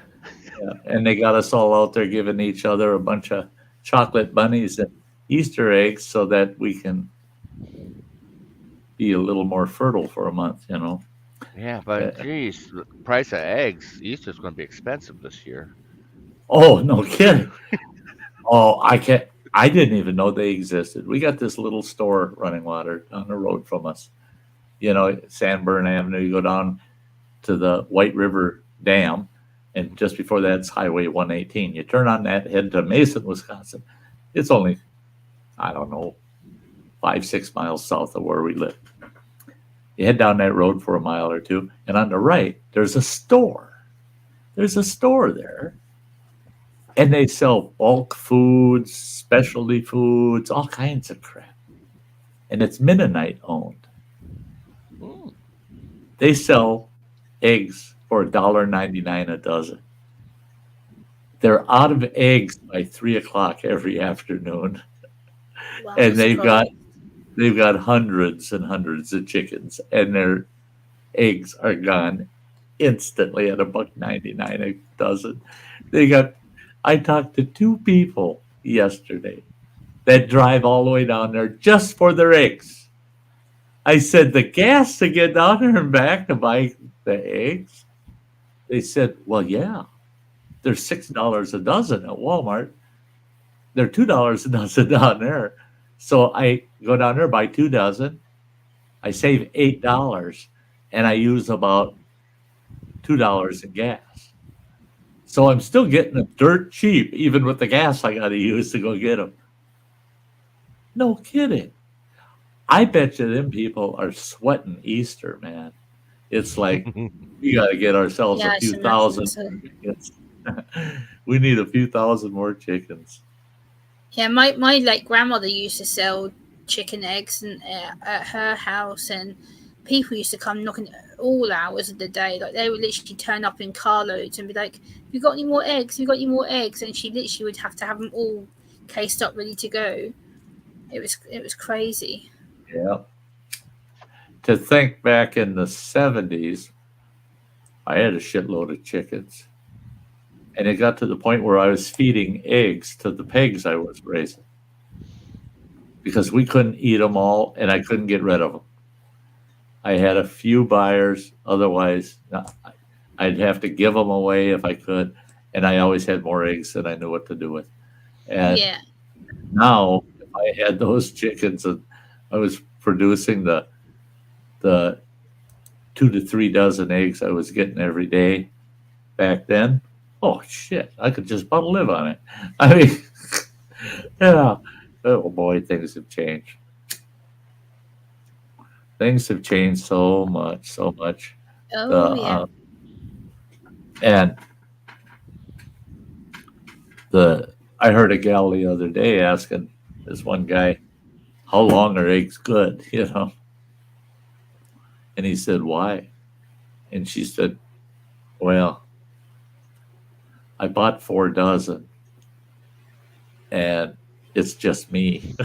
Yeah, and they got us all out there giving each other a bunch of chocolate bunnies and Easter eggs so that we can be a little more fertile for a month, you know. Yeah, but geez, the price of eggs, Easter's going to be expensive this year. Oh, no kidding. Oh, I didn't even know they existed. We got this little store running water down the road from us. You know, Sanborn Avenue, you go down to the White River Dam, and just before that's Highway 118. You turn on that, head to Mason, Wisconsin. It's only, I don't know, 5-6 miles south of where we live. You head down that road for a mile or two, and on the right, there's a store. There's a store there. And they sell bulk foods, specialty foods, all kinds of crap. And it's Mennonite owned. Mm. They sell eggs for $1.99 a dozen. They're out of eggs by 3 o'clock every afternoon. Wow, And that's they've got hundreds and hundreds of chickens, and their eggs are gone instantly at $1.99 a dozen. I talked to 2 people yesterday that drive all the way down there just for their eggs. I said, the gas to get down there and back to buy the eggs? They said, well, yeah, they're $6 a dozen at Walmart. They're $2 a dozen down there. So I go down there, buy 2 dozen. I save $8, and I use about $2 in gas. So I'm still getting them dirt cheap, even with the gas I got to use to go get them. No kidding. I bet you them people are sweating Easter, man. It's like we got to get ourselves Yeah, a few it's thousand imagine chickens. We need a few thousand more chickens. Yeah, my like grandmother used to sell chicken eggs and at her house, and people used to come knocking all hours of the day. Like they would literally turn up in carloads and be like, "Have you got any more eggs? Have you got any more eggs?" And she literally would have to have them all cased up, ready to go. It was crazy. Yeah. To think back in the 70s, I had a shitload of chickens. And it got to the point where I was feeding eggs to the pigs I was raising because we couldn't eat them all and I couldn't get rid of them. I had a few buyers. Otherwise, I'd have to give them away if I could. And I always had more eggs than I knew what to do with. And Yeah, now, if I had those chickens and I was producing the 2 to 3 dozen eggs I was getting every day back then, oh shit, I could just about live on it. I mean, yeah. Oh boy, things have changed. Things have changed so much, so much. yeah. And I heard a gal the other day asking this one guy, how long are eggs good, you know? And he said, why? And she said, well, I bought 4 dozen and it's just me.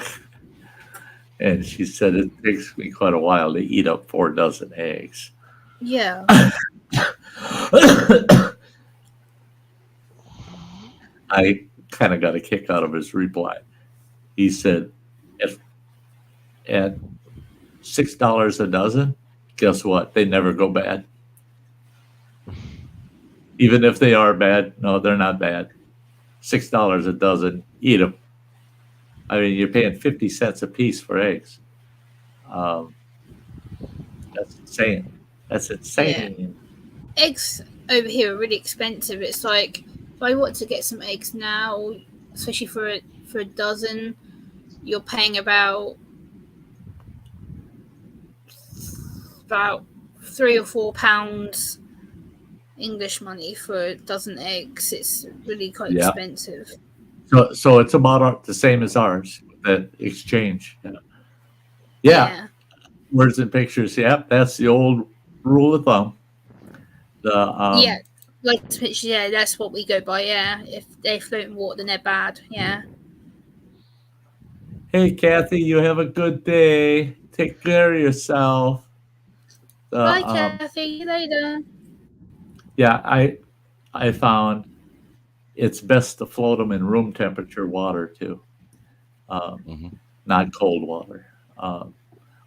And she said it takes me quite a while to eat up 4 dozen eggs. Yeah. I kind of got a kick out of his reply. He said, at $6 a dozen, guess what? They never go bad. Even if they are bad, no, they're not bad. $6 a dozen, eat them. I mean, you're paying 50 cents a piece for eggs. That's insane. That's insane. Eggs over here are really expensive. It's like if I want to get some eggs now, especially for a dozen, you're paying about £3 or £4 English money for a dozen eggs. It's really quite expensive. So it's about the same as ours, that exchange. Yeah. Words and pictures. Yeah, that's the old rule of thumb. That's what we go by. Yeah, if they float in water, then they're bad. Yeah. Hey, Kathy, you have a good day. Take care of yourself. Bye, Kathy. Later. Yeah, I found it's best to float them in room temperature water too, not cold water.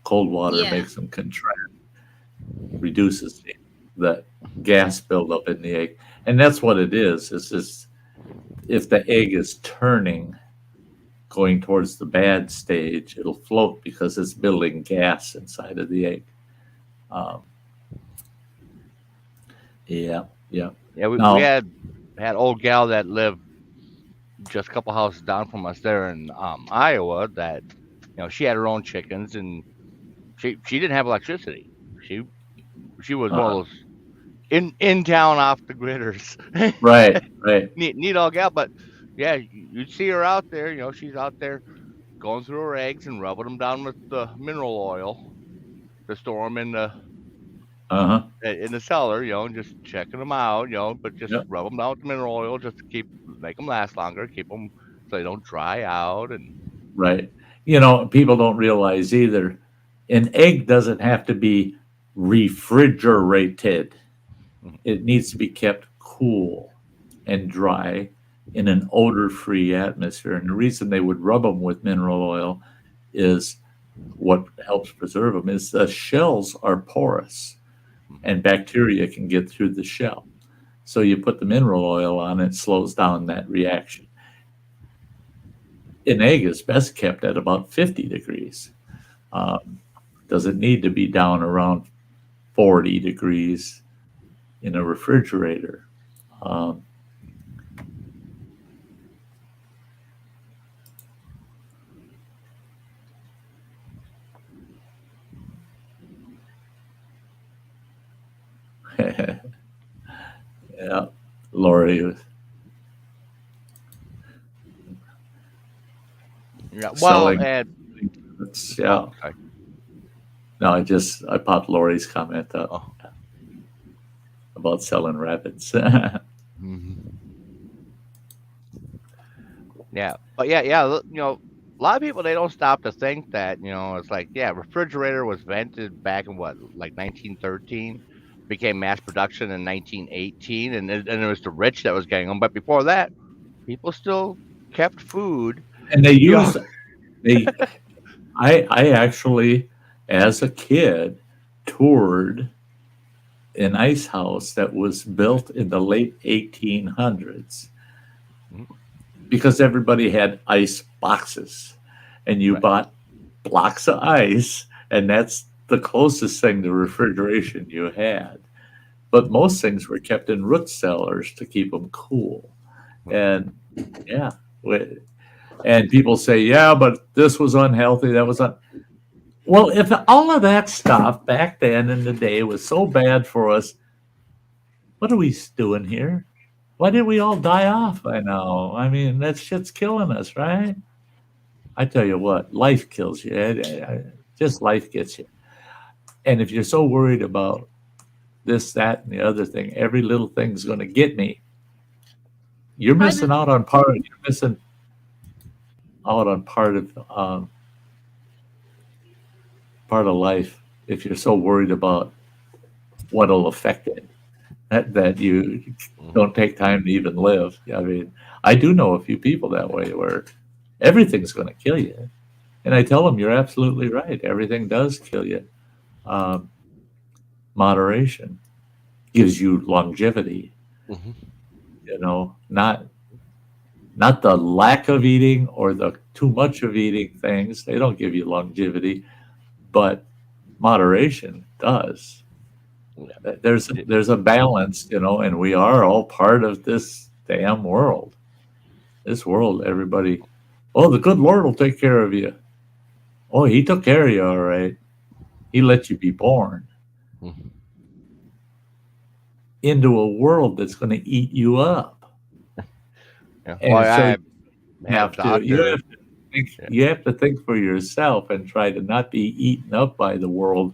Cold water makes them contract, reduces the gas buildup in the egg, and that's what it is. It's just if the egg is turning, going towards the bad stage, it'll float because it's building gas inside of the egg. Yeah. We had old gal that lived just a couple houses down from us there in Iowa. That she had her own chickens, and she didn't have electricity. She was one of those in town off the gridders. Right. Neat old gal, but yeah, you'd see her out there. She's out there going through her eggs and rubbing them down with the mineral oil to store them in the cellar, and just checking them out, but just rub them down with the mineral oil just to make them last longer, keep them so they don't dry out. And right. People don't realize either, an egg doesn't have to be refrigerated. It needs to be kept cool and dry in an odor-free atmosphere. And the reason they would rub them with mineral oil is what helps preserve them is the shells are porous and bacteria can get through the shell. So you put the mineral oil on, it slows down that reaction. An egg is best kept at about 50 degrees. Doesn't need to be down around 40 degrees in a refrigerator. Yeah, Lori was. Yeah, selling. No, I popped Lori's comment up about selling rabbits. Yeah, but a lot of people, they don't stop to think that it's like refrigerator was invented back in 1913, became mass production in 1918, and it was the rich that was getting them. But before that, people still kept food. And they used I actually, as a kid, toured an ice house that was built in the late 1800s because everybody had ice boxes, and you bought blocks of ice, and that's the closest thing to refrigeration you had. But most things were kept in root cellars to keep them cool. And and people say, but this was unhealthy. That was well, if all of that stuff back then in the day was so bad for us, what are we doing here? Why did we all die off by now? I mean, that shit's killing us, right? I tell you what, life kills you. Just life gets you. And if you're so worried about this, that, and the other thing, every little thing's going to get me. You're missing out on part. You're missing out on part of life if you're so worried about what'll affect it that you don't take time to even live. I mean, I do know a few people that way where everything's going to kill you, and I tell them you're absolutely right. Everything does kill you. Um, Moderation gives you longevity. Mhm. You know, not the lack of eating or the too much of eating things. They don't give you longevity, but moderation does. Yeah. There's a balance, and we are all part of this damn world. This world, everybody. Oh, the good Lord will take care of you. Oh, He took care of you, all right. He let you be born Mhm. into a world that's going to eat you up, Yeah. Well, and so I had a you doctor. have to think, Yeah. you have to think for yourself and try to not be eaten up by the world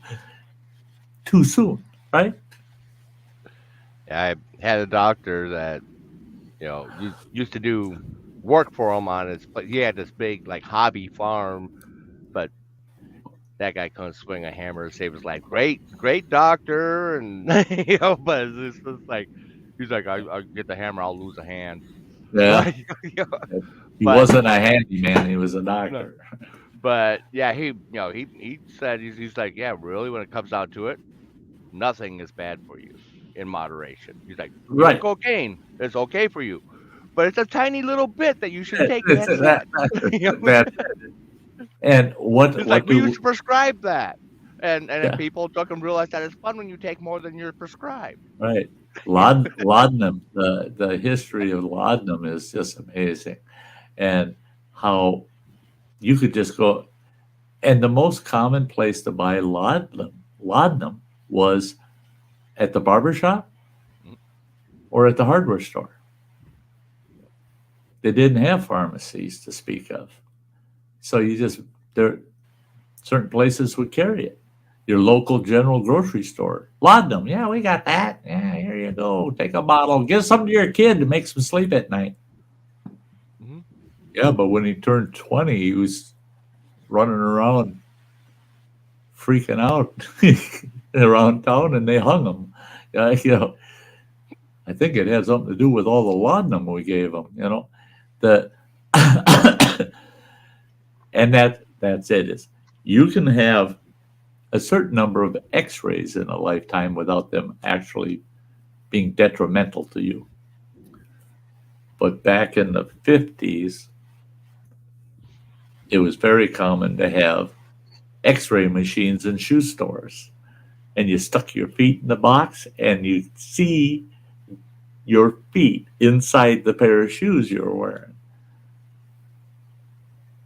too soon, right? I had a doctor that used to do work for him on his. But he had this big like hobby farm, but that guy couldn't swing a hammer to save his life. Great doctor, and but it's just like he's like, I get the hammer, I'll lose a hand. Yeah. Like, you know, He but wasn't a handyman; he was a no, doctor. but yeah, he said he's like, yeah, really, when it comes down to it, nothing is bad for you in moderation. He's like, even Right. cocaine is okay for you, but it's a tiny little bit that you should take, and It's that's it. that. And It's like what we used do to prescribe that, and then yeah, people took and realized that it's fun when you take more than you're prescribed. right. Laudanum, the history of laudanum is just amazing, and how you could just go. And the most common place to buy laudanum was at the barber shop Mm. or at the hardware store. They didn't have pharmacies to speak of, so there certain places would carry it. Your local general grocery store. Laudanum, yeah, we got that. Yeah, here you go. Take a bottle. Give some to your kid to make some sleep at night. Hmm. Yeah, but when he turned 20, he was running around freaking out around town, and they hung him. Yeah, I think it had something to do with all the laudanum we gave him. The and that's it. Is you can have a certain number of X-rays in a lifetime without them actually being detrimental to you. But back in the 50s, it was very common to have X-ray machines in shoe stores, and you stuck your feet in the box, and you see your feet inside the pair of shoes you were wearing.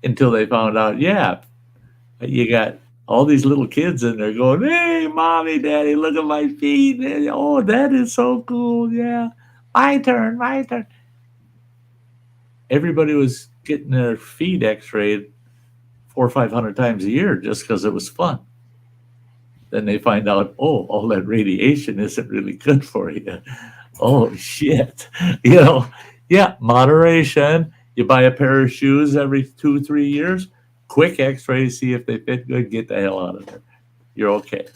Until they found out, yeah, you got all these little kids in there going, "Hey, mommy, daddy, look at my feet! And, oh, that is so cool! Yeah, my turn, my turn." Everybody was getting their feet X-rayed 400 or 500 times a year just because it was fun. Then they find out, oh, all that radiation isn't really good for you. Oh shit, yeah, moderation. You buy a pair of shoes every 2 3 years. Quick X-ray, see if they fit good. Get the hell out of there. You're okay.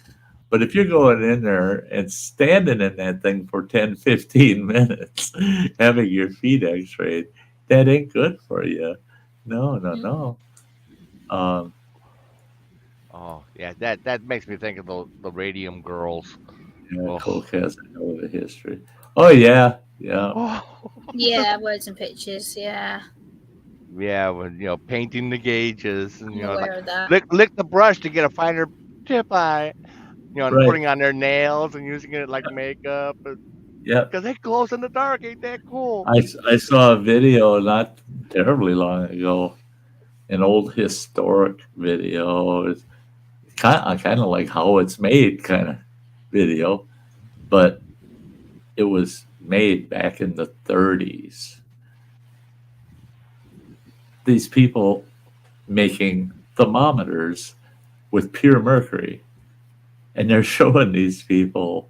But if you're going in there and standing in that thing for 10 15 minutes, having your feet X-rayed, that ain't good for you. No, no, Mm. no. Um, Oh yeah, that makes me think of the Radium Girls. yeah, Oh, Coke has a hell of a history. Oh yeah, yeah, oh. Yeah, words and pictures. Yeah, Yeah, when painting the gauges, and I'm like aware of that. lick the brush to get a finer tip on it, and right. putting on their nails and using it like makeup, Yeah, because they glows in the dark. Ain't that cool? I saw a video not terribly long ago, an old historic video. It's kind of like how it's made kind of video, but it was made back in the 30s. These people making thermometers with pure mercury, and they're showing these people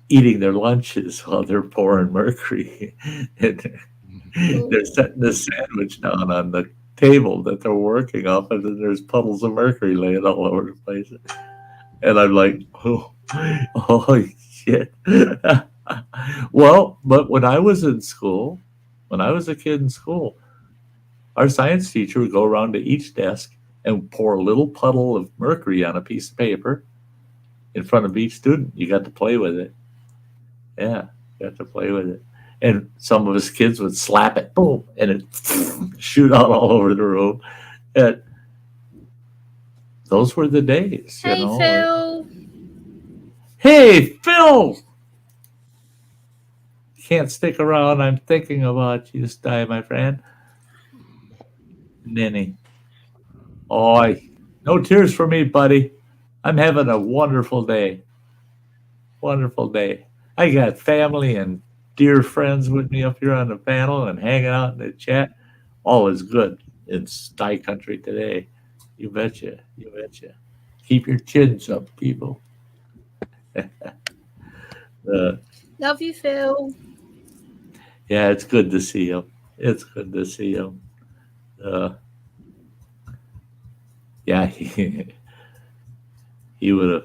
eating their lunches while they're pouring mercury, and Ooh. they're setting the sandwich down on the table that they're working off, and then there's puddles of mercury laying all over the place. And I'm like, oh, holy shit. Well, but when I was in school, when I was a kid in school, our science teacher would go around to each desk and pour a little puddle of mercury on a piece of paper in front of each student. You got to play with it. Yeah, you got to play with it. And some of us kids would slap it, boom, and it shoot out all over the room. And those were the days, Hey, you know. Phil. Hey, Phil! Can't stick around. I'm thinking about you, Sty, my friend. Ninny. Oh, no tears for me, buddy. I'm having a wonderful day. Wonderful day. I got family and dear friends with me up here on the panel and hanging out in the chat. All is good in Sty country today. You betcha. You betcha. Keep your chins up, people. Love you, Phil. Yeah, it's good to see you. It's good to see you. Yeah, he would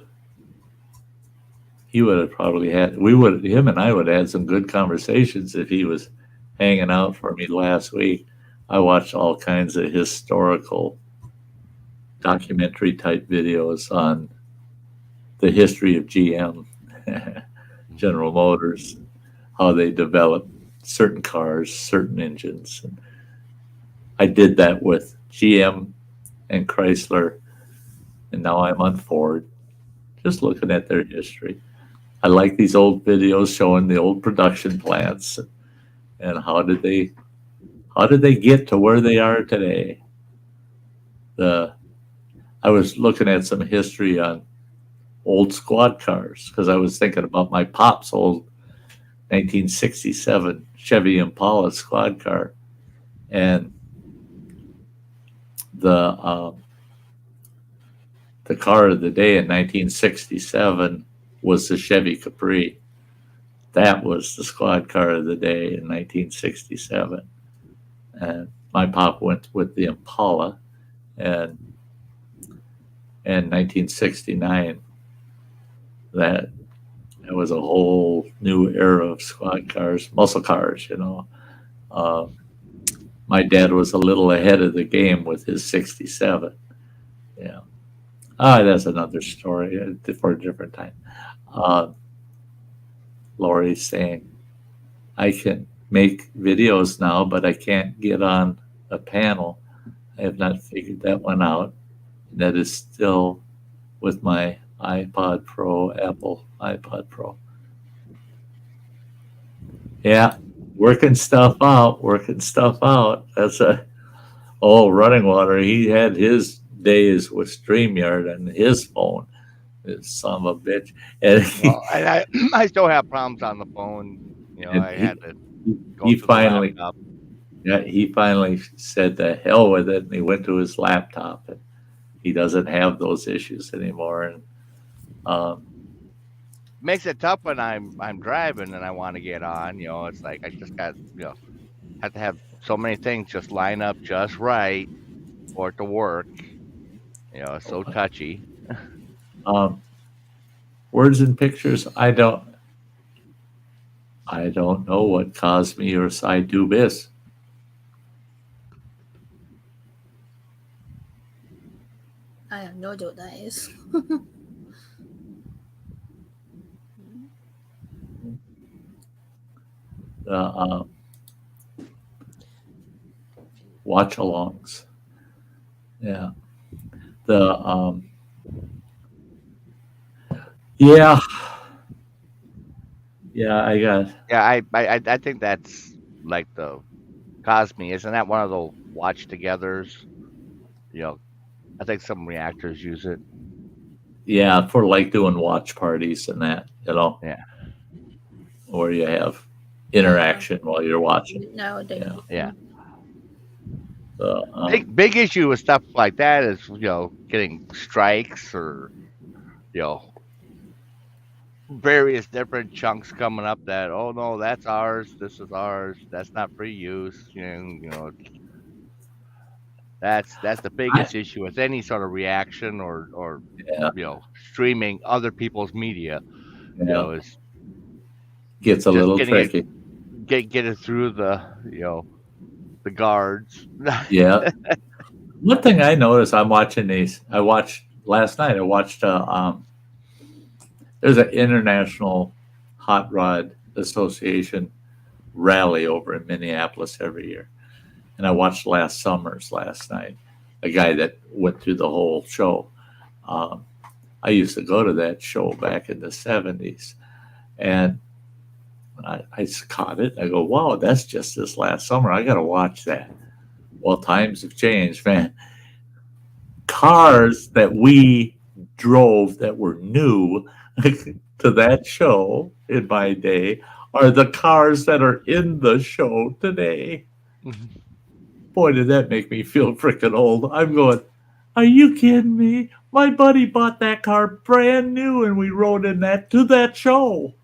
have probably had him and I would have had some good conversations if he was hanging out for me last week. I watched all kinds of historical documentary type videos on the history of GM, General Motors, how they developed certain cars, certain engines. And I did that with GM and Chrysler, and now I'm on Ford, just looking at their history. I like these old videos showing the old production plants and how did they get to where they are today. I was looking at some history on old squad cars because I was thinking about my pop's old 1967 Chevy Impala squad car, and the car of the day in 1967 was the Chevy Capri. That was the squad car of the day in 1967. And my pop went with the Impala, and in 1969, that was a whole new era of squad cars, muscle cars, you know. My dad was a little ahead of the game with his 67. Yeah. That's another story for a different time. Lori's saying, I can make videos now, but I can't get on a panel. I have not figured that one out. That is still with my iPod Pro, Apple iPod Pro. Yeah, working stuff out. That's Running Water. He had his days with StreamYard and his phone. This son of a bitch. And I still have problems on the phone. You know, I had to go he to finally, the laptop. yeah, he finally said the hell with it, and he went to his laptop, and he doesn't have those issues anymore. And Makes it tough when I'm driving and I want to get on. You know, it's like I just got have to have so many things just line up just right for it to work. You know, it's so touchy. Words and pictures. I don't know what Cosme or Cy Dube is. I have no idea what that is. Watch alongs. Yeah. I got. Yeah, I think that's like the Cosme. Isn't that one of the watch togethers? You know, I think some reactors use it. Yeah, for like doing watch parties and that, you know. Yeah. Or you have interaction while you're watching. No, I don't. Yeah. Big big issue with stuff like that is getting strikes or various different chunks coming up that no, that's ours, this is ours, that's not free use. That's the biggest issue with any sort of reaction or Yeah, streaming other people's media. yeah. Is Gets a just little tricky. get it through the the guards. Yeah. One thing I noticed, I'm watching these. I watched last night. I watched. There's an international hot rod association rally over in Minneapolis every year, and I watched last summer's last night. A guy that went through the whole show. Um, I used to go to that show back in the '70s, and I caught it. I go, wow, that's just this last summer. I got to watch that. Well, times have changed, man. Cars that we drove that were new to that show in my day are the cars that are in the show today. Boy, did that make me feel freaking old. I'm going, are you kidding me? My buddy bought that car brand new and we rode in that to that show.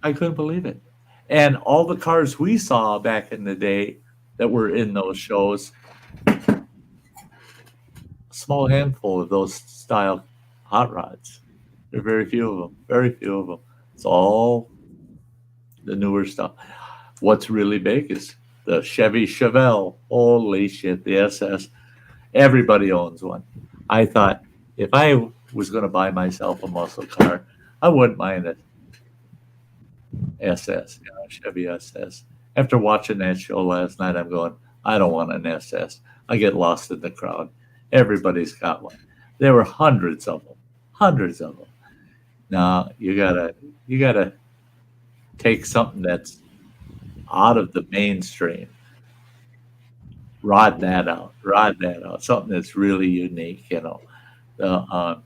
I couldn't believe it. And all the cars we saw back in the day that were in those shows, a small handful of those style hot rods. There are very few of them. Very few of them. It's all the newer stuff. What's really big is the Chevy Chevelle. Holy shit, the SS. Everybody owns one. I thought if I was going to buy myself a muscle car, I wouldn't mind it. SS, Chevy SS. After watching that show last night, I'm going, I don't want an SS. I get lost in the crowd. Everybody's got one. There were hundreds of them. Hundreds of them. Now you gotta take something that's out of the mainstream. Rod that out. Something that's really unique, The,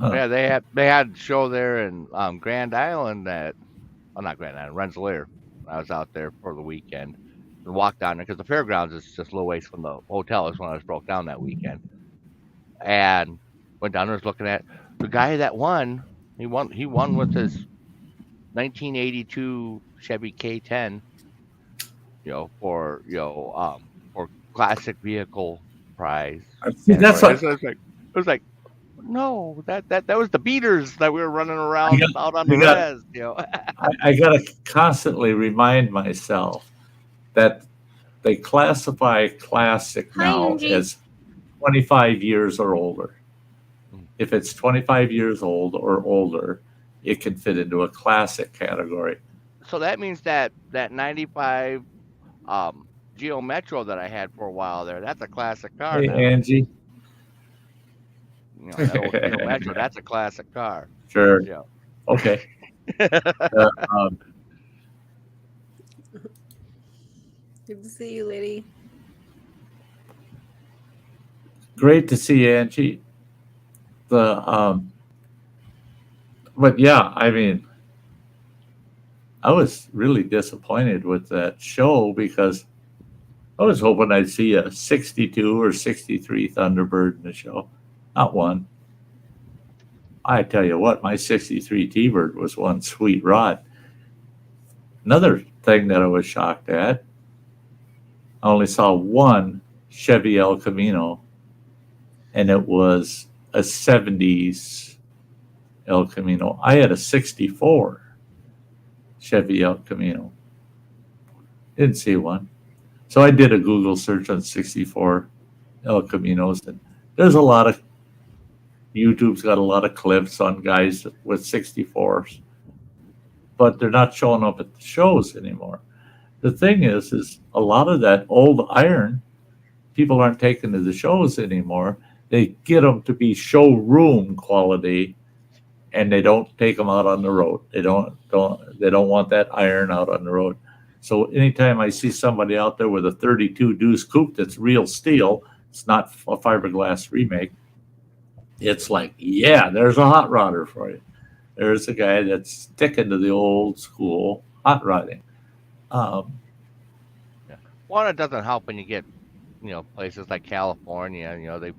Yeah, they had a show there in Grand Island not Grand Island, Rensselaer. I was out there for the weekend and walked down there because the fairgrounds is just a little ways from the hotel. Is when I was broke down that weekend, and went down there, was looking at the guy that won. He won with his 1982 Chevy K10. For classic vehicle prize. See, that's what it was like. No, that was the beaters that we were running around out on the res. I got to constantly remind myself that they classify classic now as 25 years or older. If it's 25 years old or older, it can fit into a classic category. So that means that 95 Geo Metro that I had for a while there, that's a classic car. Hey, now. Angie. That old Geo Metro, that's a classic car. Sure. Yeah. Okay. Good to see you, lady. Great to see you, Angie. But yeah, I mean, I was really disappointed with that show because I was hoping I'd see a 62 or 63 Thunderbird in the show. Not one. I tell you what, my 63 T-Bird was one sweet rod. Another thing that I was shocked at, I only saw one Chevy El Camino, and it was a 70s El Camino. I had a 64 Chevy El Camino. Didn't see one. So I did a Google search on 64 El Caminos, and there's a lot of YouTube's got a lot of clips on guys with 64s, but they're not showing up at the shows anymore. The thing is a lot of that old iron, people aren't taking to the shows anymore. They get them to be showroom quality, and they don't take them out on the road. They don't want that iron out on the road. So anytime I see somebody out there with a 32 Deuce Coupe that's real steel, it's not a fiberglass remake. It's like, yeah, there's a hot rodder for you. There's a guy that's sticking to the old school hot rodding. Well, it doesn't help when you get, places like California. They've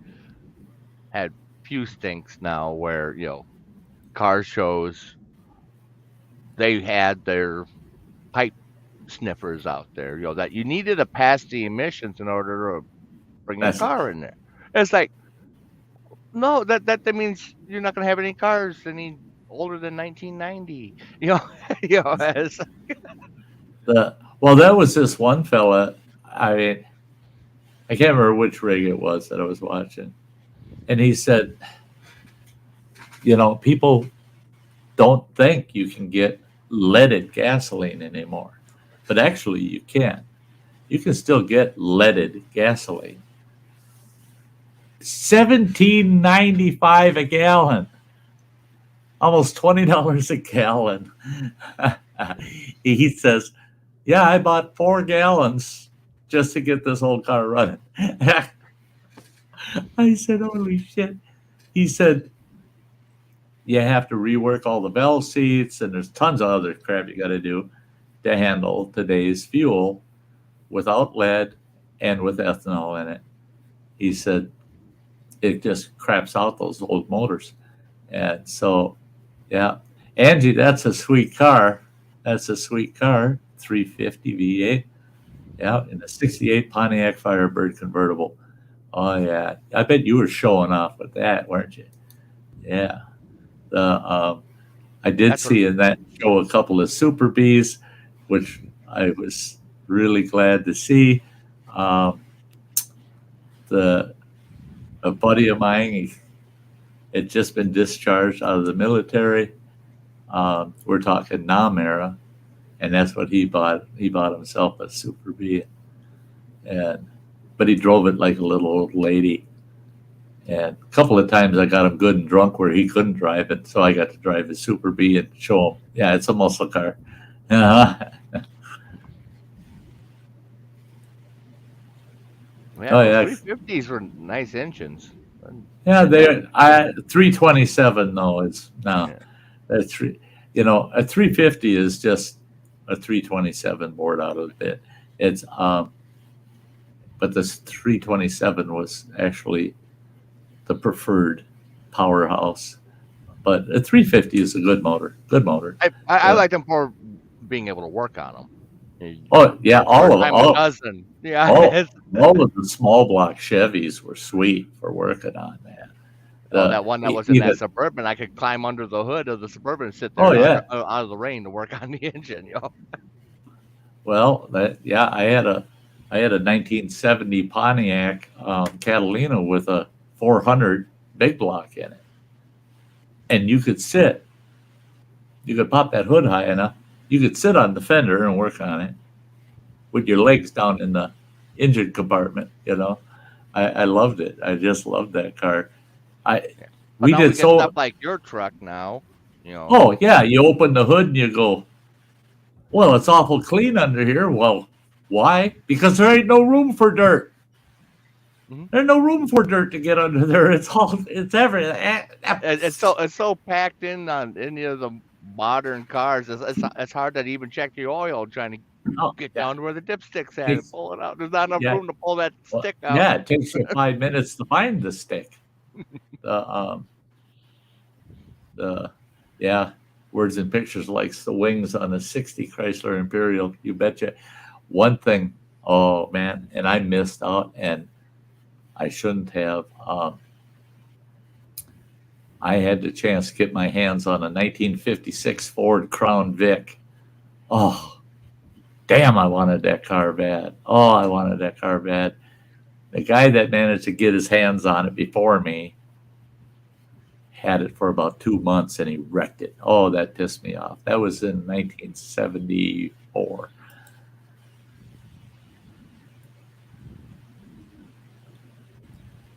had few stinks now where car shows, they had their pipe sniffers out there, that you needed to pass the emissions in order to bring a That's car in there. It's like, no, that means you're not going to have any cars any older than 1990. It's, well, that was this one fella. I mean, I can't remember which rig it was that I was watching, and he said, people don't think you can get leaded gasoline anymore, but actually you can. You can still get leaded gasoline. $17.95 a gallon, almost $20 a gallon. He says, "Yeah, I bought 4 gallons just to get this old car running." I said, "Holy shit!" He said, "You have to rework all the valve seats, and there's tons of other crap you got to do to handle today's fuel without lead and with ethanol in it." He said, "It just craps out those old motors." And so, yeah, Angie, that's a sweet car. That's a sweet car, 350 V8. Yeah, in a 68 Pontiac Firebird convertible. Oh, yeah. I bet you were showing off with that, weren't you? Yeah. I did see in that show a couple of Super Bs, which I was really glad to see. A buddy of mine, he had just been discharged out of the military. We're talking Nam era, and that's what he bought. He bought himself a Super B, but he drove it like a little old lady. And a couple of times I got him good and drunk where he couldn't drive it, so I got to drive his Super B and show him, yeah, it's a muscle car. Yeah, Oh, yeah. 350s were nice engines. Yeah, 327 though is no. Yeah. That's a 350 is just a 327 bored out of the bit. It's but this 327 was actually the preferred powerhouse. But a 350 is a good motor. Good motor. I like them for being able to work on them. Oh yeah, all of them. A dozen. Yeah. All of the small block Chevys were sweet for working on that. That one that was in that Suburban, I could climb under the hood of the Suburban and sit there out of the rain to work on the engine. Well, I had a 1970 Pontiac Catalina with a 400 big block in it, and you could pop that hood high enough, you could sit on the fender and work on it with your legs down in the engine compartment. I loved it. I just loved that car. We did so stuff like your truck now. Oh yeah, you open the hood and you go, well, it's awful clean under here. Well, why? Because there ain't no room for dirt. Mm-hmm. There's no room for dirt to get under there. It's everything. It's so packed in on any of the modern cars. It's hard to even check the oil trying to get down to where the dipstick's at and pull it out. There's not enough room to pull that stick out. Yeah, it takes you 5 minutes to find the stick. Words and pictures like the wings on a 60 Chrysler Imperial. You betcha. One thing, oh man, and I missed out, and I shouldn't have. I had the chance to get my hands on a 1956 Ford Crown Vic. Oh, damn, I wanted that car bad. Oh, I wanted that car bad. The guy that managed to get his hands on it before me had it for about 2 months, and he wrecked it. Oh, that pissed me off. That was in 1974.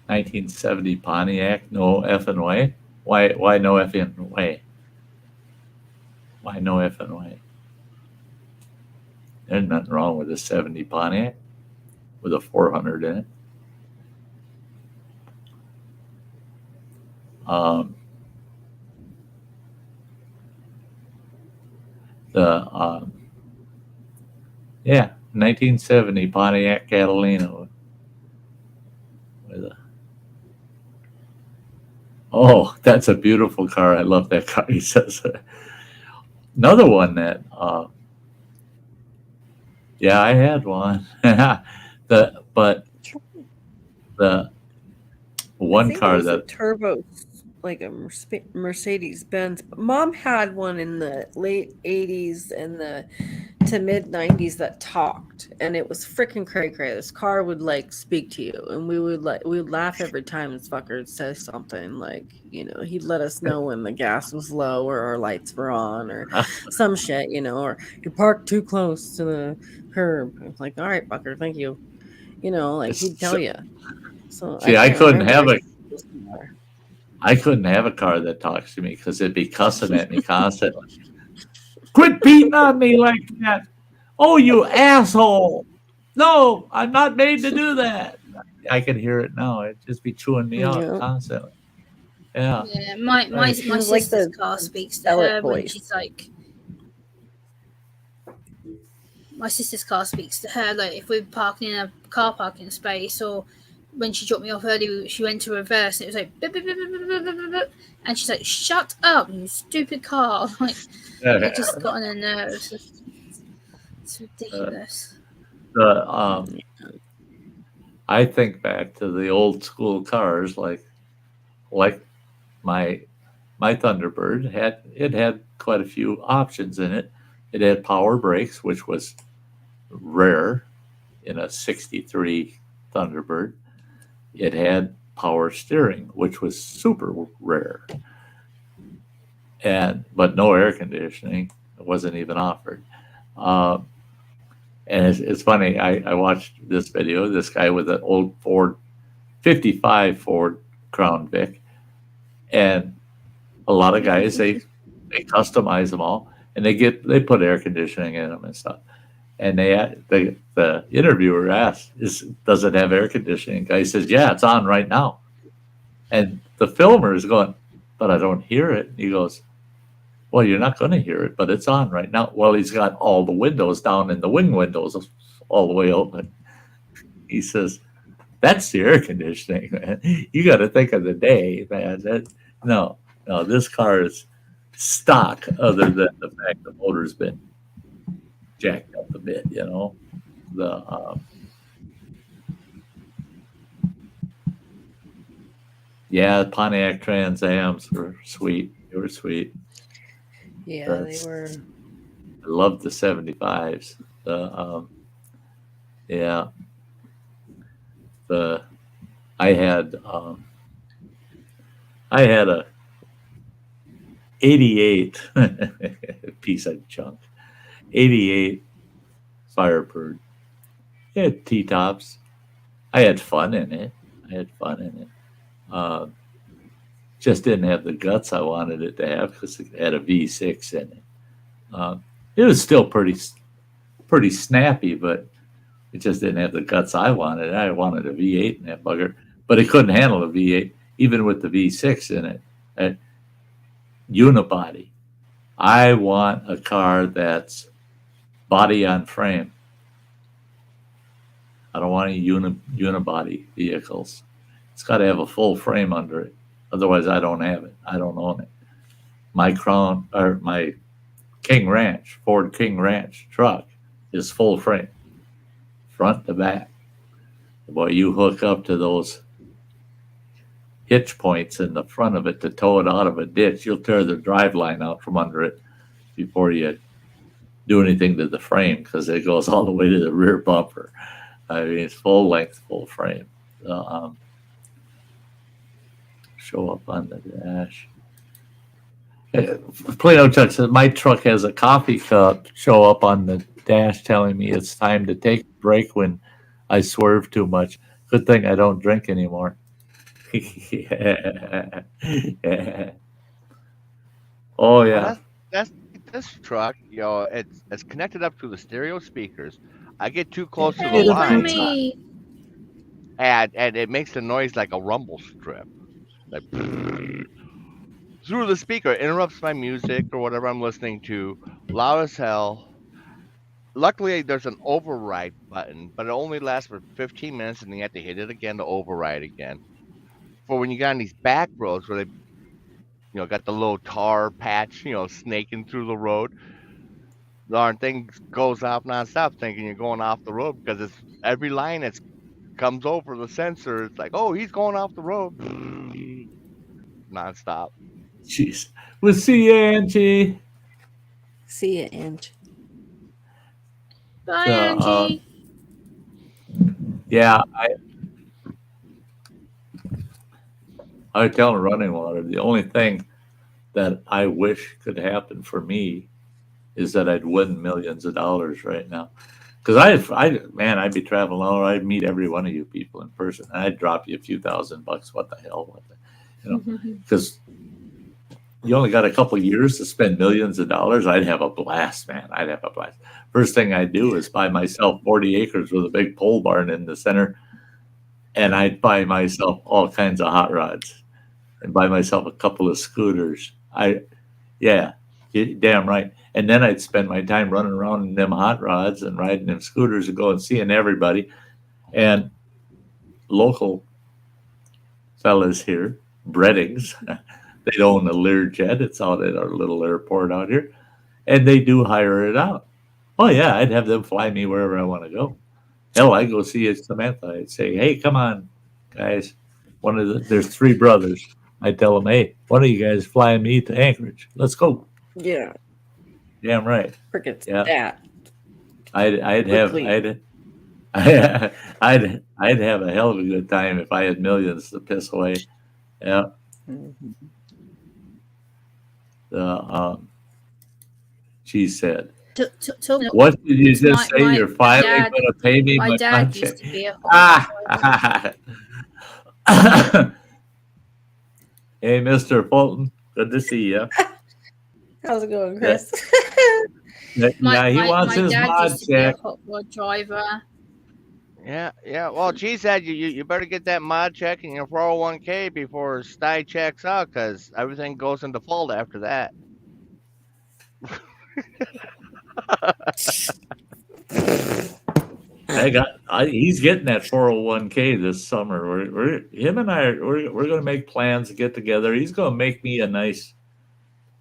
$1970 Pontiac, no effing way. Why no effing way? Why no effing way? There's nothing wrong with a 70 Pontiac with a 400 in it. The 1970 Pontiac Catalina with a Oh, that's a beautiful car. I love that car. He says another one that yeah, I had one. But the I one think it car was a that turbo, like a Mercedes Benz. But Mom had one in the late 80s and the to mid 90s that talked, and it was freaking cray cray. This car would like speak to you, and we would laugh every time this fucker says something. Like, he'd let us know when the gas was low or our lights were on or some shit, or you parked too close to the curb. It's like, all right, fucker, thank you. Like he'd it's, tell you. So I see, can't remember. I couldn't have a car that talks to me because it'd be cussing at me constantly. Quit beating on me like that. Oh, you asshole. No, I'm not made to do that. I can hear it now. It'd just be chewing me out Yeah. constantly. Yeah. Yeah, my Right. It was like sister's the car speaks to Stellar her when voice. she's like. My sister's car speaks to her. Like if we're parking in a car parking space, or when she dropped me off earlier, she went to reverse, and it was like, beep, beep, beep, beep, beep, beep, beep, beep. And she's like, "Shut up, you stupid car!" Like it just got on her nerves. It's ridiculous. The I think back to the old school cars, like my Thunderbird had quite a few options in it. It had power brakes, which was rare in a '63 Thunderbird. It had power steering, which was super rare, but no air conditioning. It wasn't even offered. Uh, and it's funny. I watched this video. This guy with an old Ford '55 Ford Crown Vic, and a lot of guys they customize them all, and they put air conditioning in them and stuff. And the interviewer asked, does it have air conditioning? The guy says, yeah, it's on right now. And the filmer is going, but I don't hear it. He goes, well, you're not going to hear it, but it's on right now. Well, he's got all the windows down and the wing windows all the way open. He says, that's the air conditioning, man. You got to think of the day, man. No, this car is stock other than the fact the motor's been jacked up a bit, The yeah, Pontiac Trans Ams were sweet. They were sweet. Yeah, they were. I loved the 75s. Yeah. I had a 88 piece of junk. 88 Firebird. It had T-tops. I had fun in it. Just didn't have the guts I wanted it to have because it had a V6 in it. It was still pretty snappy, but it just didn't have the guts I wanted. I wanted a V8 in that bugger, but it couldn't handle a V8, even with the V6 in it. Unibody. I want a car that's body on frame. I don't want any unibody vehicles. It's got to have a full frame under it. Otherwise, I don't have it. I don't own it. My King Ranch, Ford King Ranch truck is full frame, front to back. Boy, you hook up to those hitch points in the front of it to tow it out of a ditch, you'll tear the drive line out from under it before you do anything to the frame because it goes all the way to the rear bumper. I mean, it's full length, full frame. Show up on the dash. Plano Chuck says, my truck has a coffee cup show up on the dash telling me it's time to take a break when I swerve too much. Good thing I don't drink anymore. Yeah. Oh, yeah. That's this truck, it's connected up to the stereo speakers. I get too close to the Hey, line, Remy. and it makes the noise like a rumble strip, like through the speaker. It interrupts my music or whatever I'm listening to, loud as hell. Luckily, there's an override button, but it only lasts for 15 minutes, and then you have to hit it again to override again. For when you got on these back roads where got the little tar patch, snaking through the road. Darn thing goes off nonstop, thinking you're going off the road because it's every line that comes over the sensor. It's like, oh, he's going off the road, nonstop. Jeez. We'll see you, Angie. See ya, Ange. Bye, So, Angie. yeah, I was telling Running Water, the only thing that I wish could happen for me is that I'd win millions of dollars right now. Because I'd be traveling all over. I'd meet every one of you people in person. And I'd drop you a few $1,000. What the hell? Because you only got a couple of years to spend millions of dollars. I'd have a blast, man. I'd have a blast. First thing I'd do is buy myself 40 acres with a big pole barn in the center. And I'd buy myself all kinds of hot rods and buy myself a couple of scooters. Yeah, you're damn right. And then I'd spend my time running around in them hot rods and riding them scooters and going seeing everybody. And local fellas here, Breddings, they own a Learjet. It's out at our little airport out here. And they do hire it out. Oh, yeah, I'd have them fly me wherever I want to go. Hell, I go see Samantha. I'd say, hey, come on, guys. There's 3 brothers. I tell them, hey, one of you guys fly me to Anchorage. Let's go. Yeah. Damn right. Forget Yeah. that. I'd have a hell of a good time if I had millions to piss away. Yeah. She said, what did you just say? You're finally going to pay me My my dad check? used to be a Hey, Mr. Fulton, good to see you. How's it going, Chris? Yeah, he wants his mod used to be a check. hot rod driver. Yeah. Well, she said you better get that mod check in your 401k before Sty checks out, because everything goes into default after that. He's getting that 401k this summer. Him and I we're going to make plans to get together. He's going to make me a nice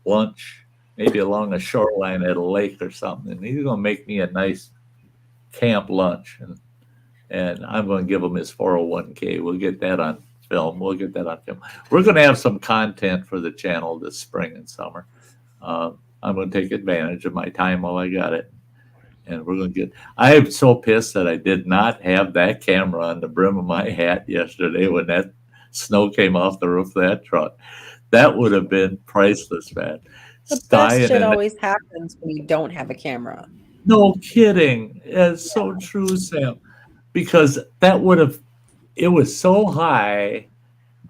lunch, maybe along a shoreline at a lake or something. And he's going to make me a nice camp lunch, and I'm going to give him his 401k. We'll get that on film. We're going to have some content for the channel this spring and summer. I'm going to take advantage of my time while I got it. And we're going to I am so pissed that I did not have that camera on the brim of my hat yesterday when that snow came off the roof of that truck. That would have been priceless, man. The best shit always happens when you don't have a camera. No kidding. It's so true, Sam. Because it was so high.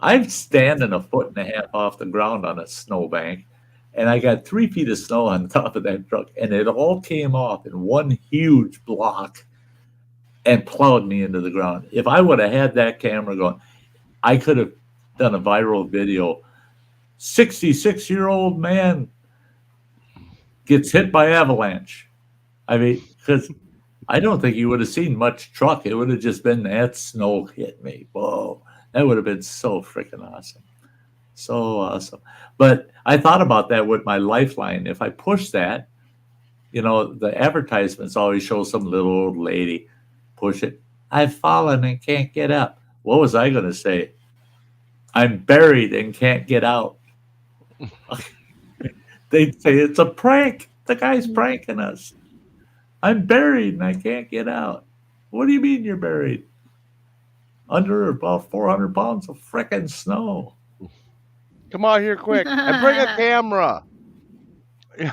I'm standing 1.5 feet off the ground on a snowbank. And I got 3 feet of snow on top of that truck, and it all came off in one huge block and plowed me into the ground. If I would have had that camera going, I could have done a viral video. 66-year-old man gets hit by avalanche. I mean, because I don't think you would have seen much truck. It would have just been that snow hit me. Whoa, that would have been so freaking awesome. So awesome. But I thought about that with my Lifeline. If I push that, the advertisements always show some little old lady push it. I've fallen and can't get up. What was I going to say? I'm buried and can't get out. They'd say it's a prank. The guy's pranking us. I'm buried and I can't get out. What do you mean you're buried? Under about 400 pounds of frickin' snow. Come out here quick and bring a camera. Yeah.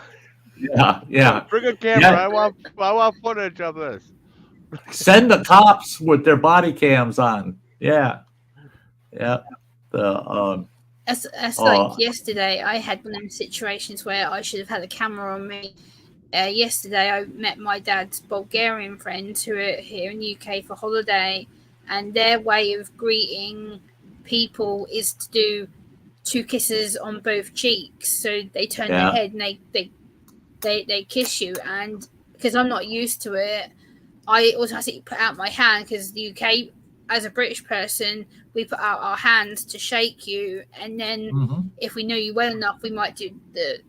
Bring a camera. Yeah. I want footage of this. Send the cops with their body cams on. Yeah. That's like yesterday. I had one of them situations where I should have had a camera on me. Yesterday, I met my dad's Bulgarian friends who are here in the UK for holiday, and their way of greeting people is to do 2 kisses on both cheeks. So they turn their head and they kiss you. And because I'm not used to it, I automatically put out my hand, because the UK as a British person, we put out our hands to shake you, and then if we know you well enough, we might do the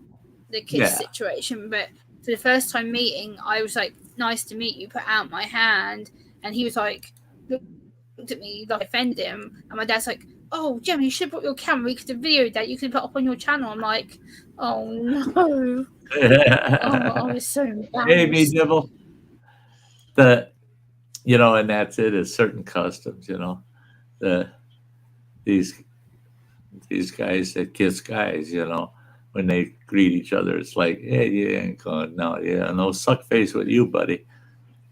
kiss situation. But for the first time meeting, I was like, "Nice to meet you." Put out my hand, and he was like, looked at me like I offended him, and my dad's like, "Oh, Gemma, you should have brought your camera. You could have videoed that. You could put up on your channel." I'm like, "Oh no!" I was so embarrassed. Hey, me Dibble. And that's it. Is certain customs, these guys that kiss guys, when they greet each other, it's like, hey, you ain't going, no suck face with you, buddy,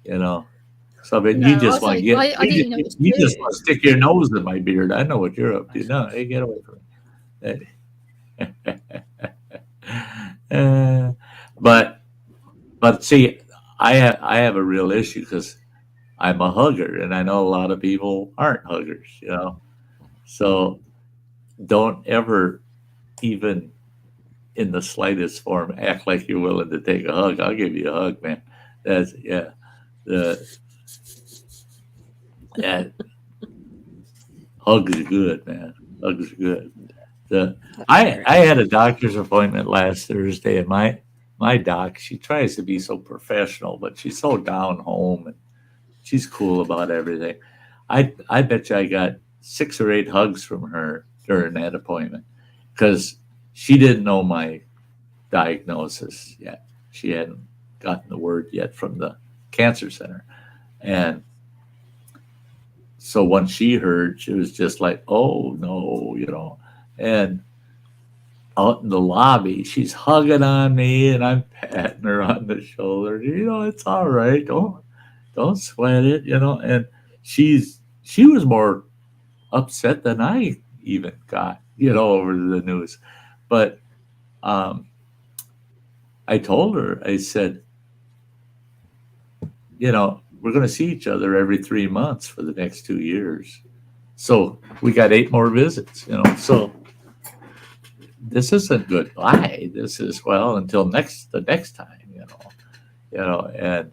So, but you just want to get, I didn't know it was you just good. want to stick your nose in my beard. I know what you're up to. No, hey, get away from me. But see, I have a real issue because I'm a hugger, and I know a lot of people aren't huggers, So don't ever, even in the slightest form, act like you're willing to take a hug. I'll give you a hug, man. That's hugs are good, man. Hugs are good. I had a doctor's appointment last Thursday, and my doc, she tries to be so professional, but she's so down home, and she's cool about everything. I bet you I got 6 or 8 hugs from her during that appointment because she didn't know my diagnosis yet. She hadn't gotten the word yet from the cancer center. And so once she heard, she was just like, oh, no, And out in the lobby, she's hugging on me, and I'm patting her on the shoulder. It's all right. Don't sweat it, And she was more upset than I even got, over the news. But I told her, I said, we're going to see each other every 3 months for the next 2 years. So we got 8 more visits, So this isn't goodbye. This is, until the next time, And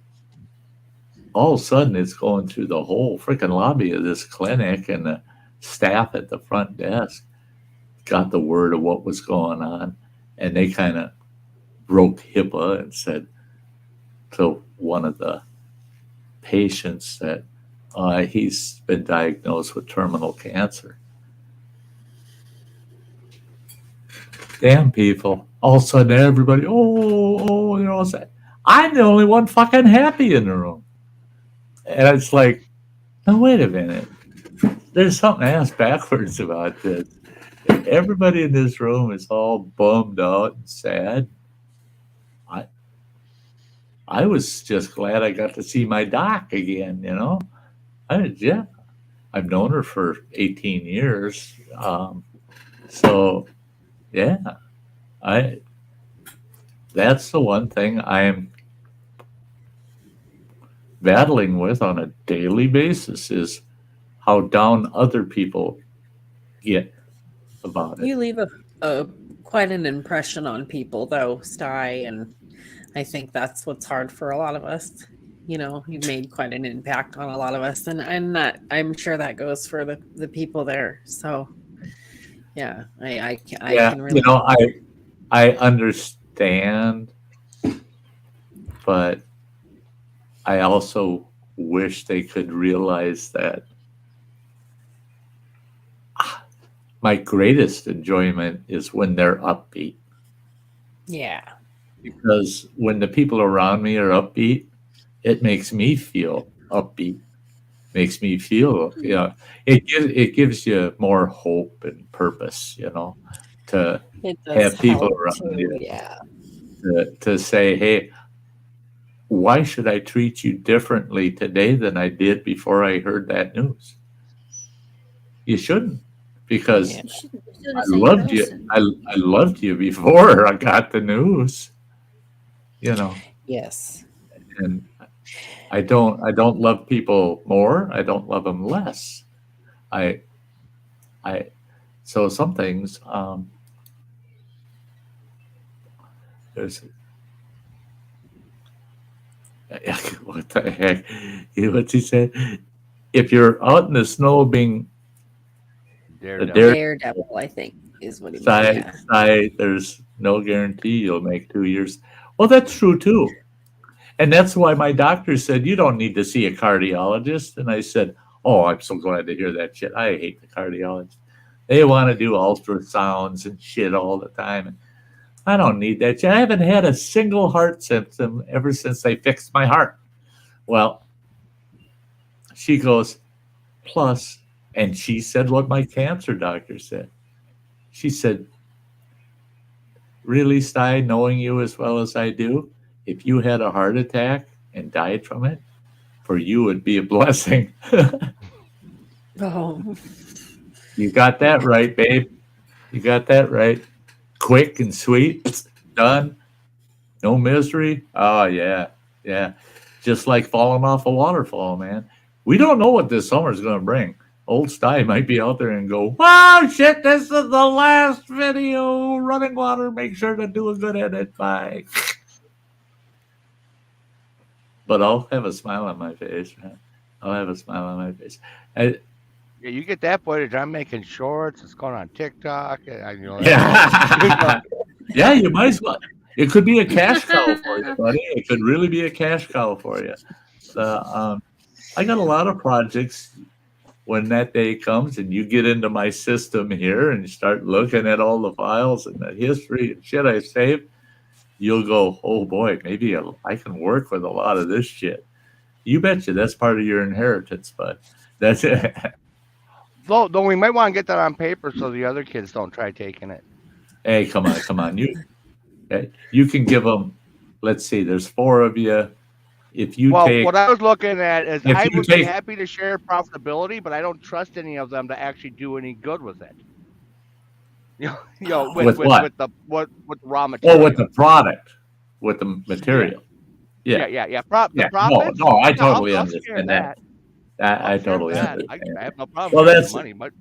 all of a sudden it's going through the whole freaking lobby of this clinic, and the staff at the front desk got the word of what was going on, and they kind of broke HIPAA and said to one of the patients that he's been diagnosed with terminal cancer. Damn people. All of a sudden everybody, all saying, I'm the only one fucking happy in the room. And it's like, no, wait a minute. There's something ass backwards about this. Everybody in this room is all bummed out and sad. I was just glad I got to see my doc again, I've known her for 18 years. So, yeah, that's the one thing I am battling with on a daily basis is how down other people get about it. You leave a quite an impression on people, though, Sty, and I think that's what's hard for a lot of us. You've made quite an impact on a lot of us, and that I'm sure that goes for the people there. So, yeah, I can really. I understand, but I also wish they could realize that my greatest enjoyment is when they're upbeat. Yeah. Because when the people around me are upbeat, it makes me feel upbeat. Makes me feel, it gives you more hope and purpose, to have people around you. Yeah. To say, hey, why should I treat you differently today than I did before I heard that news? You shouldn't, because I loved you. I loved you before I got the news. Yes. And I don't love people more. I don't love them less. So some things, there's, what the heck? What's he said? if you're out in the snow being a Daredevil. Daredevil, I think, is what he meant. Yeah. there's no guarantee you'll make 2 years. Well, that's true too. And that's why my doctor said, you don't need to see a cardiologist. And I said, oh, I'm so glad to hear that shit. I hate the cardiologist. They want to do ultrasounds and shit all the time. And I don't need that shit. I haven't had a single heart symptom ever since they fixed my heart. Well, she goes, plus, and she said what my cancer doctor said. She said, really, Sty, knowing you as well as I do, if you had a heart attack and died from it, for you it'd be a blessing. Oh, You got that right, babe. You got that right. Quick and sweet, done. No misery. Oh, yeah, yeah. Just like falling off a waterfall, man. We don't know what this summer's going to bring. Old Sty might be out there and go, wow, shit, this is the last video. Running water, make sure to do a good edit. Bye. But I'll have a smile on my face, man. I'll have a smile on my face. Yeah, you get that footage. I'm making shorts. It's going on TikTok. Yeah. Yeah, you might as well. It could be a cash cow for you, buddy. It could really be a cash cow for you. I got a lot of projects. When that day comes and you get into my system here and you start looking at all the files and the history and shit I saved, you'll go, oh boy, maybe I can work with a lot of this shit. You betcha that's part of your inheritance, bud. That's it. Though we might want to get that on paper so the other kids don't try taking it. Hey, come on. You can give them, let's see, there's 4 of you. If you take, what I was looking at is I would take, be happy to share profitability, but I don't trust any of them to actually do any good with it. With the raw material. Oh, with the product, with the material. Yeah. The profits. No, I totally understand that. I totally understand. I have no problem with money, but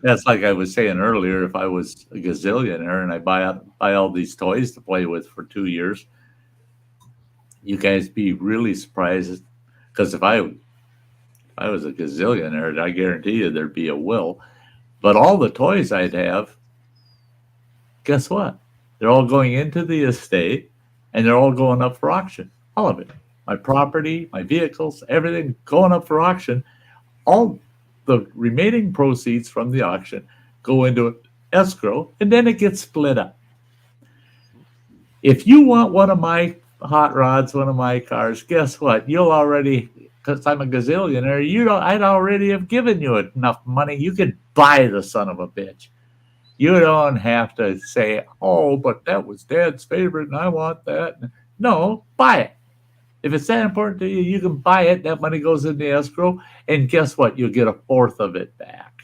that's like I was saying earlier. If I was a gazillionaire and I buy all these toys to play with for 2 years, you guys be really surprised, because if I was a gazillionaire, I guarantee you there'd be a will. But all the toys I'd have, guess what? They're all going into the estate, and they're all going up for auction. All of it. My property, my vehicles, everything going up for auction. All the remaining proceeds from the auction go into escrow, and then it gets split up. If you want one of my hot rods, one of my cars, guess what? You'll already, because I'm a gazillionaire, I'd already have given you enough money. You could buy the son of a bitch. You don't have to say, oh, but that was Dad's favorite and I want that. No, buy it. If it's that important to you, you can buy it. That money goes in the escrow, and guess what? You'll get 1/4 of it back.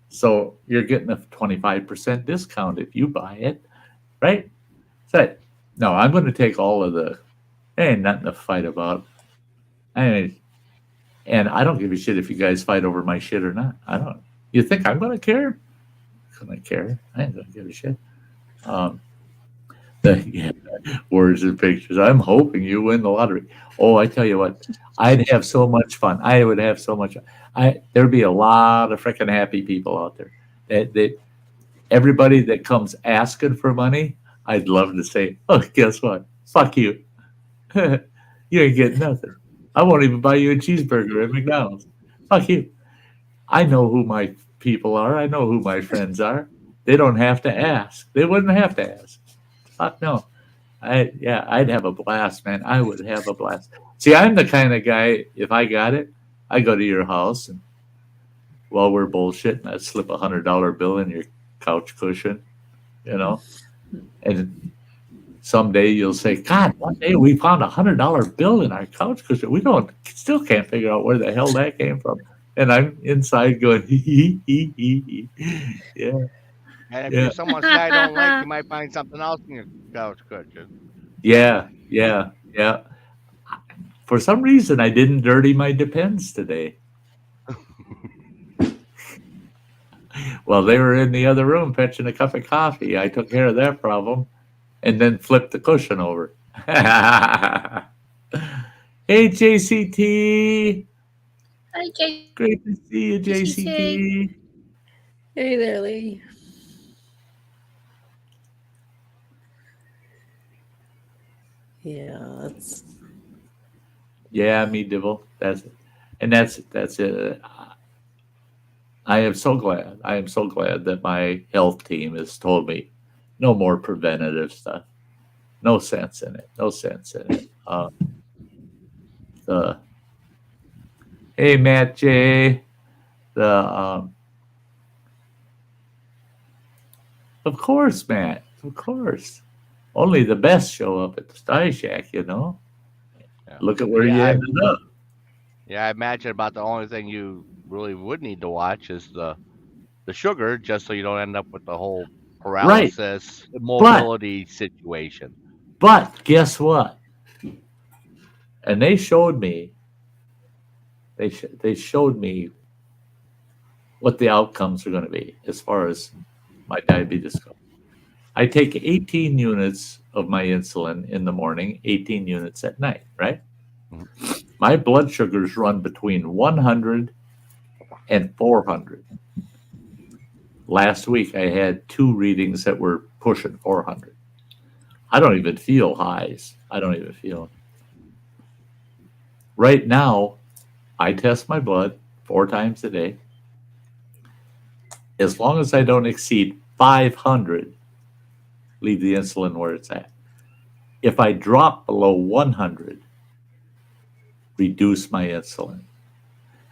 So you're getting a 25% discount if you buy it, right? So, no, I'm going to take all of there ain't nothing to fight about. And I don't give a shit if you guys fight over my shit or not. I don't. You think I'm going to care? I'm going to care. I ain't going to give a shit. Words and pictures. I'm hoping you win the lottery. Oh, I tell you what, I'd have so much fun. I would have so much. There'd be a lot of freaking happy people out there. Everybody that comes asking for money, I'd love to say, oh, guess what? Fuck you. You ain't getting nothing. I won't even buy you a cheeseburger at McDonald's. Fuck you. I know who my people are. I know who my friends are. They don't have to ask. They wouldn't have to ask. Fuck no. I'd have a blast, man. I would have a blast. See, I'm the kind of guy, if I got it, I go to your house and while we're bullshitting, I'd slip $100 bill in your couch cushion, and someday you'll say, God, one day we found $100 bill in our couch cushion. We still can't figure out where the hell that came from. And I'm inside going, hee. Yeah. And if you're someone I don't like, you might find something else in your couch cushion. Yeah. For some reason, I didn't dirty my Depends today. Well, they were in the other room fetching a cup of coffee. I took care of that problem and then flipped the cushion over. Hey, JCT. Hi, Jay. Great to see you, JCT. Hey there, lady. Yeah, that's Yeah, me, Dibble. That's it. And that's it. I am so glad. I am so glad that my health team has told me no more preventative stuff. No sense in it. No sense in it. The Hey, Matt J. The Of course, Matt. Of course. Only the best show up at the Sty Shack, you know. Yeah. Look at where Yeah, you I, ended up. yeah, I imagine about the only thing you really would need to watch is the sugar, just so you don't end up with the whole Right. paralysis, But mobility situation. guess what? And they showed me they showed me what the outcomes are going to be as far as my diabetes goes. I take 18 units of my insulin in the morning, 18 units at night, right? Mhm. My blood sugars run between 100 and 400. Last week I had two readings that were pushing 400. I don't even feel highs. I don't even feel. Right now, I test my blood 4 times a day. As long as I don't exceed 500, leave the insulin where it's at. If I drop below 100, reduce my insulin.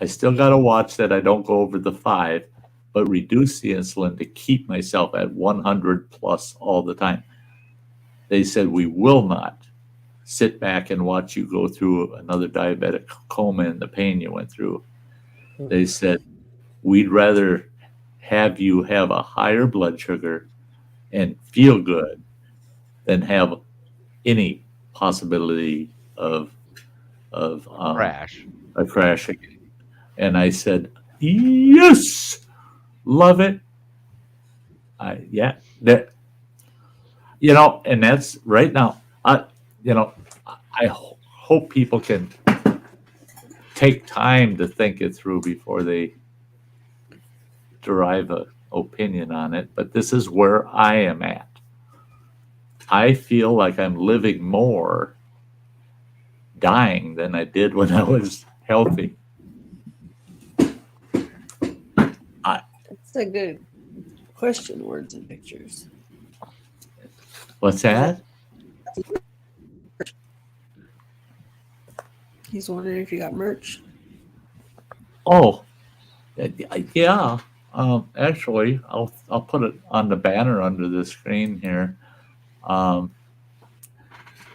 I still got to watch that I don't go over the 5, but reduce the insulin to keep myself at 100 plus all the time. They said we will not sit back and watch you go through another diabetic coma and the pain you went through. They said we'd rather have you have a higher blood sugar and feel good than have any possibility of Crash. a crash again. And I said, yes, love it. Yeah, that and that's right now. I hope people can take time to think it through before they derive an opinion on it. But this is where I am at. I feel like I'm living more dying than I did when I was healthy. that's a good question. Words and pictures. What's that? He's wondering if you got merch. Oh, yeah. Actually, I'll put it on the banner under the screen here.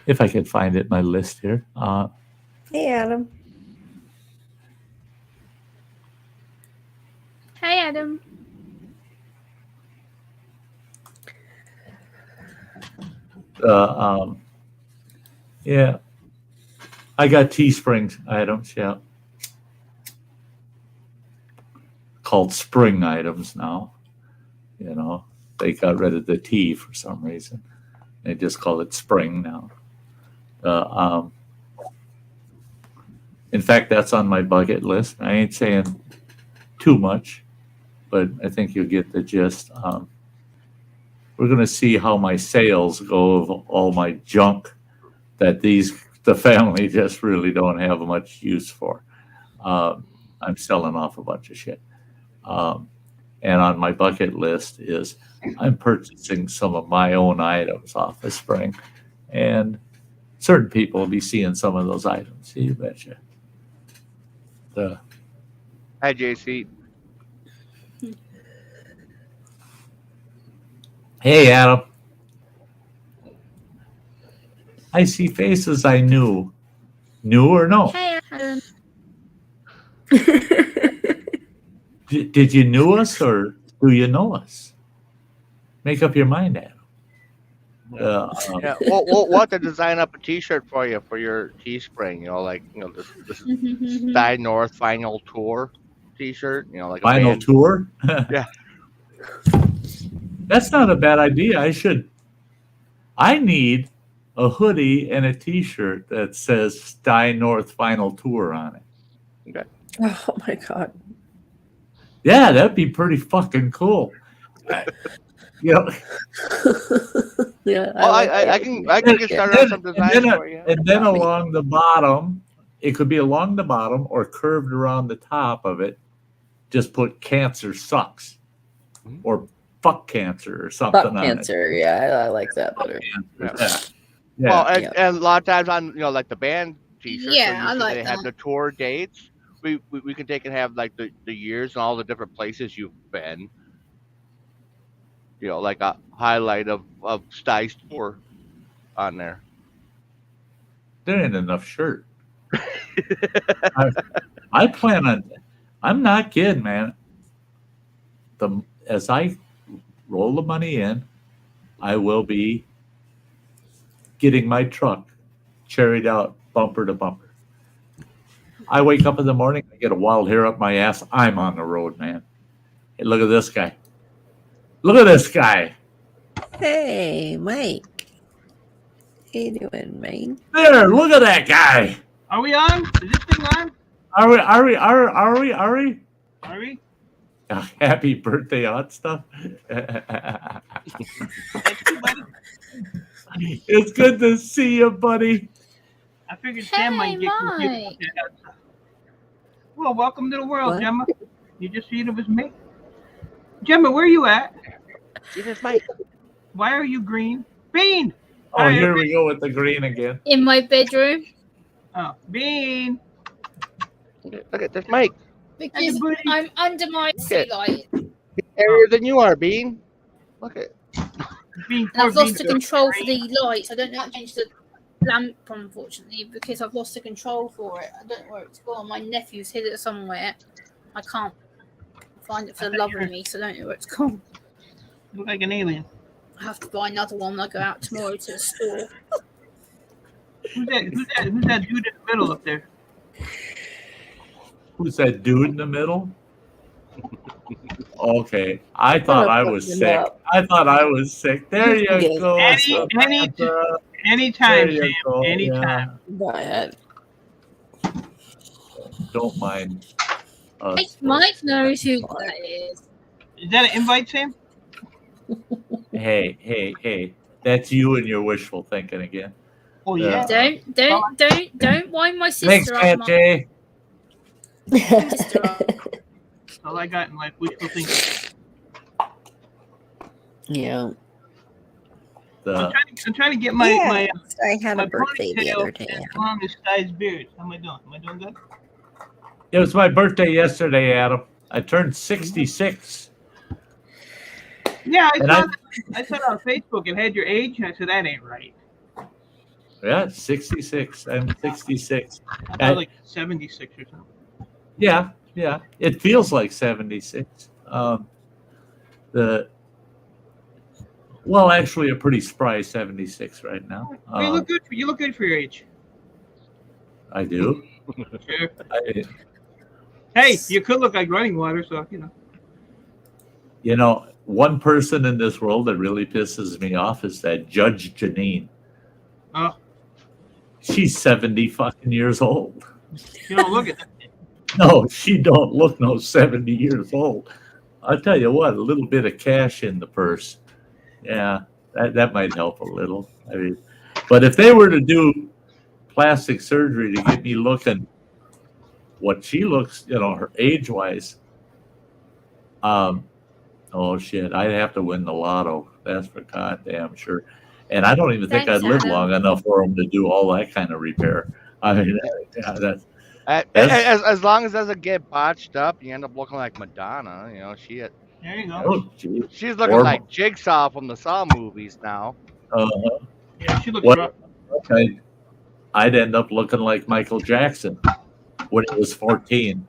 If I can find it in my list here. Hey, Adam. Hey, Adam. Yeah, I got Teespring items. Yeah, called spring items now. They got rid of the T for some reason. They just call it spring now. In fact, that's on my bucket list. I ain't saying too much, but I think you'll get the gist. We're going to see how my sales go of all my junk that the family just really don't have much use for. I'm selling off a bunch of shit. And on my bucket list is I'm purchasing some of my own items off of Spring. And certain people will be seeing some of those items. You betcha. Hi, JC. Hey, Adam. I see faces I knew. Knew or no? Hey, Adam. Did you know us or do you know us? Make up your mind, Adam. Yeah, we'll have to design up a T-shirt for you for your Teespring. This Sty North final tour T-shirt. Like a Final band. tour? Yeah. That's not a bad idea. I need a hoodie and a T-shirt that says Sty North Final Tour on it. Oh my god. Yeah, that'd be pretty fucking cool. You know, Yeah. Well, like I the can idea. get started on some designs for you. and then along the bottom, it could be along the bottom or curved around the top of it. Just put "Cancer sucks" or "Fuck cancer" or something Fuck on cancer. Yeah, I like that better. it. Yeah. Well, and, Yeah. and a lot of times on like the band T-shirts, Yeah, I usually like they have that. the tour dates. We can take and have like the years and all the different places you've been. Like a highlight of Sty's tour on there. There ain't enough shirt. I plan on. I'm not kidding, man. As I roll the money in, I will be getting my truck cherried out bumper to bumper. I wake up in the morning, I get a wild hair up my ass. I'm on the road, man. Hey, look at this guy. Look at this guy. Hey, Mike. How you doing, man? There, look at that guy. Are we on? Is this thing on? Are we? Are we? Happy birthday, hot stuff. It's good to see you, buddy. I figured Sam Hey, might get Mike. Well, welcome to the world, What? Gemma. You just seen it was me. Gemma, where you at? Jesus, Mike. Why are you green? Bean! Oh, here we go with the green again. In my bedroom Oh, Bean! Look at this, Mike. because buddy. I'm under my sea light and Airier than you are, Bean. Look at. Bean, poor I've lost Bean. the control for the lights. I don't know how to change the lamp, unfortunately, because I've lost the control for it. I don't know where it's gone. My nephew's hid it somewhere. I can't find it for the love of me, so I don't know where it's gone. Look like an alien. I have to buy another one when I go out tomorrow to the store. Who's that dude in the middle up there? Who's that dude in the middle? Okay, I thought I was Fucking sick. up. I thought I was sick. There you Yes. go. Samantha. Anytime, There you Sam. go, Anytime. Go ahead. yeah. Don't mind us. Mike knows who that is. Is that an invite, Sam? Hey. That's you and your wishful thinking again. Oh, Yeah. yeah. Don't wind my Thanks, sister up. Aunt Mike. Jay. Sister up. That's all I got in life. Wishful thinking. Yeah. I'm trying to get my I had my a birthday the ponytail other day. as long as Sty's beard. How am I doing? Am I doing good? It was my birthday yesterday, Adam. I turned 66. Yeah, And I saw it on Facebook. It had your age. I said, that ain't right. Yeah, 66. I'm 66. I was like 76 or something. Yeah. It feels like 76. Actually, a pretty spry 76 right now. You look good. You look good for your age. I do. Sure. I, Hey, you could look like running water, so one person in this world that really pisses me off is that Judge Janine. Oh, She's 70 fucking years old. you don't look at that. No, she don't look no 70 years old. I'll tell you what, a little bit of cash in the purse. Yeah, that might help a little. I mean, but if they were to do plastic surgery to get me looking what she looks, her age-wise, oh shit, I'd have to win the lotto. That's for goddamn sure. And I don't even think Thanks, I'd live Adam. long enough for them to do all that kind of repair. I mean, that's As long as it doesn't get botched up, you end up looking like Madonna. There you go. oh gee. She's looking Or- like Jigsaw from the Saw movies now. Yeah, she looks What? rough. Okay. I'd end up looking like Michael Jackson when he was 14.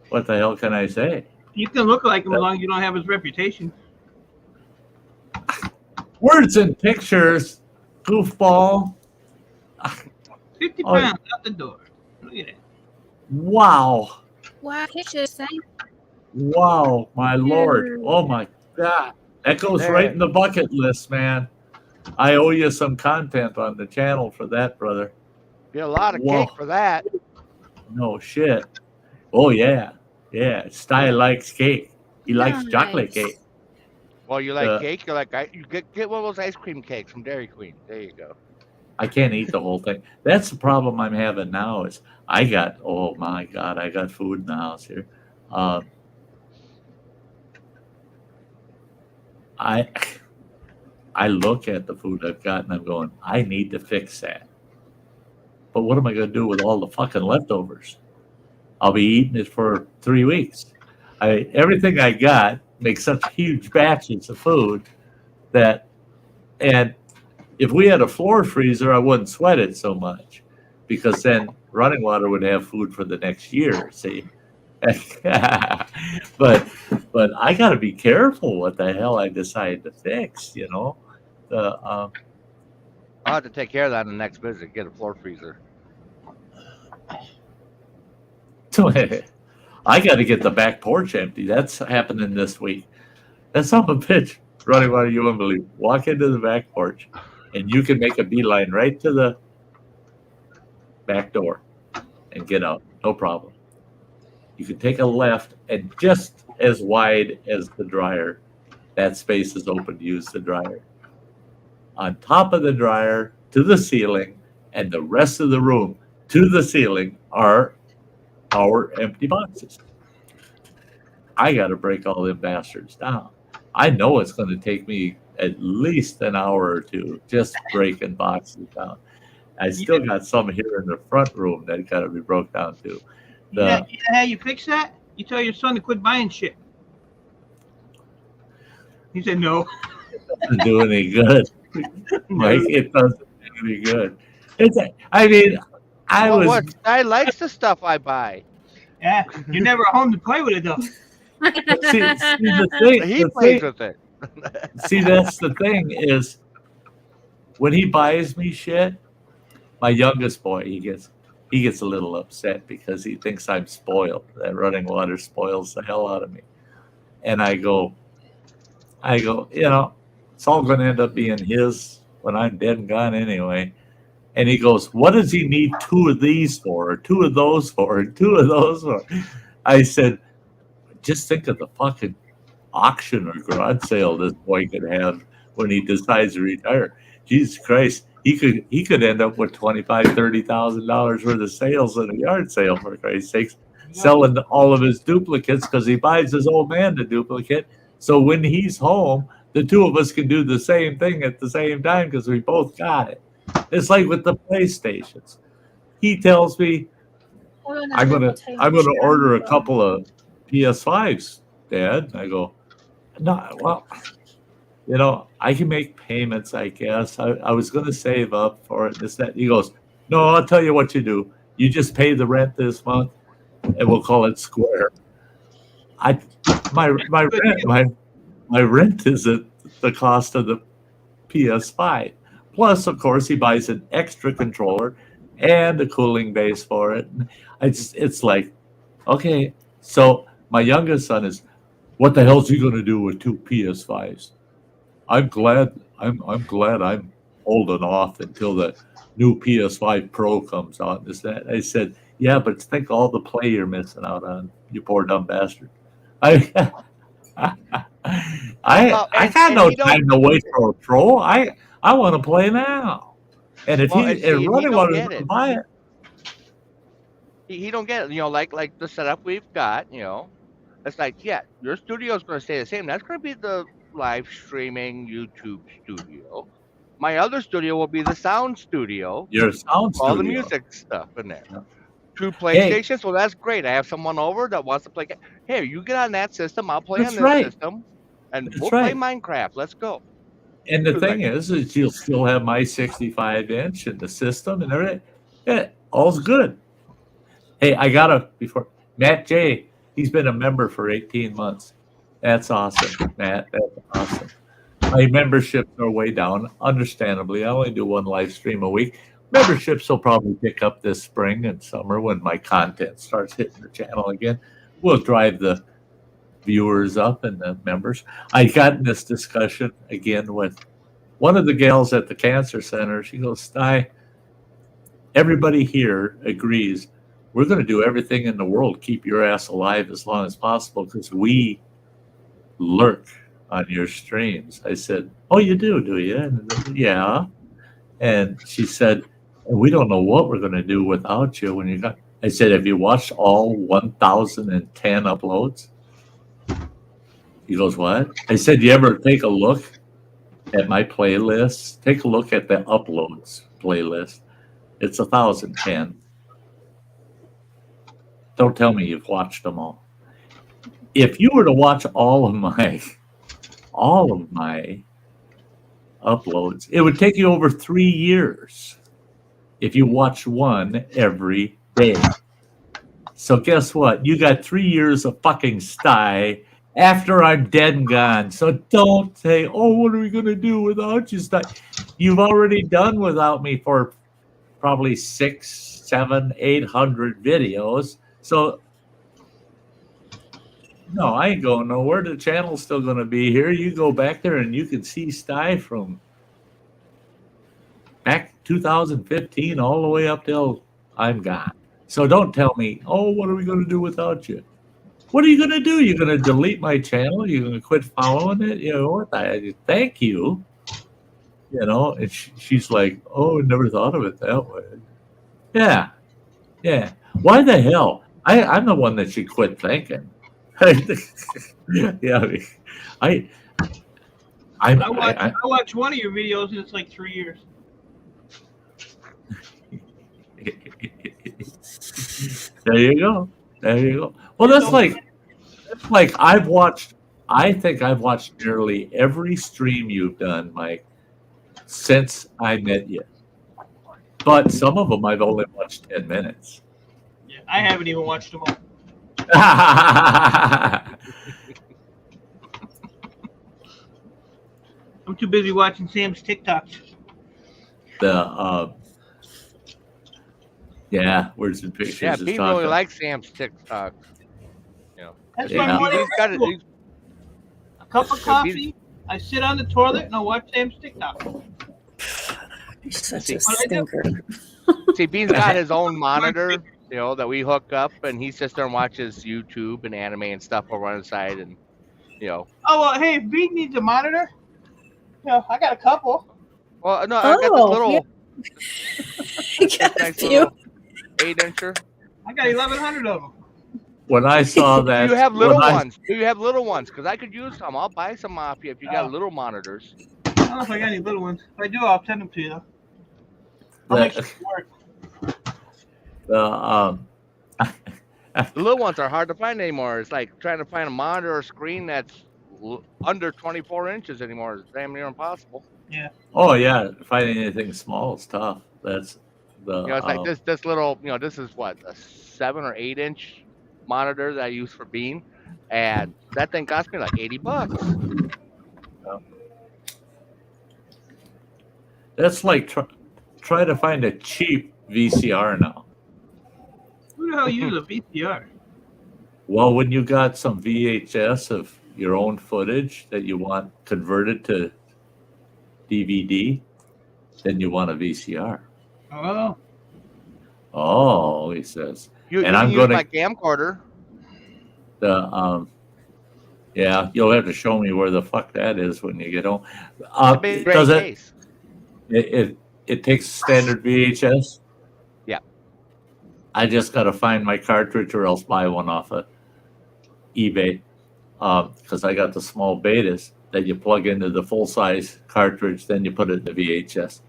What the hell can I say? You can look like him as long as you don't have his reputation. Words and pictures, goofball. 50 Oh. pounds out the door. Look at that. Wow. Wow, pictures, thank Wow, my lord. Oh my Yeah, that goes right in the bucket list, man. I owe you some content on the channel for that, brother. Get a lot of Whoa. cake for that. No shit. Oh yeah, yeah. Sty likes cake. He likes chocolate Nice. cake. Well, you like cake? You like you get one of those ice cream cakes from Dairy Queen. There you go. I can't eat the whole thing. That's the problem I'm having now. Is I got oh my god, I got food in the house here. I look at the food I've got and I'm going, I need to fix that. But what am I going to do with all the fucking leftovers? I'll be eating it for 3 weeks. Everything I got makes such huge batches of food that, and if we had a floor freezer, I wouldn't sweat it so much because then running water would have food for the next year. See, but I got to be careful what the hell I decide to fix. You know, I'll have to take care of that in the next visit. Get a floor freezer. I got to get the back porch empty. That's happening this week. That's son of a bitch. Running water, you wouldn't believe. Walk into the back porch, and you can make a beeline right to the back door and get out. No problem. You can take a left, and just as wide as the dryer, that space is open to use the dryer. On top of the dryer, to the ceiling, and the rest of the room to the ceiling are our empty boxes. I got to break all them bastards down. I know it's going to take me at least an hour or two just breaking boxes down. I still got some here in the front room that got to be broke down too. You know how you fix that? You tell your son to quit buying shit. He said no. It doesn't do any good. Mike, it doesn't do any good. I likes the stuff I buy. Yeah, you're never home to play with it though. See the thing. He plays with it. See, that's the thing is when he buys me shit, my youngest boy, he gets a little upset because he thinks I'm spoiled. That running water spoils the hell out of me. And I go, you know, it's all going to end up being his when I'm dead and gone anyway. And he goes, what does he need 2 of these for, or 2 of those for, or 2 of those for? I said, just think of the fucking auction or garage sale this boy could have when he decides to retire. Jesus Christ, he could end up with $25,000-$30,000 worth of sales in a yard sale, for Christ's sakes, selling all of his duplicates because he buys his old man the duplicate. So when he's home, the 2 of us can do the same thing at the same time because we both got it. It's like with the PlayStations. He tells me, I'm gonna order a couple of PS5s, Dad. And I go, no, well, you know, I can make payments, I guess. I was gonna save up for it, this, that. He goes, no, I'll tell you what you do. You just pay the rent this month and we'll call it square. My rent is at the cost of the PS5. Plus, of course, he buys an extra controller and a cooling base for it. It's like, okay. So my youngest son is, what the hell's he going to do with 2 PS5s? I'm glad I'm holding off until the new PS5 Pro comes out. Is that? I said, yeah, but think all the play you're missing out on, you poor dumb bastard. I got no time to wait for a Pro. I want to play now. And if running water doesn't buy it, he don't get it. You know, like the setup we've got. You know, it's like, yeah, your studio is going to stay the same. That's going to be the live streaming YouTube studio. My other studio will be the sound studio. Your sound studio, all the music stuff in there. Yeah. 2 PlayStations. Well, that's great. I have someone over that wants to play. Hey, you get on that system. I'll play on this system, and we'll play Minecraft. Let's go. And the thing is you'll still have my 65-inch in the system and everything. Yeah, all's good. Hey, before Matt J, he's been a member for 18 months. That's awesome, Matt. That's awesome. My memberships are way down, understandably. I only do 1 live stream a week. Memberships will probably pick up this spring and summer when my content starts hitting the channel again. We'll drive the viewers up and the members. I got in this discussion again with one of the gals at the cancer center. She goes, Sty, everybody here agrees we're going to do everything in the world, keep your ass alive as long as possible because we lurk on your streams. I said, oh, you do you? And, yeah. And she said, we don't know what we're going to do without you when you got. I said, have you watched all 1,010 uploads? He goes, what? I said, you ever take a look at my playlist? Take a look at the uploads playlist. It's 1,010. Don't tell me you've watched them all. If you were to watch all of my uploads, it would take you over 3 years if you watch one every day. So guess what? You got 3 years of fucking Sty after I'm dead and gone. So don't say, oh, what are we going to do without you, Sty? You've already done without me for probably 600, 700, 800 videos. So no, I ain't going nowhere. The channel's still going to be here. You go back there and you can see Sty from back 2015 all the way up till I'm gone. So don't tell me, oh, what are we going to do without you? What are you going to do? You're going to delete my channel? You're going to quit following it? You know what? Thank you. You know, and she's like, oh, I never thought of it that way. Yeah. Why the hell? I'm the one that should quit thinking. Yeah, I watch one of your videos and it's like 3 years. There you go. Well, that's like I think I've watched nearly every stream you've done, Mike, since I met you. But some of them I've only watched 10 minutes. Yeah, I haven't even watched them all. I'm too busy watching Sam's TikToks. Where's the pictures? Yeah, people really like Sam's TikTok. You know, That's Yeah. my morning he's got ritual. it. A cup of coffee, I sit on the toilet and I watch Sam's TikTok. You're such See, a stinker. See, Bean's got his own monitor, you know, that we hook up, and he sits there and watches YouTube and anime and stuff over on the side, and you know. Oh well, hey, if Bean needs a monitor, you know, I got a couple. Well, no, I got this little, yeah. this Got a nice few. little 8-incher. I got 1,100 of them. When I saw that, Do you have little when I- ones? Do you have little ones? Because I could use some. I'll buy some off you if you got little monitors. I don't know if I got any little ones. If I do, I'll send them to you. Though. I'll make sure it work. The The little ones are hard to find anymore. It's like trying to find a monitor or screen that's under 24 inches anymore. It's damn near impossible. oh yeah, finding anything small is tough. That's the You know, it's like this little, you know, this is what, a 7 or 8 inch monitor that I use for Bean, and that thing cost me like $80. That's like try to find a cheap VCR now. Who the hell uses a VCR? Well, when you got some VHS of your own footage that you want converted to DVD, then you want a VCR. Oh, Oh, he says. You And can I'm use gonna- my camcorder. Yeah, you'll have to show me where the fuck that is when you get home. It's a big Does it? case. It takes standard VHS. Yeah. I just got to find my cartridge or else buy one off of eBay because I got the small betas that you plug into the full size cartridge, then you put it in the VHS.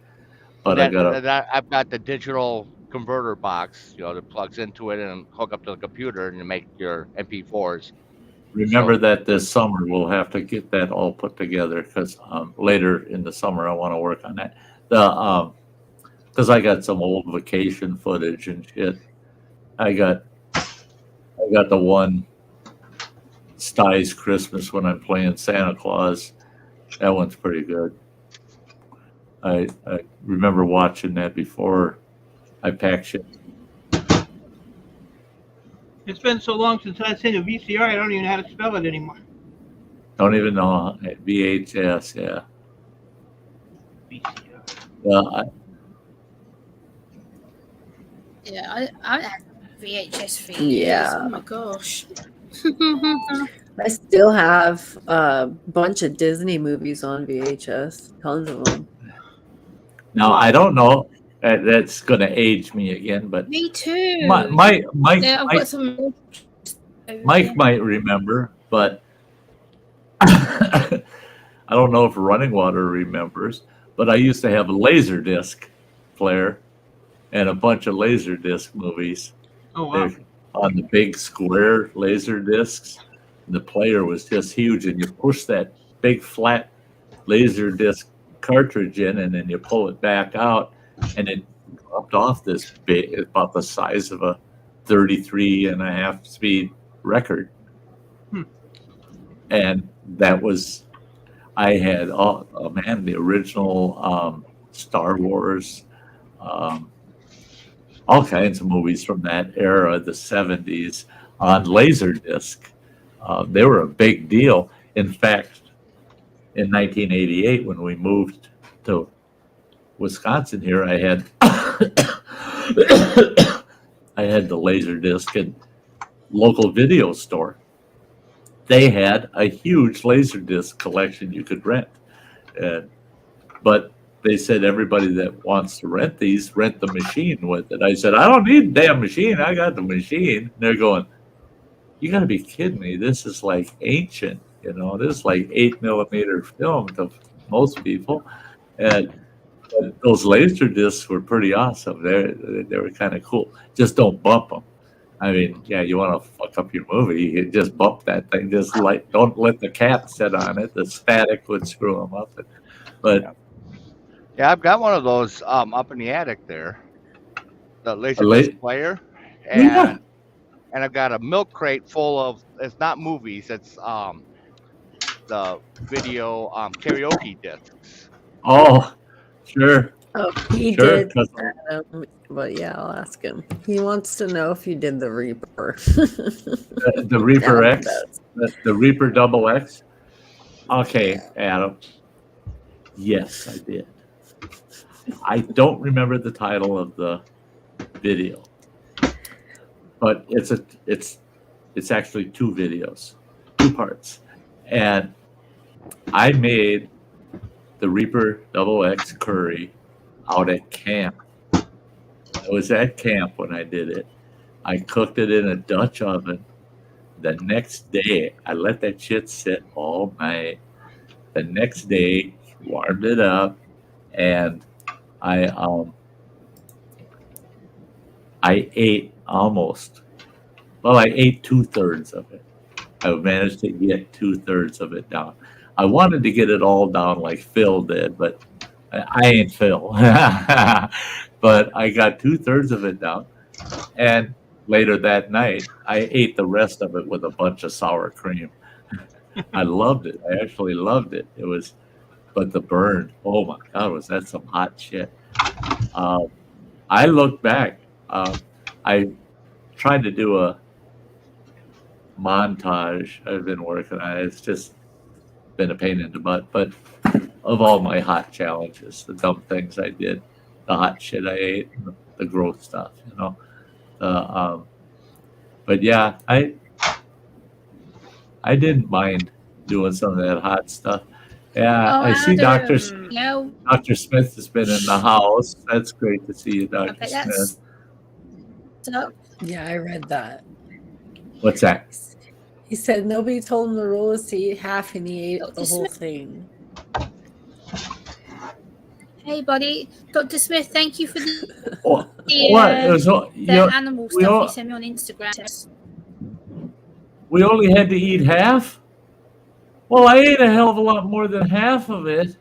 But I got I've got the digital converter box, you know, that plugs into it and hook up to the computer and you make your MP4s. remember that this summer we'll have to get that all put together because later in the summer I want to work on that. Because I got some old vacation footage and shit. I got the one Sty's Christmas when I'm playing Santa Claus. That one's pretty good. I remember watching that before I packed shit. It's been so long since I've seen a VCR, I don't even know how to spell it anymore. Don't even know VHS. Yeah. VCR. Well, Yeah, I had VHS for years. Yeah. Oh my gosh. I still have a bunch of Disney movies on VHS. Tons of them. now I don't know. That's going to age me again, but Me too. Mike I've got some. over Mike here. might remember, but I don't know if Running Water remembers. But I used to have a Laserdisc player and a bunch of Laserdisc movies. Oh, wow. They're on the big square laser discs. The player was just huge, and you push that big flat laser disc cartridge in, and then you pull it back out, and it dropped off this big, about the size of a 33 and a half speed record. And that was, I had the original Star Wars, all kinds of movies from that era, the 70s, on Laserdisc. They were a big deal. In fact, in 1988, when we moved to Wisconsin here, I had I had the Laserdisc at local video store. They had a huge Laserdisc collection you could rent. But they said everybody that wants to rent these, rent the machine with it. I said, I don't need a damn machine. I got the machine. And they're going, you got to be kidding me. This is like ancient. You know, this is like 8mm film to most people. And those laser discs were pretty awesome. They were kind of cool. Just don't bump them. I mean, yeah, you want to fuck up your movie, you just bump that thing. Just don't let the cat sit on it. The static would screw them up. But Yeah, I've got one of those up in the attic there, the laser player, and I've got a milk crate full of. It's not movies. It's the video karaoke discs. Oh, sure. Oh, he Sure, did. But yeah, I'll ask him. He wants to know if you did the Reaper. The Reaper Yeah, X, the Reaper Double X. Okay, Adam. Yes, I did. I don't remember the title of the video, but it's actually two videos, two parts, and I made the Reaper Double X curry out at camp. I was at camp when I did it. I cooked it in a Dutch oven. The next day, I let that shit sit all night. The next day, warmed it up, and I ate almost. Well, I ate 2/3 of it. I managed to get 2/3 of it down. I wanted to get it all down like Phil did, but I ain't Phil. But I got 2/3 of it down, and later that night, I ate the rest of it with a bunch of sour cream. I loved it. I actually loved it. It was, but the burn, oh my God, was that some hot shit. I look back. I tried to do a montage. I've been working on it. It's just been a pain in the butt. But of all my hot challenges, the dumb things I did, the hot shit I ate, the gross stuff, you know. But yeah, I didn't mind doing some of that hot stuff. Yeah, I see Dr. Smith has been in the house. That's great to see you, Dr. Smith. Yeah, I read that. What's that? He said nobody told him the rule is to eat half, and he ate the whole thing. Hey, buddy, Dr. Smith. Thank you for the animal stuff you sent me on Instagram. We only had to eat half. Well, I ate a hell of a lot more than half of it.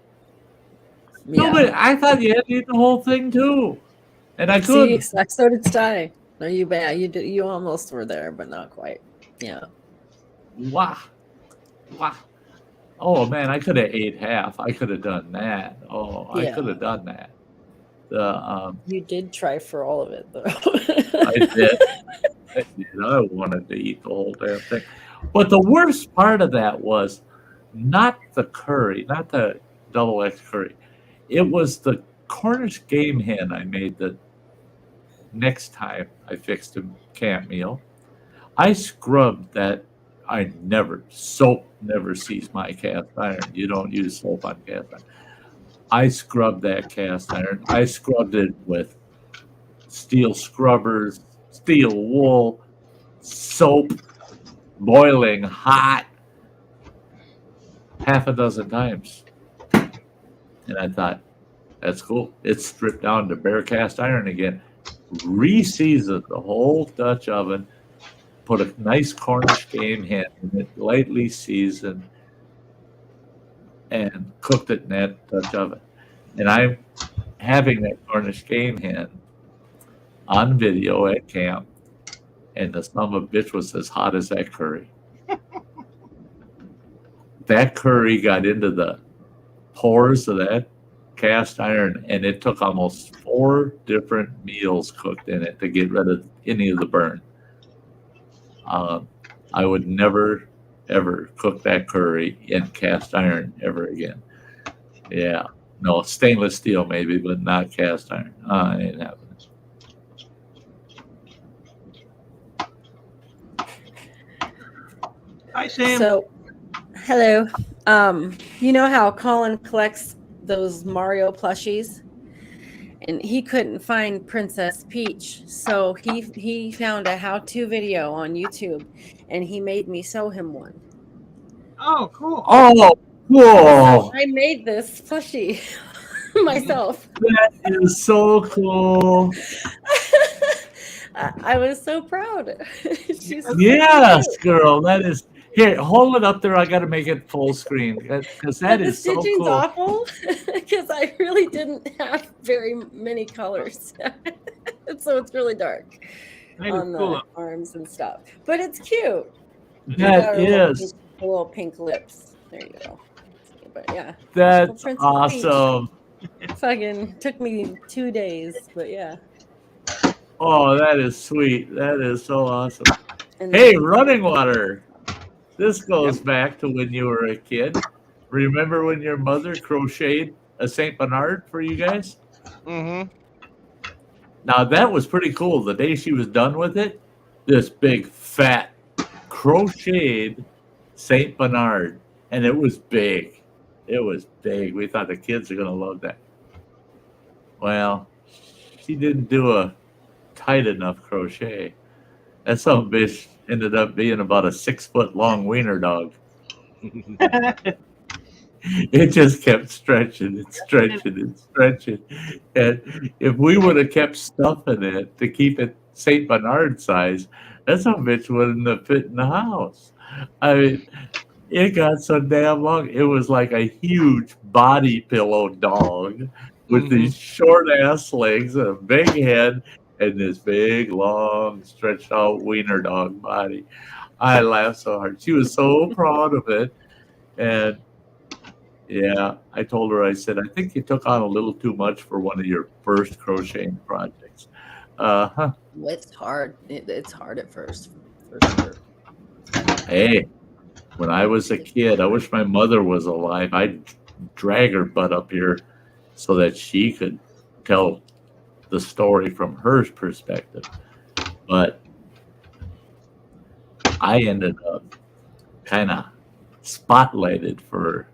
Yeah. No, but I thought you had to eat the whole thing too, and I couldn't. See, so did Sty. No, you bad. You did. You almost were there, but not quite. Yeah. Wow. Oh man, I could have ate half. I could have done that. Oh, I could have done that. You did try for all of it, though. I did. I did. I wanted to eat the whole damn thing. But the worst part of that was not the curry, not the double X curry. It was the Cornish game hen I made the next time I fixed a camp meal. I scrubbed that. Soap never sees my cast iron. You don't use soap on cast iron. I scrubbed that cast iron. I scrubbed it with steel scrubbers, steel wool, soap, boiling hot, half a dozen times. And I thought, that's cool. It's stripped down to bare cast iron again. Reseasoned the whole Dutch oven, put a nice Cornish game hen in it, lightly seasoned, and cooked it in that Dutch oven. And I'm having that Cornish game hen on video at camp, and the son of a bitch was as hot as that curry. That curry got into the pores of that cast iron, and it took almost 4 different meals cooked in it to get rid of any of the burn. I would never, ever cook that curry in cast iron ever again. Yeah. No, stainless steel maybe, but not cast iron. It ain't happening. Hi, Sam. So, hello. You know how Colin collects those Mario plushies? And he couldn't find Princess Peach, so he found a how-to video on YouTube, and he made me sew him one. Oh, cool. Oh, cool. I made this plushie myself. That is so cool. I was so proud. She's so Yes, cute. girl. That is. Here, hold it up there. I got to make it full screen because that But the is so stitching's cool. awful because I really didn't have very many colors. So it's really dark That is on the cool. arms and stuff. But it's cute. That is. Little pink lips. There you go. But yeah. That's Princess awesome. Peach. Fucking took me 2 days, but yeah. Oh, that is sweet. That is so awesome. And Hey, then- running water. This goes back to when you were a kid. Remember when your mother crocheted a St. Bernard for you guys? Mm-hmm. Now, that was pretty cool. The day she was done with it, this big, fat, crocheted St. Bernard. And it was big. It was big. We thought the kids are going to love that. Well, she didn't do a tight enough crochet. That son of a bitch ended up being about a 6-foot long wiener dog. It just kept stretching and stretching and stretching. And if we would have kept stuffing it to keep it St. Bernard size, that son of a bitch wouldn't have fit in the house. I mean, it got so damn long. It was like a huge body pillow dog with these short ass legs and a big head and this big, long, stretched out wiener dog body. I laughed so hard. She was so proud of it. And yeah, I told her, I said, I think you took on a little too much for one of your first crocheting projects. It's hard. It's hard at first, for sure. Hey, when I was a kid, I wish my mother was alive. I'd drag her butt up here so that she could tell the story from her perspective. But I ended up kind of spotlighted for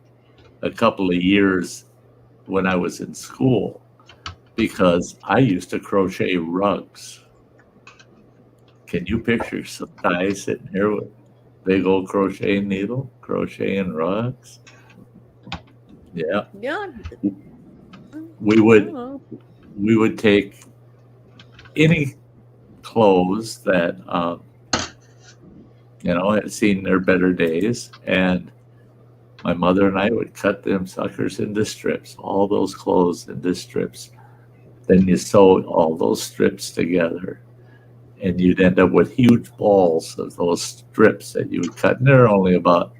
a couple of years when I was in school because I used to crochet rugs. Can you picture some guy sitting here with big old crocheting needle, crocheting rugs? Yeah. Yeah. We would take any clothes that had seen their better days, and my mother and I would cut them suckers into strips, all those clothes into strips. Then you sew all those strips together, and you'd end up with huge balls of those strips that you would cut, and they're only about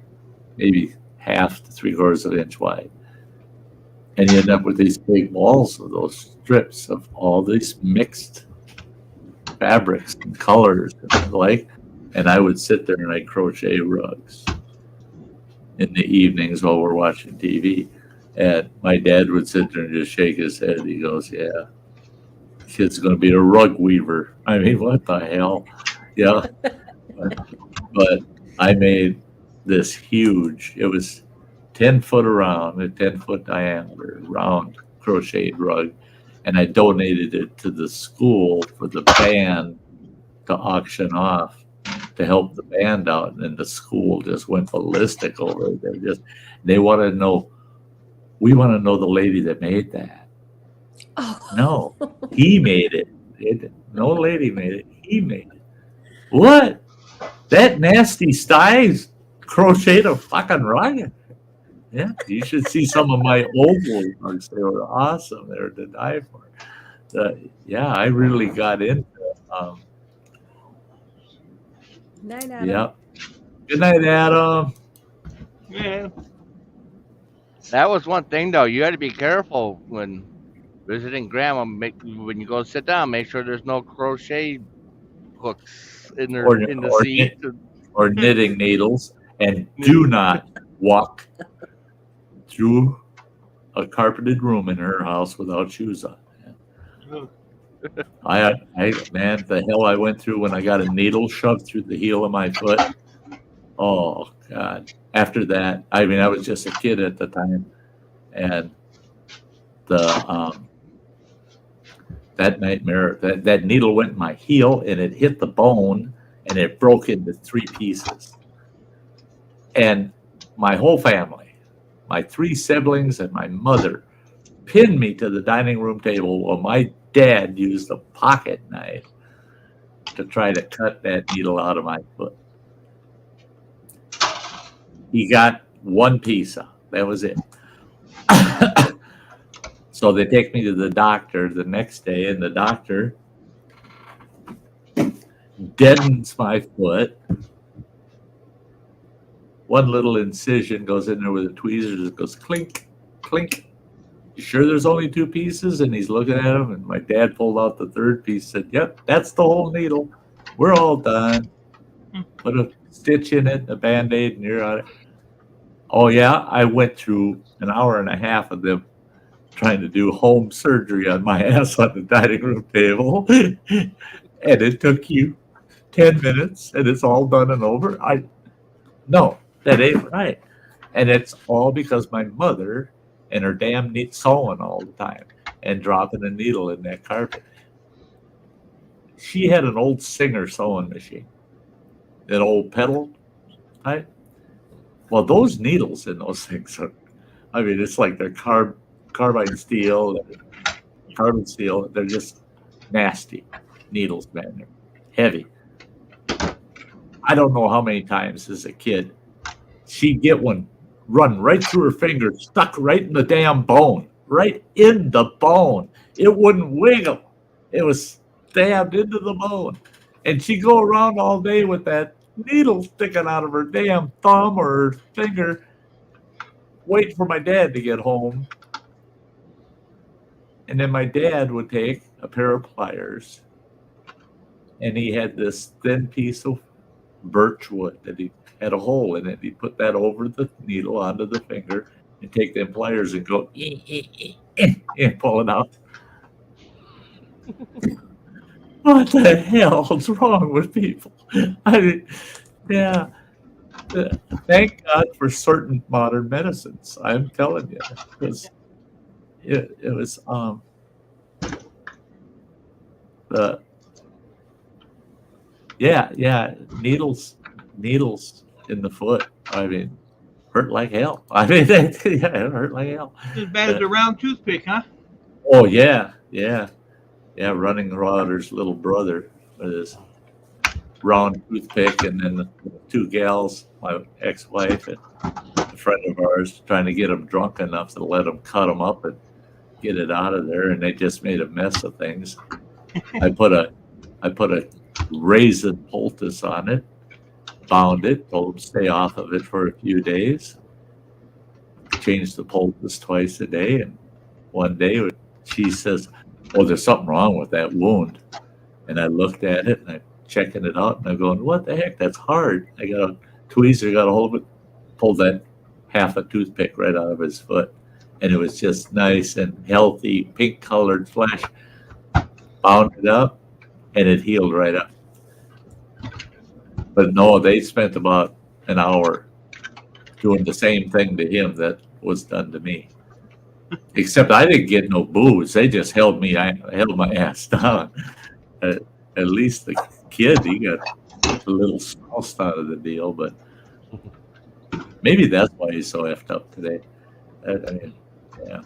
maybe 1/2 to 3/4 of an inch wide. And you end up with these big balls of those strips of all these mixed fabrics and colors and the like, and I would sit there and I'd crochet rugs in the evenings while we're watching TV. And my dad would sit there and just shake his head. He goes, "Yeah, kid's going to be a rug weaver." I mean, what the hell? Yeah. But I made this huge, it was 10 foot around, a 10-foot diameter, round crocheted rug. And I donated it to the school for the band to auction off to help the band out. And the school just went ballistic over it. They want to know, we want to know the lady that made that. Oh. No, he made it. No lady made it. He made it. What? That nasty Sty's crocheted a fucking rug? Yeah, you should see some of my oval rugs. They were awesome. They were to die for. Yeah, I really got into it. Night, Adam. Yeah. Good night, Adam. Yeah. That was one thing, though. You had to be careful when visiting Grandma. When you go sit down, make sure there's no crochet hooks in the seat. Or knitting needles. And do not walk through a carpeted room in her house without shoes on. Man, the hell I went through when I got a needle shoved through the heel of my foot. Oh God. After that, I mean, I was just a kid at the time, and that nightmare, that needle went in my heel and it hit the bone and it broke into 3 pieces. And my whole family, my 3 siblings and my mother, pinned me to the dining room table while my dad used a pocket knife to try to cut that needle out of my foot. He got 1 piece out. That was it. So they take me to the doctor the next day, and the doctor deadens my foot. 1 little incision goes in there with a tweezer. It goes clink, clink. You sure there's only 2 pieces? And he's looking at him, and my dad pulled out the 3rd piece, said, "Yep, that's the whole needle. We're all done. Put a stitch in it, a Band-Aid, and you're on it." Oh, yeah? I went through an hour and a half of them trying to do home surgery on my ass on the dining room table. And it took you 10 minutes, and it's all done and over. No, that ain't right. And it's all because my mother and her damn neat sewing all the time and dropping a needle in that carpet. She had an old Singer sewing machine, an old pedal type. Well, those needles in those things are, I mean, it's like they're carbide steel, carbon steel. They're just nasty needles, man. They're heavy. I don't know how many times as a kid she'd get one run right through her finger, stuck right in the damn bone, right in the bone. It wouldn't wiggle. It was stabbed into the bone. And she'd go around all day with that needle sticking out of her damn thumb or her finger, waiting for my dad to get home. And then my dad would take a pair of pliers, and he had this thin piece of birch wood that he had a hole in it. He'd put that over the needle onto the finger and take them pliers and go and pull it out. What the hell's wrong with people? I mean, yeah. Thank God for certain modern medicines. I'm telling you, because it was needles in the foot. I mean, hurt like hell. I mean, it hurt like hell. As bad as a round toothpick, huh? Oh yeah. Running Rotter's little brother with his round toothpick, and then the 2 gals, my ex-wife and a friend of ours, trying to get him drunk enough to let him cut him up and get it out of there, and they just made a mess of things. I put a raisin poultice on it, bound it, told him to stay off of it for a few days. Changed the poultice twice a day, and one day she says, "Oh, there's something wrong with that wound." And I looked at it and I'm checking it out and I'm going, what the heck? That's hard. I got a tweezer, got a hold of it, pulled that half a toothpick right out of his foot. And it was just nice and healthy, pink colored flesh. Bound it up and it healed right up. But no, they spent about an hour doing the same thing to him that was done to me. Except I didn't get no booze. They just held my ass down. At least the kid, he got a little sauce out of the deal, but maybe that's why he's so effed up today. I mean, yeah.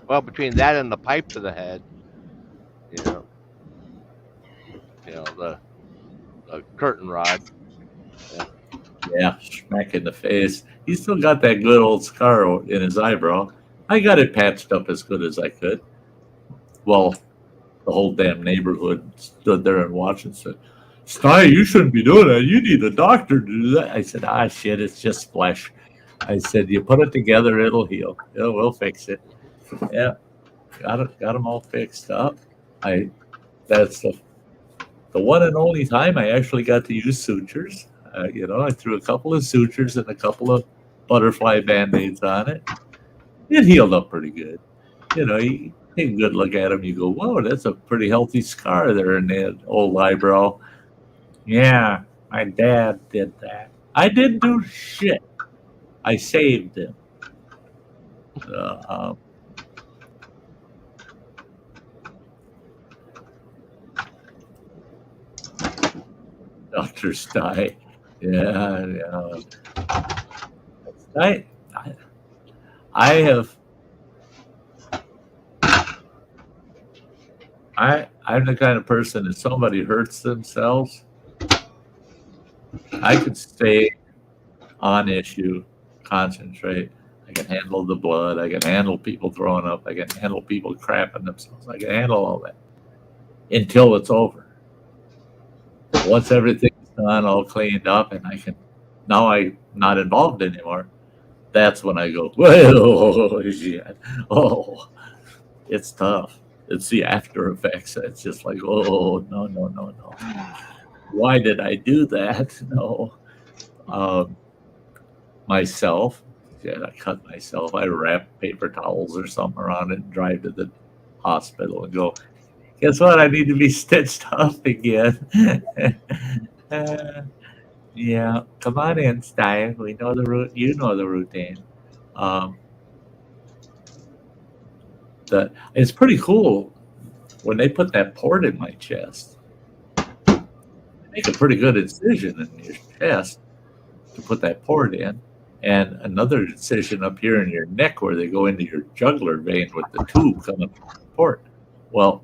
Well, between that and the pipe to the head, you know the curtain rod. Yeah, smack in the face. He still got that good old scar in his eyebrow. I got it patched up as good as I could. Well, the whole damn neighborhood stood there and watched and said, Sty, you shouldn't be doing that. You need a doctor to do that. I said, shit, it's just flesh. I said, you put it together, it'll heal. Yeah, we'll fix it. Yeah, got them all fixed up. That's the one and only time I actually got to use sutures. I threw a couple of sutures and a couple of butterfly Band-Aids on it. It healed up pretty good. You take a good look at him, you go, whoa, that's a pretty healthy scar there in that old eyebrow. Yeah, my dad did that. I didn't do shit. I saved him. Dr. Sty. Yeah. I'm the kind of person, if somebody hurts themselves, I could stay on issue, concentrate. I can handle the blood. I can handle people throwing up. I can handle people crapping themselves. I can handle all that until it's over. Once everything's done, all cleaned up, and I'm not involved anymore. That's when I go, whoa, shit. Oh, it's tough. It's the after effects. It's just like, oh, no. Why did I do that? No. Myself, I cut myself. I wrap paper towels or something around it and drive to the hospital and go, guess what? I need to be stitched up again. Yeah, come on in, Sty. We know the route. You know the routine. It's pretty cool when they put that port in my chest. They make a pretty good incision in your chest to put that port in, and another incision up here in your neck where they go into your jugular vein with the tube coming from the port. Well,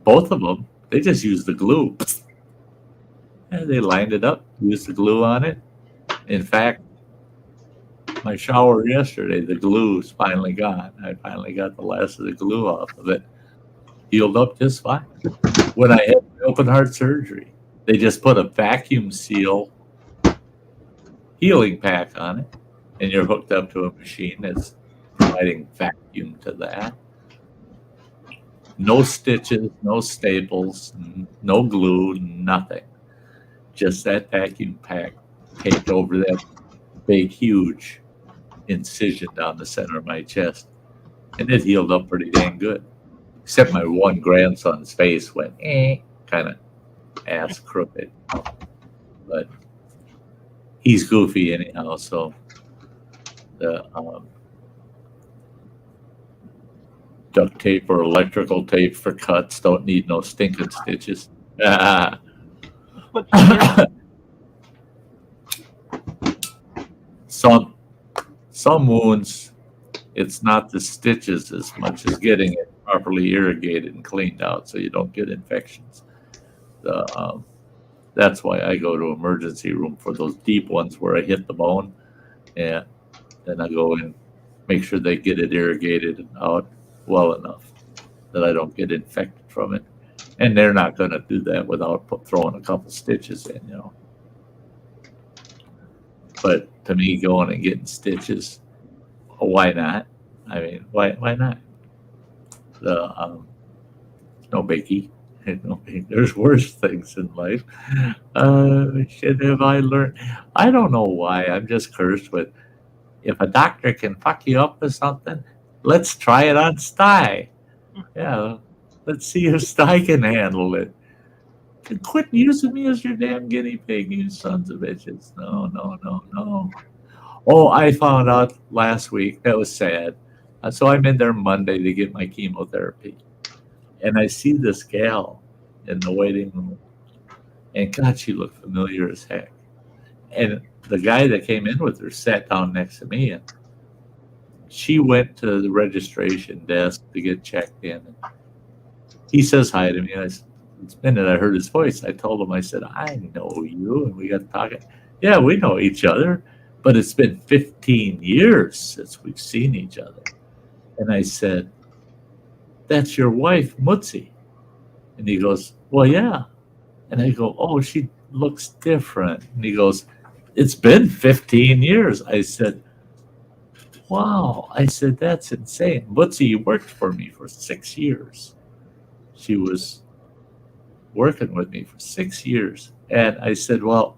both of them, they just use the glue. And they lined it up, used the glue on it. In fact, my shower yesterday, the glue's finally gone. I finally got the last of the glue off of it. Healed up just fine. When I had open heart surgery, they just put a vacuum seal healing pack on it, and you're hooked up to a machine that's providing vacuum to that. No stitches, no staples, no glue, nothing. Just that vacuum pack taped over that big, huge incision down the center of my chest. And it healed up pretty dang good. Except my one grandson's face went, kind of ass crooked. But he's goofy anyhow, so the duct tape or electrical tape for cuts don't need no stinking stitches. But some wounds, it's not the stitches as much as getting it properly irrigated and cleaned out so you don't get infections. That's why I go to emergency room for those deep ones where I hit the bone, and then I go in, make sure they get it irrigated out well enough that I don't get infected from it. And they're not going to do that without throwing a couple stitches in, But to me, going and getting stitches, why not? I mean, why not? No biggie. There's worse things in life. Shit, have I learned? I don't know why. I'm just cursed with. If a doctor can fuck you up with something, let's try it on Sty. Yeah, let's see if Sty can handle it. Quit using me as your damn guinea pig, you sons of bitches. No, no, no, no. Oh, I found out last week. That was sad. So I'm in there Monday to get my chemotherapy. And I see this gal in the waiting room. And God, she looked familiar as heck. And the guy that came in with her sat down next to me. And she went to the registration desk to get checked in. And he says hi to me. And the minute I heard his voice, I told him, I said, I know you. And we got talking. Yeah, we know each other. But it's been 15 years since we've seen each other. And I said, that's your wife, Mutzi. And he goes, well, yeah. And I go, oh, she looks different. And he goes, it's been 15 years. I said, wow. I said, that's insane. Mutzi worked for me for 6 years. She was working with me for 6 years. And I said, well,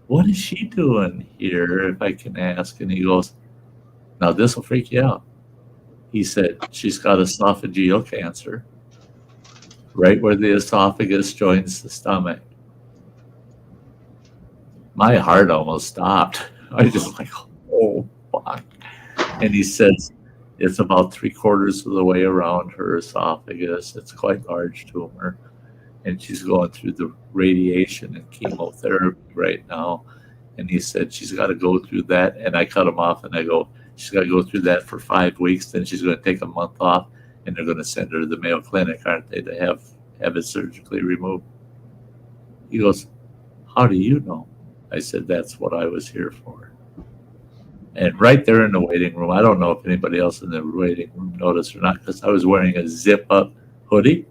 what is she doing here, if I can ask? And he goes, now this will freak you out. He said, she's got esophageal cancer, right where the esophagus joins the stomach. My heart almost stopped. I was just like, oh, fuck. And he says, it's about 3/4 of the way around her esophagus. It's quite a large tumor. And she's going through the radiation and chemotherapy right now. And he said she's got to go through that. And I cut him off and I go, she's got to go through that for 5 weeks. Then she's going to take a month off and they're going to send her to the Mayo Clinic, aren't they, to have it surgically removed. He goes, how do you know? I said, that's what I was here for. And right there in the waiting room, I don't know if anybody else in the waiting room noticed or not, because I was wearing a zip-up hoodie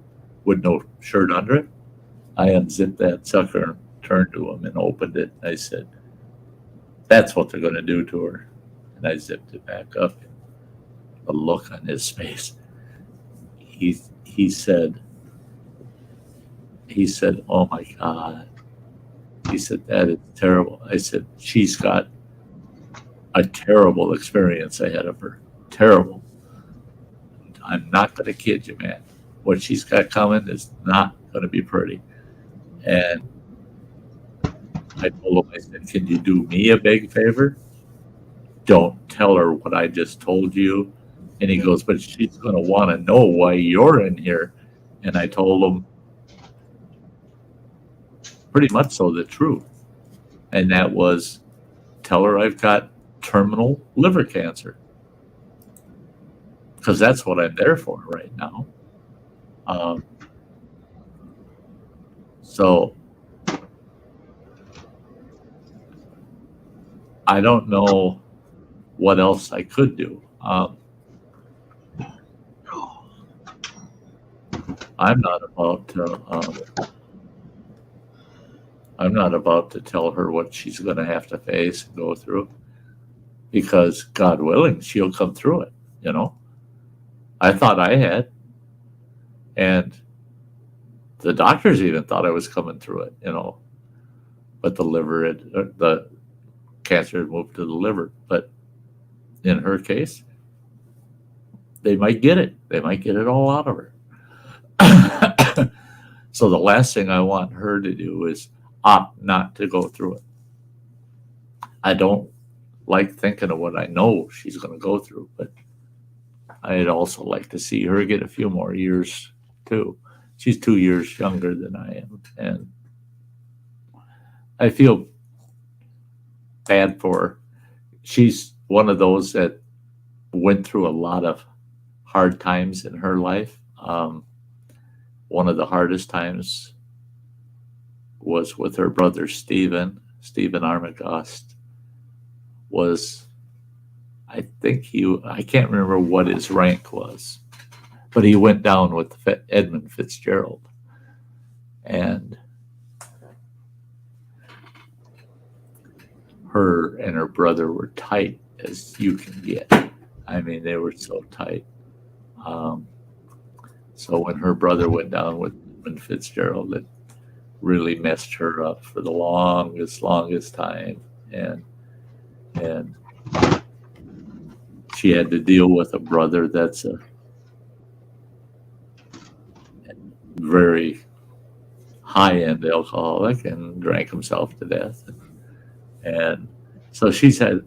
with no shirt under it. I unzipped that sucker and turned to him and opened it. I said, that's what they're going to do to her. And I zipped it back up. The look on his face. He said, oh my God. He said, that is terrible. I said, she's got a terrible experience ahead of her. Terrible. I'm not going to kid you, man. What she's got coming is not going to be pretty. And I told him, I said, can you do me a big favor? Don't tell her what I just told you. And he goes, but she's going to want to know why you're in here. And I told him pretty much so the truth. And that was, tell her I've got terminal liver cancer. Because that's what I'm there for right now. So I don't know what else I could do. I'm not about to tell her what she's going to have to face and go through, because God willing, she'll come through it. You know, I thought I had, and the doctors even thought I was coming through it. You know, but the cancer had moved to the liver. But in her case, they might get it. They might get it all out of her. So the last thing I want her to do is opt not to go through it. I don't like thinking of what I know she's going to go through, but I'd also like to see her get a few more years too. She's 2 years younger than I am, and I feel bad for her. She's one of those that went through a lot of hard times in her life. One of the hardest times was with her brother Stephen Armagost. Was, I can't remember what his rank was, but he went down with Edmund Fitzgerald. And her and her brother were tight as you can get. I mean, they were so tight. So when her brother went down with Edmund Fitzgerald that really messed her up for the longest time, and she had to deal with a brother that's a very high-end alcoholic and drank himself to death, and so she's had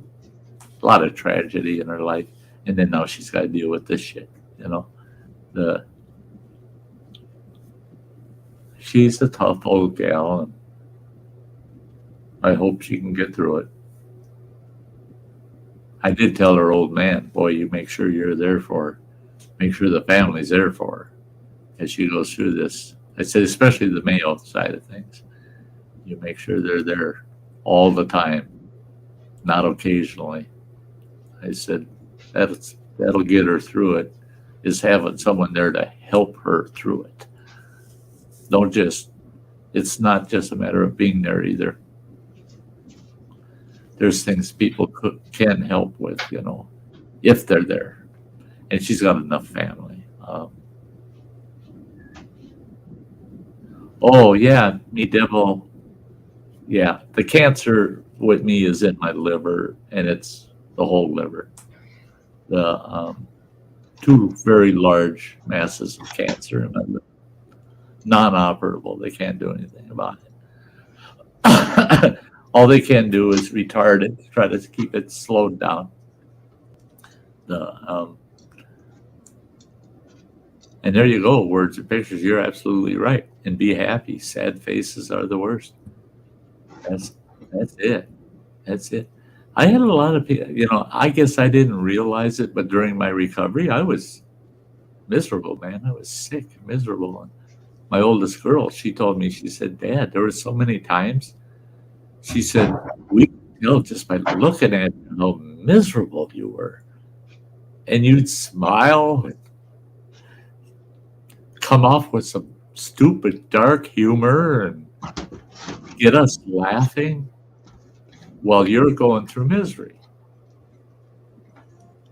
a lot of tragedy in her life, and then now she's got to deal with this shit. She's a tough old gal, and I hope she can get through it. I did tell her old man, boy, you make sure you're there for her. Make sure the family's there for her as she goes through this. I said, especially the male side of things. You make sure they're there all the time, not occasionally. I said, that'll get her through it, is having someone there to help her through it. It's not just a matter of being there either. There's things people can help with, if they're there. And she's got enough family. Oh, yeah, me devil. Yeah, the cancer with me is in my liver, and it's the whole liver. The 2 very large masses of cancer in my liver. Non-operable. They can't do anything about it. All they can do is retard it, try to keep it slowed down. And there you go, words and pictures. You're absolutely right. And be happy. Sad faces are the worst. That's it. That's it. I had a lot of people, I guess I didn't realize it, but during my recovery, I was miserable, man. I was sick, miserable. And my oldest girl, she told me, she said, Dad, there were so many times. She said, we could tell just by looking at you how miserable you were. And you'd smile and come off with some stupid, dark humor and get us laughing while you're going through misery.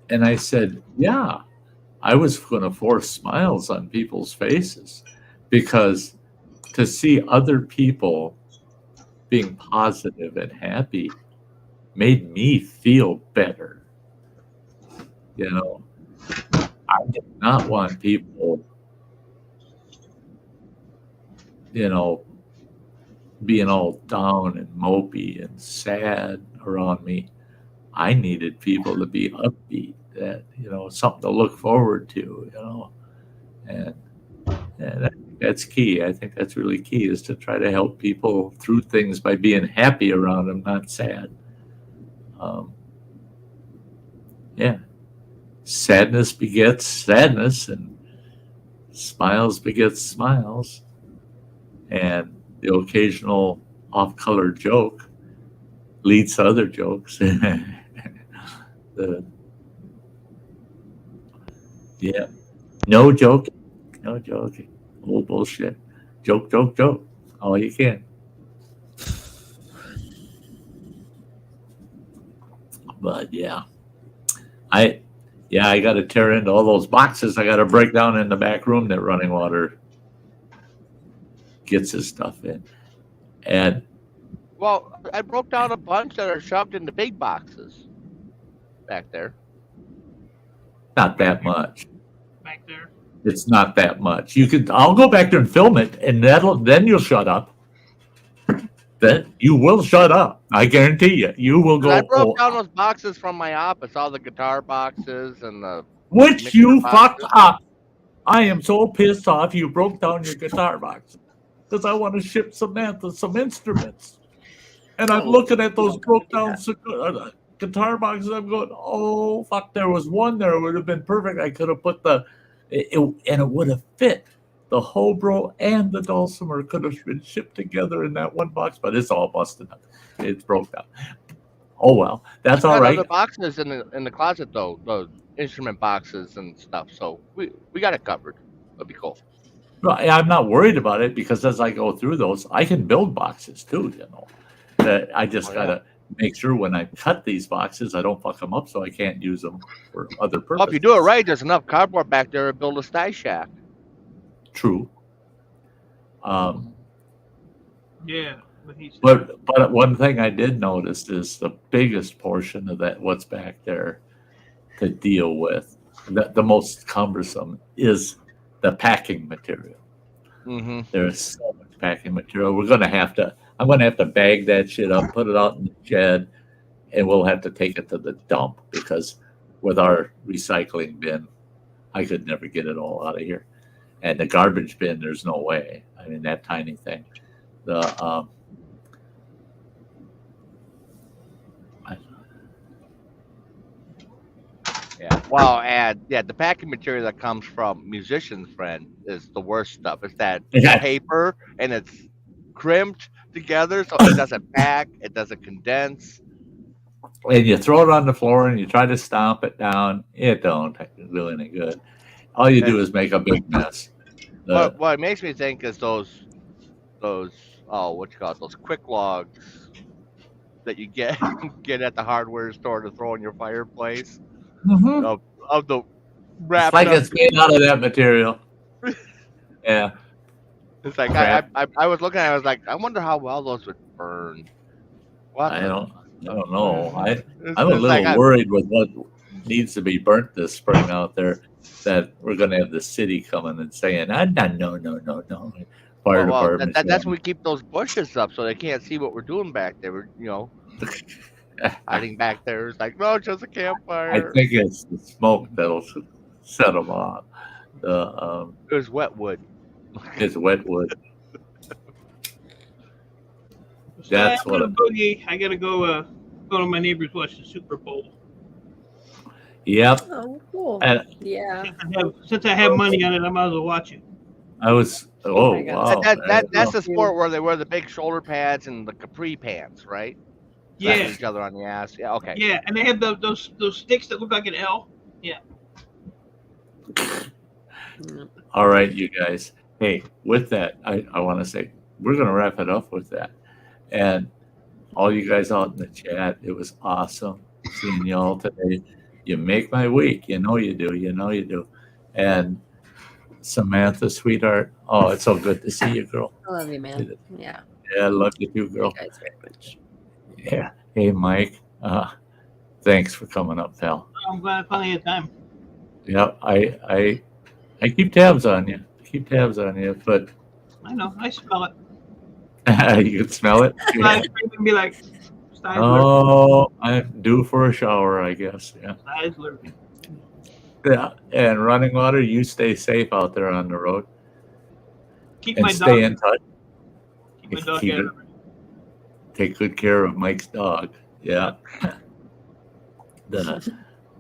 And I said, yeah, I was going to force smiles on people's faces, because to see other people being positive and happy made me feel better. I did not want people, being all down and mopey and sad around me. I needed people to be upbeat, that, something to look forward to, and that's key. I think that's really key, is to try to help people through things by being happy around them, not sad. Yeah. Sadness begets sadness, and smiles begets smiles. And the occasional off-color joke leads to other jokes. No joking. No joking. Old bullshit. Joke. All you can. But I got to tear into all those boxes. I got to break down in the back room that running water gets his stuff in. And well, I broke down a bunch that are shoved into big boxes back there. Not that much. Back there. It's not that much. I'll go back there and film it, and then you'll shut up. Then you will shut up. I guarantee you. You will go. I broke down those boxes from my office, all the guitar boxes and the which you fucked up. I am so pissed off you broke down your guitar box, because I want to ship Samantha some instruments. And I'm looking at those broke down guitar boxes. I'm going, oh, fuck, there was one there. It would have been perfect. I could have put and it would have fit. The Hobro and the Dulcimer could have been shipped together in that one box, but it's all busted up. It's broke down. Oh, well, that's all right. Other boxes in the closet, though, the instrument boxes and stuff. So we got it covered. That'd be cool. Well, I'm not worried about it, because as I go through those, I can build boxes too, That I just got to make sure when I cut these boxes, I don't fuck them up so I can't use them for other purposes. Well, if you do it right, there's enough cardboard back there to build a Sty Shack. True. Yeah, but he's But one thing I did notice is the biggest portion of that what's back there to deal with, the most cumbersome is the packing material. Mm-hmm. There's so much packing material. I'm gonna have to bag that shit up, put it out in the shed, and we'll have to take it to the dump because with our recycling bin, I could never get it all out of here. And the garbage bin, there's no way. I mean, that tiny thing. The Yeah. Well, and yeah, the packing material that comes from Musician's Friend is the worst stuff. It's that Yeah. paper and it's crimped together so it doesn't pack, it doesn't condense. and you throw it on the floor and you try to stomp it down. It don't do any good. All you do is make a big mess. What it makes me think is those what you call it, those quick logs that you get at the hardware store to throw in your fireplace Mhm. of the It's wrapped like up. it's made out of that material. Yeah. It's like Crap. I was looking at it, I was like, I wonder how well those would burn. What I the- don't know. It's- I'm a it's little like worried with what needs to be burnt this spring out there. That we're going to have the city coming and saying, no. Fire department. that's when we keep those bushes up so they can't see what we're doing back there. We're hiding back there. It's like, no, it's just a I campfire. think it's the smoke that'll set them off. It was wet wood. It's wet wood. So That's I'm what gonna boogie. I gotta go to my neighbors watch the Super Bowl. Yep. Oh, cool. And Yeah. Since I have money on it, I might as well watch it. I was. Oh Oh my God. wow. That's the sport where they wear the big shoulder pads and the capri pants, right? Slapping Yeah, each other on the ass. Yeah, okay. yeah, and they have those sticks that look like an L. All right, you guys. Hey, with that, I want to say we're going to wrap it up with that. And all you guys out in the chat, it was awesome seeing y'all today. You make my week. You know you do. You know you do. And Samantha, sweetheart, oh, it's so good to see you, girl. I love you, man. Yeah. Yeah, I love you too, You girl. guys very much. Yeah. Hey, Mike. Thanks for coming up, pal. I'm glad I finally had time. Yeah, I keep tabs on you. But I know. I smell it. you can smell it. I can be like, Sty's lurking. Oh, I'm due for a shower, I guess. Yeah. Sty's lurking. Yeah. And running water, you stay safe out there on the road Keep and my stay dog. in touch. Keep my dog keep out it. of it. Take good care of Mike's dog. Yeah.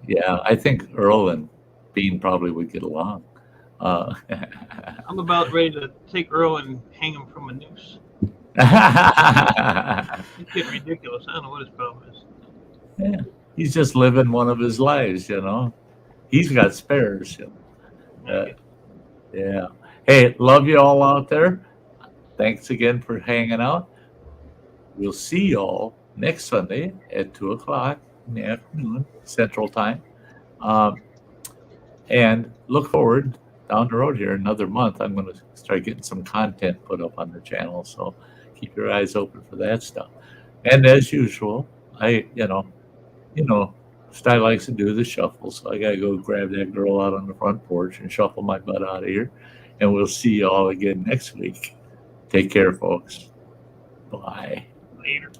Yeah, I think Earl and Bean probably would get along. I'm about ready to take Earl and hang him from a noose. It's getting ridiculous. I don't know what his problem is. Yeah, he's just living one of his lives, He's got spares. Yeah. Hey, love you all out there. Thanks again for hanging out. We'll see y'all next Sunday at 2:00 in the afternoon, Central Time. And look forward down the road here another month. I'm going to start getting some content put up on the channel. So keep your eyes open for that stuff. And as usual, Sty likes to do the shuffle. So I got to go grab that girl out on the front porch and shuffle my butt out of here. And we'll see you all again next week. Take care, folks. Bye. Later.